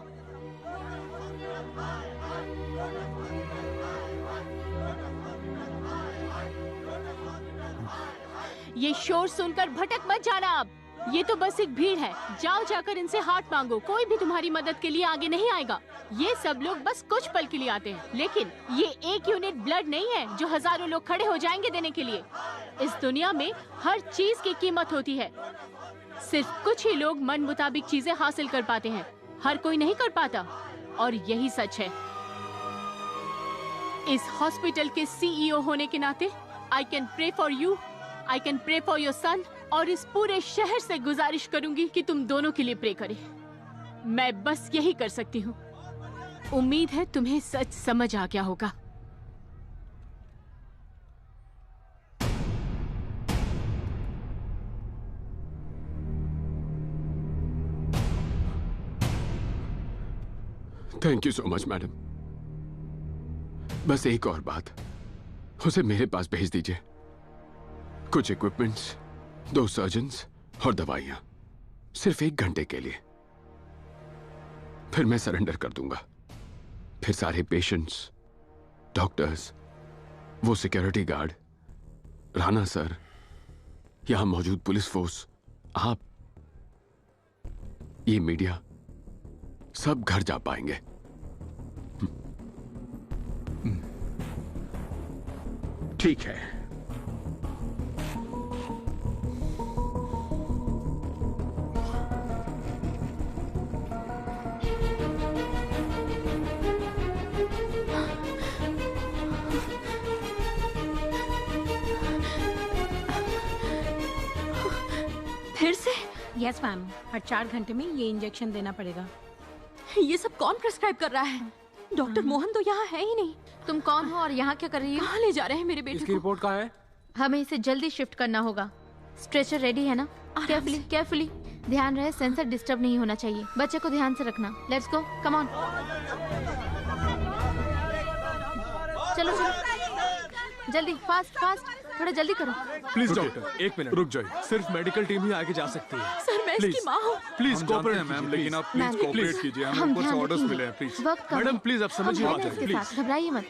ये शोर सुनकर भटक मत जाना अब। ये तो बस एक भीड़ है। जाओ जाकर इनसे हाथ मांगो। कोई भी तुम्हारी मदद के लिए आगे नहीं आएगा। ये सब लोग बस कुछ पल के लिए आते हैं, लेकिन ये एक यूनिट ब्लड नहीं है जो हजारों लोग खड़े हो जाएंगे देने के लिए। इस दुनिया में हर चीज की कीमत होती है। सिर्फ कुछ ही लोग मन मुताबिक चीजें हासिल कर पाते हैं। हर कोई नहीं कर पाता, और यही सच है। इस हॉस्पिटल के सीईओ होने के नाते I can pray for you, I can pray for your son, और इस पूरे शहर से गुजारिश करूंगी कि तुम दोनों के लिए प्रे करें। मैं बस यही कर सकती हूँ। उम्मीद है तुम्हें सच समझ आ गया होगा। Thank you so much madam. बस एक और बात, उसे मेरे पास भेज दीजिए। कुछ इक्विपमेंट्स, 2 सर्जन्स और दवाइयां, सिर्फ 1 घंटे के लिए। फिर मैं सरेंडर कर दूंगा। फिर सारे पेशेंट्स, डॉक्टर्स, वो सिक्योरिटी गार्ड, राणा सर, यहां मौजूद पुलिस फोर्स, आप, ये मीडिया, सब घर जा पाएंगे। ठीक है। फिर से? यस मैम, हर 4 घंटे में ये इंजेक्शन देना पड़ेगा। ये सब कौन प्रिस्क्राइब कर रहा है? डॉक्टर मोहन तो यहाँ है ही नहीं। तुम कौन हो और यहाँ क्या कर रही हो? कहाँ ले जा रहे हैं मेरे बेटे इसकी को? रिपोर्ट कहाँ है? हमें इसे जल्दी शिफ्ट करना होगा। स्ट्रेचर रेडी है ना? केयरफुली केयरफुली, ध्यान रहे सेंसर डिस्टर्ब नहीं होना चाहिए। बच्चे को ध्यान से रखना। Let's go, come on. चलो चलो, जल्दी, फास्ट फास्ट, थोड़ा जल्दी करो। प्लीज डॉक्टर, 1 मिनट रुक जाइए। सिर्फ मेडिकल टीम ही आगे जा सकती है। सर, मैं इसकी माँ हूँ। प्लीज हम कोऑपरेट जानते हैं, मैम, कीजिए, लेकिन आप प्लीज प्लीज कोऑपरेट कीजिए। हमें ऊपर से ऑर्डर्स मिले हैं, प्लीज। मैडम प्लीज आप समझिए बात, प्लीज। घबराइए मत।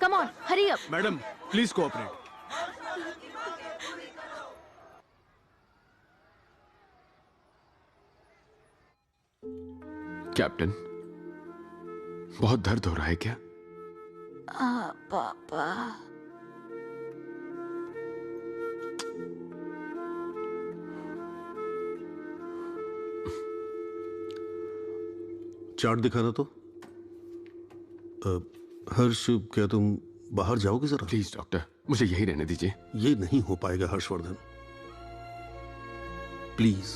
Come on, hurry up. Madam please cooperate. Captain, बहुत दर्द हो रहा है क्या? पापा। चार्ट दिखाना तो। हर्ष, क्या तुम बाहर जाओगे जरा? प्लीज डॉक्टर, मुझे यही रहने दीजिए। ये नहीं हो पाएगा Harshvardhan, please.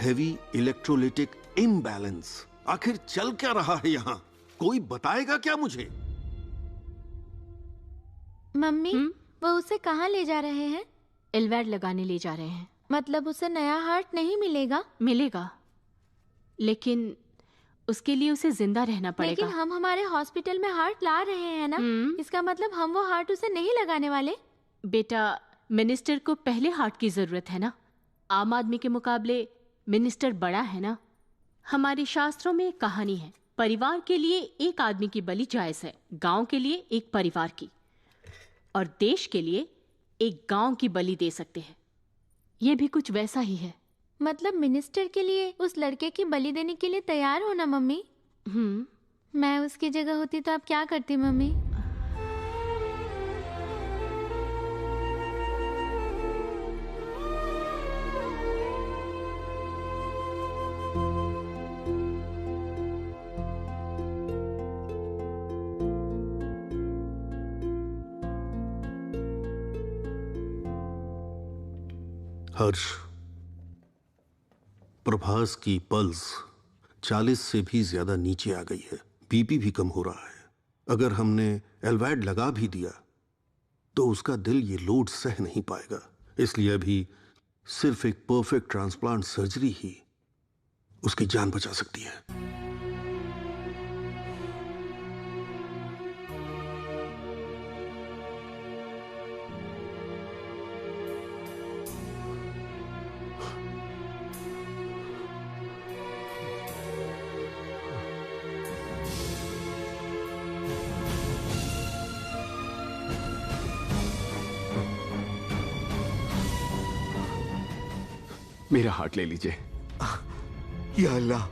Heavy electrolytic imbalance. आखिर चल क्या रहा है यहाँ? कोई बताएगा क्या मुझे? मम्मी, वो उसे कहाँ ले जा रहे हैं? एलवैड लगाने ले जा रहे हैं। मतलब उसे नया हार्ट नहीं मिलेगा? मिलेगा, लेकिन उसके लिए उसे जिंदा रहना पड़ेगा। लेकिन हम हमारे हॉस्पिटल में हार्ट ला रहे हैं ना, इसका मतलब हम वो हार्ट उसे नहीं लगाने वाले। बेटा, मिनिस्टर को पहले हार्ट की जरूरत है ना। आम आदमी के मुकाबले मिनिस्टर बड़ा है ना। हमारे शास्त्रों में एक कहानी है, परिवार के लिए एक आदमी की बलि जायज है, गांव के लिए एक परिवार की, और देश के लिए एक गांव की बलि दे सकते हैं। यह भी कुछ वैसा ही है। मतलब मिनिस्टर के लिए उस लड़के की बलि देने के लिए तैयार हो ना मम्मी? मैं उसकी जगह होती तो आप क्या करती मम्मी? हर्ष, प्रभास की पल्स 40 से भी ज्यादा नीचे आ गई है। बीपी भी कम हो रहा है। अगर हमने एलवैड लगा भी दिया तो उसका दिल ये लोड सह नहीं पाएगा। इसलिए अभी सिर्फ एक परफेक्ट ट्रांसप्लांट सर्जरी ही उसकी जान बचा सकती है। मेरा हार्ट ले लीजिए। या अल्लाह,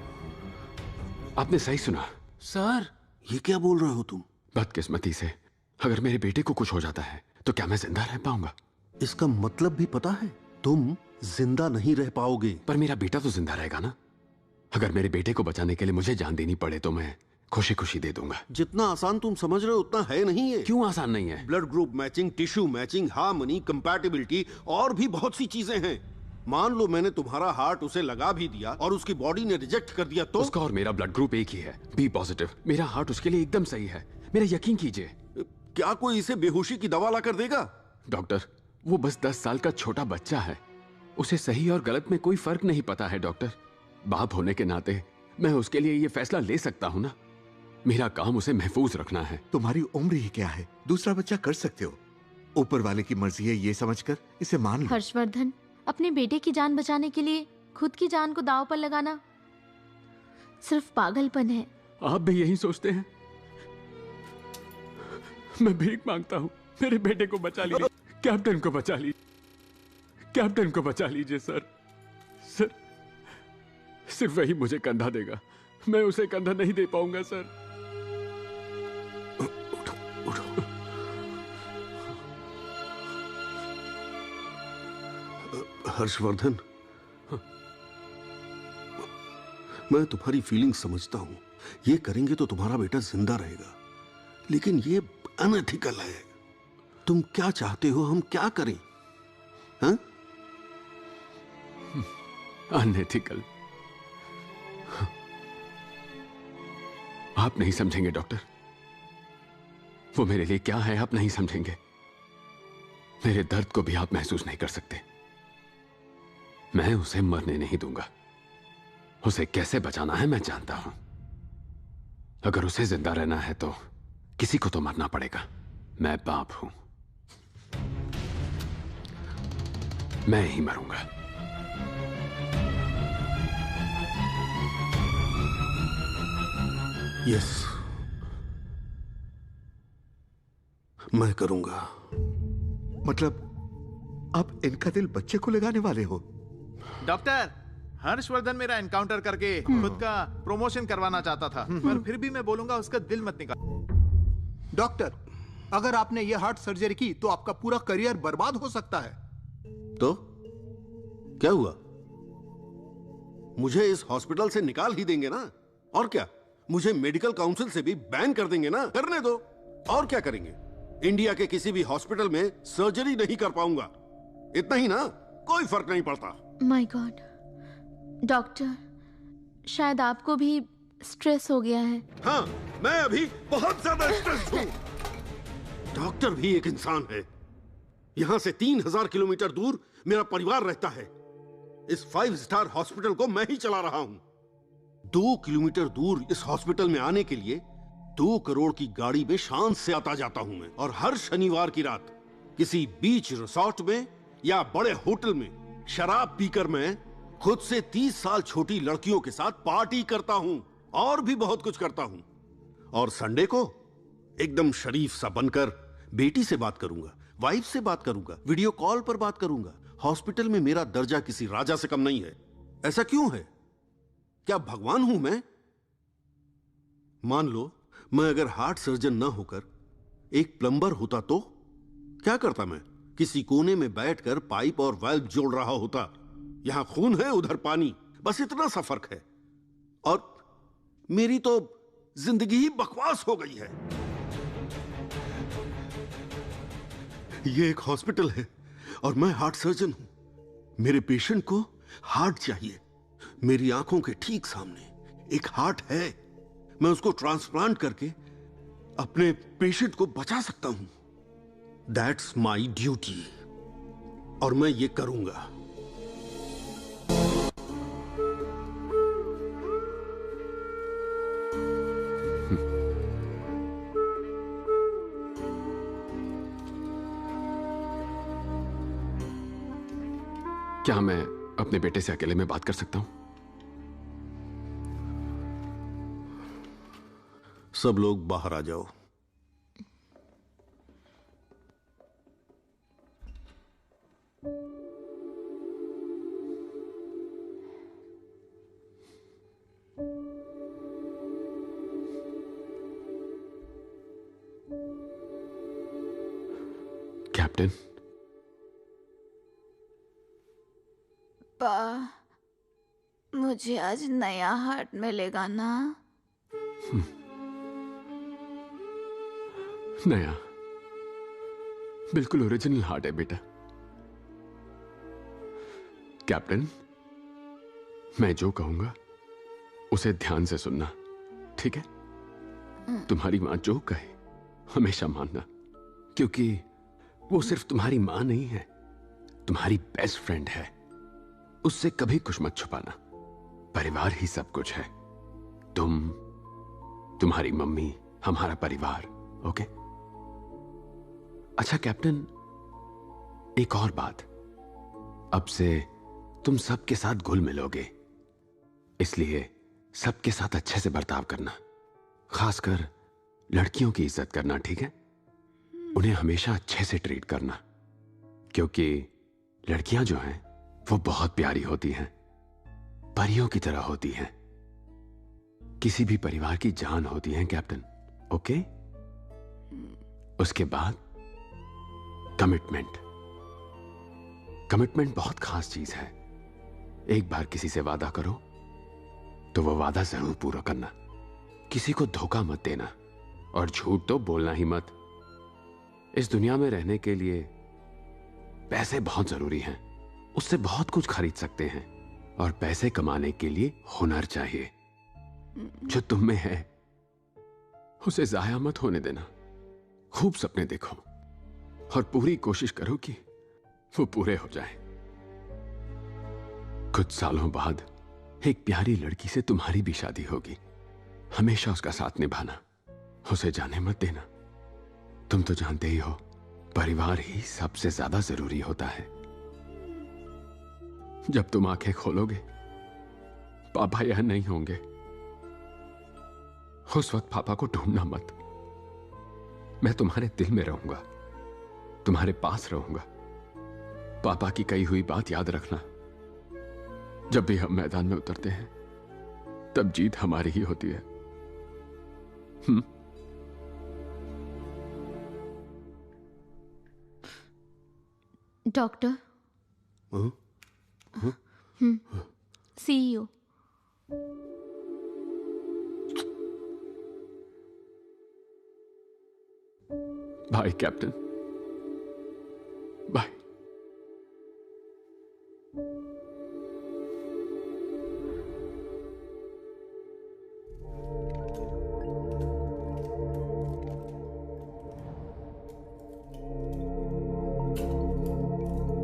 आपने सही सुना। सर, ये क्या बोल रहे हो तुम? बदकिस्मती से अगर मेरे बेटे को कुछ हो जाता है तो क्या मैं जिंदा रह पाऊंगा? इसका मतलब भी पता है? तुम जिंदा नहीं रह पाओगे। पर मेरा बेटा तो जिंदा रहेगा ना। अगर मेरे बेटे को बचाने के लिए मुझे जान देनी पड़े तो मैं खुशी खुशी दे दूंगा। जितना आसान तुम समझ रहे हो उतना है नहीं है। क्यों आसान नहीं है? Blood group matching, tissue matching, harmony, compatibility और भी बहुत सी चीजें हैं। मान लो मैंने तुम्हारा हार्ट उसे लगा भी दिया और उसकी बॉडी ने रिजेक्ट कर दिया तो? उसका और मेरा ब्लड ग्रुप एक ही है, बी पॉजिटिव। मेरा हार्ट उसके लिए एकदम सही है, मेरा यकीन कीजिए। क्या कोई इसे बेहोशी की दवा ला कर देगा? डॉक्टर, वो बस 10 साल का छोटा बच्चा है, उसे सही और गलत में कोई फर्क नहीं पता है। डॉक्टर, बाप होने के नाते मैं उसके लिए ये फैसला ले सकता हूँ ना। मेरा काम उसे महफूज रखना है। तुम्हारी उम्र ही क्या है, दूसरा बच्चा कर सकते हो। ऊपर वाले की मर्जी है ये समझकर इसे मान लो। हर्षवर्धन, अपने बेटे की जान बचाने के लिए खुद की जान को दांव पर लगाना सिर्फ पागलपन है। आप भी यही सोचते हैं? मैं भीख मांगता हूँ, मेरे बेटे को बचा लीजिए। कैप्टन को बचा लीजिए, कैप्टन को बचा लीजिए सर। सर, सिर्फ वही मुझे कंधा देगा, मैं उसे कंधा नहीं दे पाऊंगा सर। हर्षवर्धन, मैं तुम्हारी फीलिंग समझता हूं। ये करेंगे तो तुम्हारा बेटा जिंदा रहेगा, लेकिन ये अनएथिकल है। तुम क्या चाहते हो हम क्या करें? हाँ? अनएथिकल? आप नहीं समझेंगे डॉक्टर, वो मेरे लिए क्या है आप नहीं समझेंगे। मेरे दर्द को भी आप महसूस नहीं कर सकते। मैं उसे मरने नहीं दूंगा। उसे कैसे बचाना है मैं जानता हूं। अगर उसे जिंदा रहना है तो किसी को तो मरना पड़ेगा। मैं बाप हूं, मैं ही मरूंगा। यस, मैं करूंगा। मतलब आप इनका दिल बच्चे को लगाने वाले हो? डॉक्टर, हर्षवर्धन मेरा एनकाउंटर करके खुद का प्रमोशन करवाना चाहता था, पर फिर भी मैं बोलूंगा उसका दिल मत निकाल। डॉक्टर, अगर आपने ये हार्ट सर्जरी की तो आपका पूरा करियर बर्बाद हो सकता है। तो क्या हुआ? मुझे इस हॉस्पिटल से निकाल ही देंगे ना? और क्या, मुझे मेडिकल काउंसिल से भी बैन कर देंगे ना? करने दो, और क्या करेंगे? इंडिया के किसी भी हॉस्पिटल में सर्जरी नहीं कर पाऊंगा, इतना ही ना, कोई फर्क नहीं पड़ता। माय गॉड डॉक्टर, शायद आपको भी स्ट्रेस हो गया है। हाँ, मैं अभी बहुत ज्यादा स्ट्रेस हूँ। डॉक्टर भी एक इंसान है। यहां से 3000 किलोमीटर दूर मेरा परिवार रहता है। इस 5 स्टार हॉस्पिटल को मैं ही चला रहा हूं। 2 किलोमीटर दूर इस हॉस्पिटल में आने के लिए 2 करोड़ की गाड़ी में शान से आता जाता हूं मैं। और हर शनिवार की रात किसी बीच रिसोर्ट में या बड़े होटल में शराब पीकर मैं खुद से 30 साल छोटी लड़कियों के साथ पार्टी करता हूं, और भी बहुत कुछ करता हूं। और संडे को एकदम शरीफ सा बनकर बेटी से बात करूंगा, वाइफ से बात करूंगा, वीडियो कॉल पर बात करूंगा। हॉस्पिटल में मेरा दर्जा किसी राजा से कम नहीं है। ऐसा क्यों है? क्या भगवान हूं मैं? मान लो मैं अगर हार्ट सर्जन ना होकर एक प्लम्बर होता तो क्या करता मैं? किसी कोने में बैठकर पाइप और वाल्व जोड़ रहा होता। यहां खून है, उधर पानी, बस इतना सा फर्क है। और मेरी तो जिंदगी ही बकवास हो गई है। ये एक हॉस्पिटल है और मैं हार्ट सर्जन हूं। मेरे पेशेंट को हार्ट चाहिए। मेरी आंखों के ठीक सामने एक हार्ट है। मैं उसको ट्रांसप्लांट करके अपने पेशेंट को बचा सकता हूं। दैट्स माई ड्यूटी, और मैं ये करूंगा। क्या मैं अपने बेटे से अकेले में बात कर सकता हूं? सब लोग बाहर आ जाओ। कैप्टन, पा मुझे आज नया हार्ट मिलेगा ना? नया, बिल्कुल ओरिजिनल हार्ट है बेटा। कैप्टन, मैं जो कहूंगा उसे ध्यान से सुनना, ठीक है? तुम्हारी मां जो कहे हमेशा मानना, क्योंकि वो सिर्फ तुम्हारी मां नहीं है, तुम्हारी बेस्ट फ्रेंड है। उससे कभी कुछ मत छुपाना। परिवार ही सब कुछ है। तुम, तुम्हारी मम्मी, हमारा परिवार, ओके? अच्छा कैप्टन, एक और बात, अब से तुम सबके साथ घुल मिलोगे, इसलिए सबके साथ अच्छे से बर्ताव करना, खासकर लड़कियों की इज्जत करना, ठीक है? उन्हें हमेशा अच्छे से ट्रीट करना, क्योंकि लड़कियां जो हैं वो बहुत प्यारी होती हैं, परियों की तरह होती हैं, किसी भी परिवार की जान होती हैं कैप्टन, ओके? उसके बाद कमिटमेंट। कमिटमेंट बहुत खास चीज है। एक बार किसी से वादा करो तो वो वादा जरूर पूरा करना। किसी को धोखा मत देना, और झूठ तो बोलना ही मत। इस दुनिया में रहने के लिए पैसे बहुत जरूरी हैं, उससे बहुत कुछ खरीद सकते हैं, और पैसे कमाने के लिए हुनर चाहिए। जो तुम में है उसे जाया मत होने देना। खूब सपने देखो और पूरी कोशिश करो कि वो पूरे हो जाए। कुछ सालों बाद एक प्यारी लड़की से तुम्हारी भी शादी होगी। हमेशा उसका साथ निभाना, उसे जाने मत देना। तुम तो जानते ही हो, परिवार ही सबसे ज्यादा जरूरी होता है। जब तुम आंखें खोलोगे पापा यहां नहीं होंगे, उस वक्त पापा को ढूंढना मत। मैं तुम्हारे दिल में रहूंगा, तुम्हारे पास रहूंगा। पापा की कही हुई बात याद रखना, जब भी हम मैदान में उतरते हैं तब जीत हमारी ही होती है। Doctor, CEO. Bye captain, bye.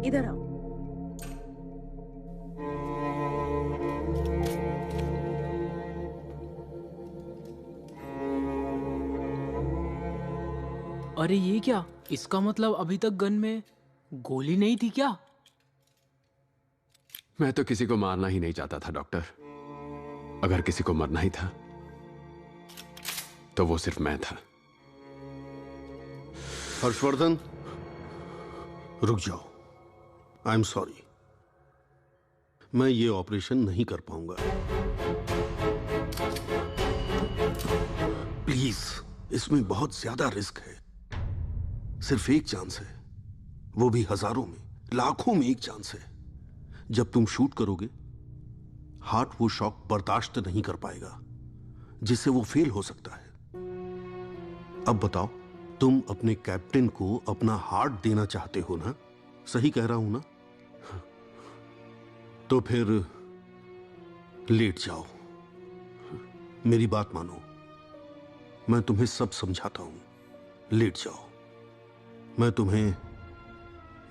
इधर आओ। अरे ये क्या? इसका मतलब अभी तक गन में गोली नहीं थी क्या? मैं तो किसी को मारना ही नहीं चाहता था डॉक्टर। अगर किसी को मरना ही था तो वो सिर्फ मैं था। हर्षवर्धन, रुक जाओ। आई एम सॉरी, मैं ये ऑपरेशन नहीं कर पाऊंगा। प्लीज, इसमें बहुत ज्यादा रिस्क है। सिर्फ एक चांस है, वो भी हजारों में, लाखों में एक चांस है। जब तुम शूट करोगे, हार्ट वो शॉक बर्दाश्त नहीं कर पाएगा, जिससे वो फेल हो सकता है। अब बताओ, तुम अपने कैप्टन को अपना हार्ट देना चाहते हो ना? सही कह रहा हूं ना? तो फिर लेट जाओ। मेरी बात मानो, मैं तुम्हें सब समझाता हूं। लेट जाओ। मैं तुम्हें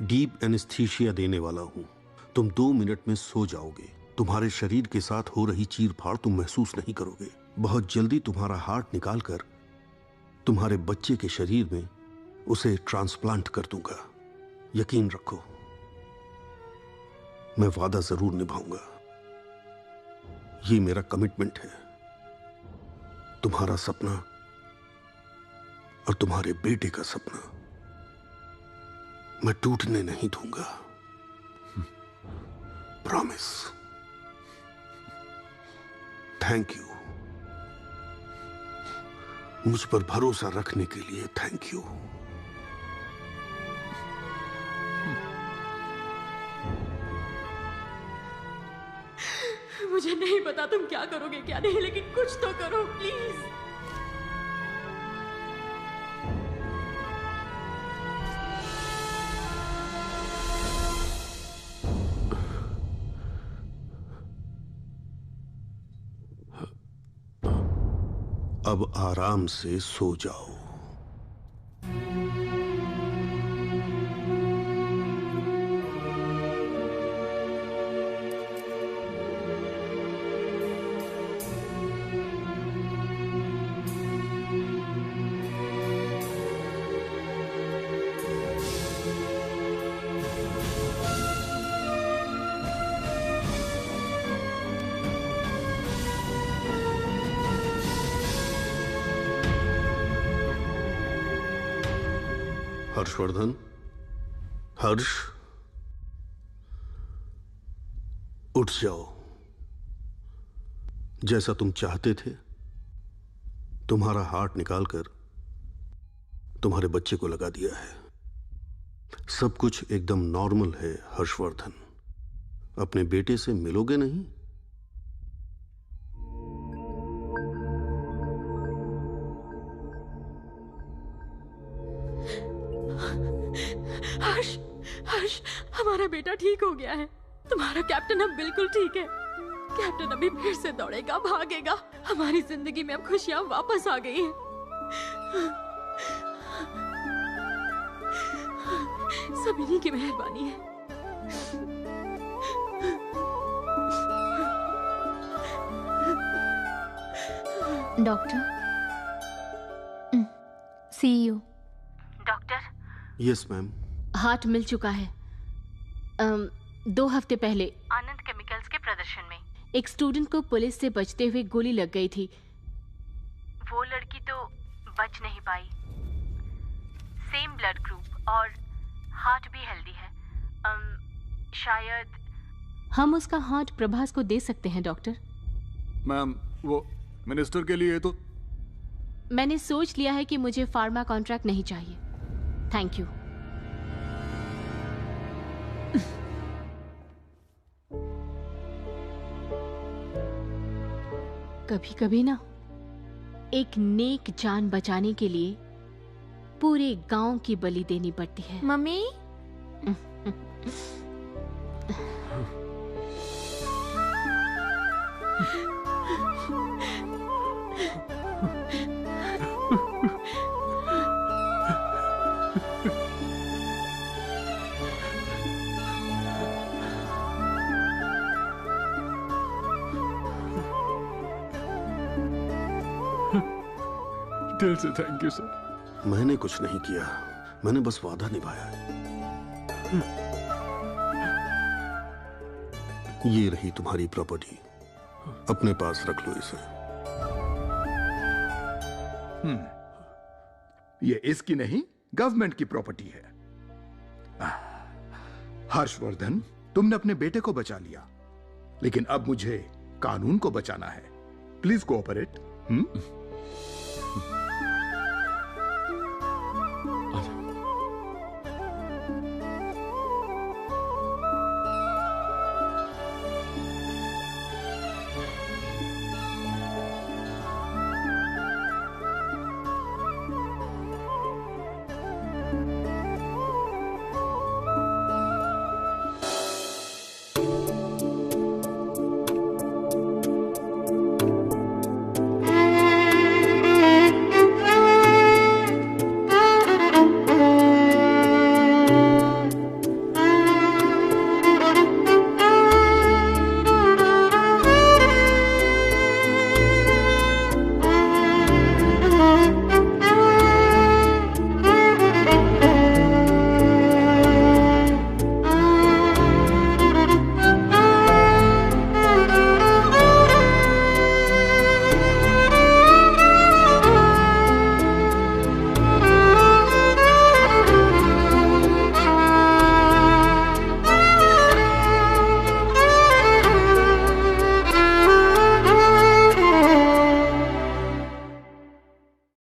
डीप एनेस्थीसिया देने वाला हूं। तुम 2 मिनट में सो जाओगे। तुम्हारे शरीर के साथ हो रही चीर-फाड़ तुम महसूस नहीं करोगे। बहुत जल्दी तुम्हारा हार्ट निकालकर तुम्हारे बच्चे के शरीर में उसे ट्रांसप्लांट कर दूंगा। यकीन रखो, मैं वादा जरूर निभाऊंगा। ये मेरा कमिटमेंट है। तुम्हारा सपना और तुम्हारे बेटे का सपना मैं टूटने नहीं दूंगा। प्रॉमिस। Thank you. मुझ पर भरोसा रखने के लिए थैंक यू। मुझे नहीं पता तुम क्या करोगे क्या नहीं, लेकिन कुछ तो करो प्लीज। अब आराम से सो जाओ। हर्षवर्धन, हर्ष, उठ जाओ। जैसा तुम चाहते थे, तुम्हारा हार्ट निकालकर तुम्हारे बच्चे को लगा दिया है। सब कुछ एकदम नॉर्मल है हर्षवर्धन। अपने बेटे से मिलोगे नहीं? हर्ष, हर्ष, हमारा बेटा ठीक हो गया है। तुम्हारा कैप्टन अब बिल्कुल ठीक है। कैप्टन अभी फिर से दौड़ेगा, भागेगा। हमारी जिंदगी में अब खुशियां वापस आ गई हैं। सब इन्हीं की मेहरबानी है। Doctor, see you. Doctor, yes ma'am. Heart मिल चुका है। 2 हफ्ते पहले आनंद केमिकल्स के प्रदर्शन में एक स्टूडेंट को पुलिस से बचते हुए गोली लग गई थी। वो लड़की तो बच नहीं पाई। सेम ब्लड ग्रुप और हार्ट भी हेल्दी है। शायद हम उसका हार्ट प्रभास को दे सकते हैं डॉक्टर। मैम, वो मिनिस्टर के लिए तो मैंने सोच लिया है कि मुझे फार्मा कॉन्ट्रैक्ट नहीं चाहिए। Thank you. कभी कभी ना एक नेक जान बचाने के लिए पूरे गांव की बलि देनी पड़ती है। मम्मी, दिल से थैंक यू सर। मैंने कुछ नहीं किया, मैंने बस वादा निभाया है। ये रही तुम्हारी प्रॉपर्टी, अपने पास रख लो इसे। ये इसकी नहीं, गवर्नमेंट की प्रॉपर्टी है। हर्षवर्धन, तुमने अपने बेटे को बचा लिया, लेकिन अब मुझे कानून को बचाना है। Please cooperate.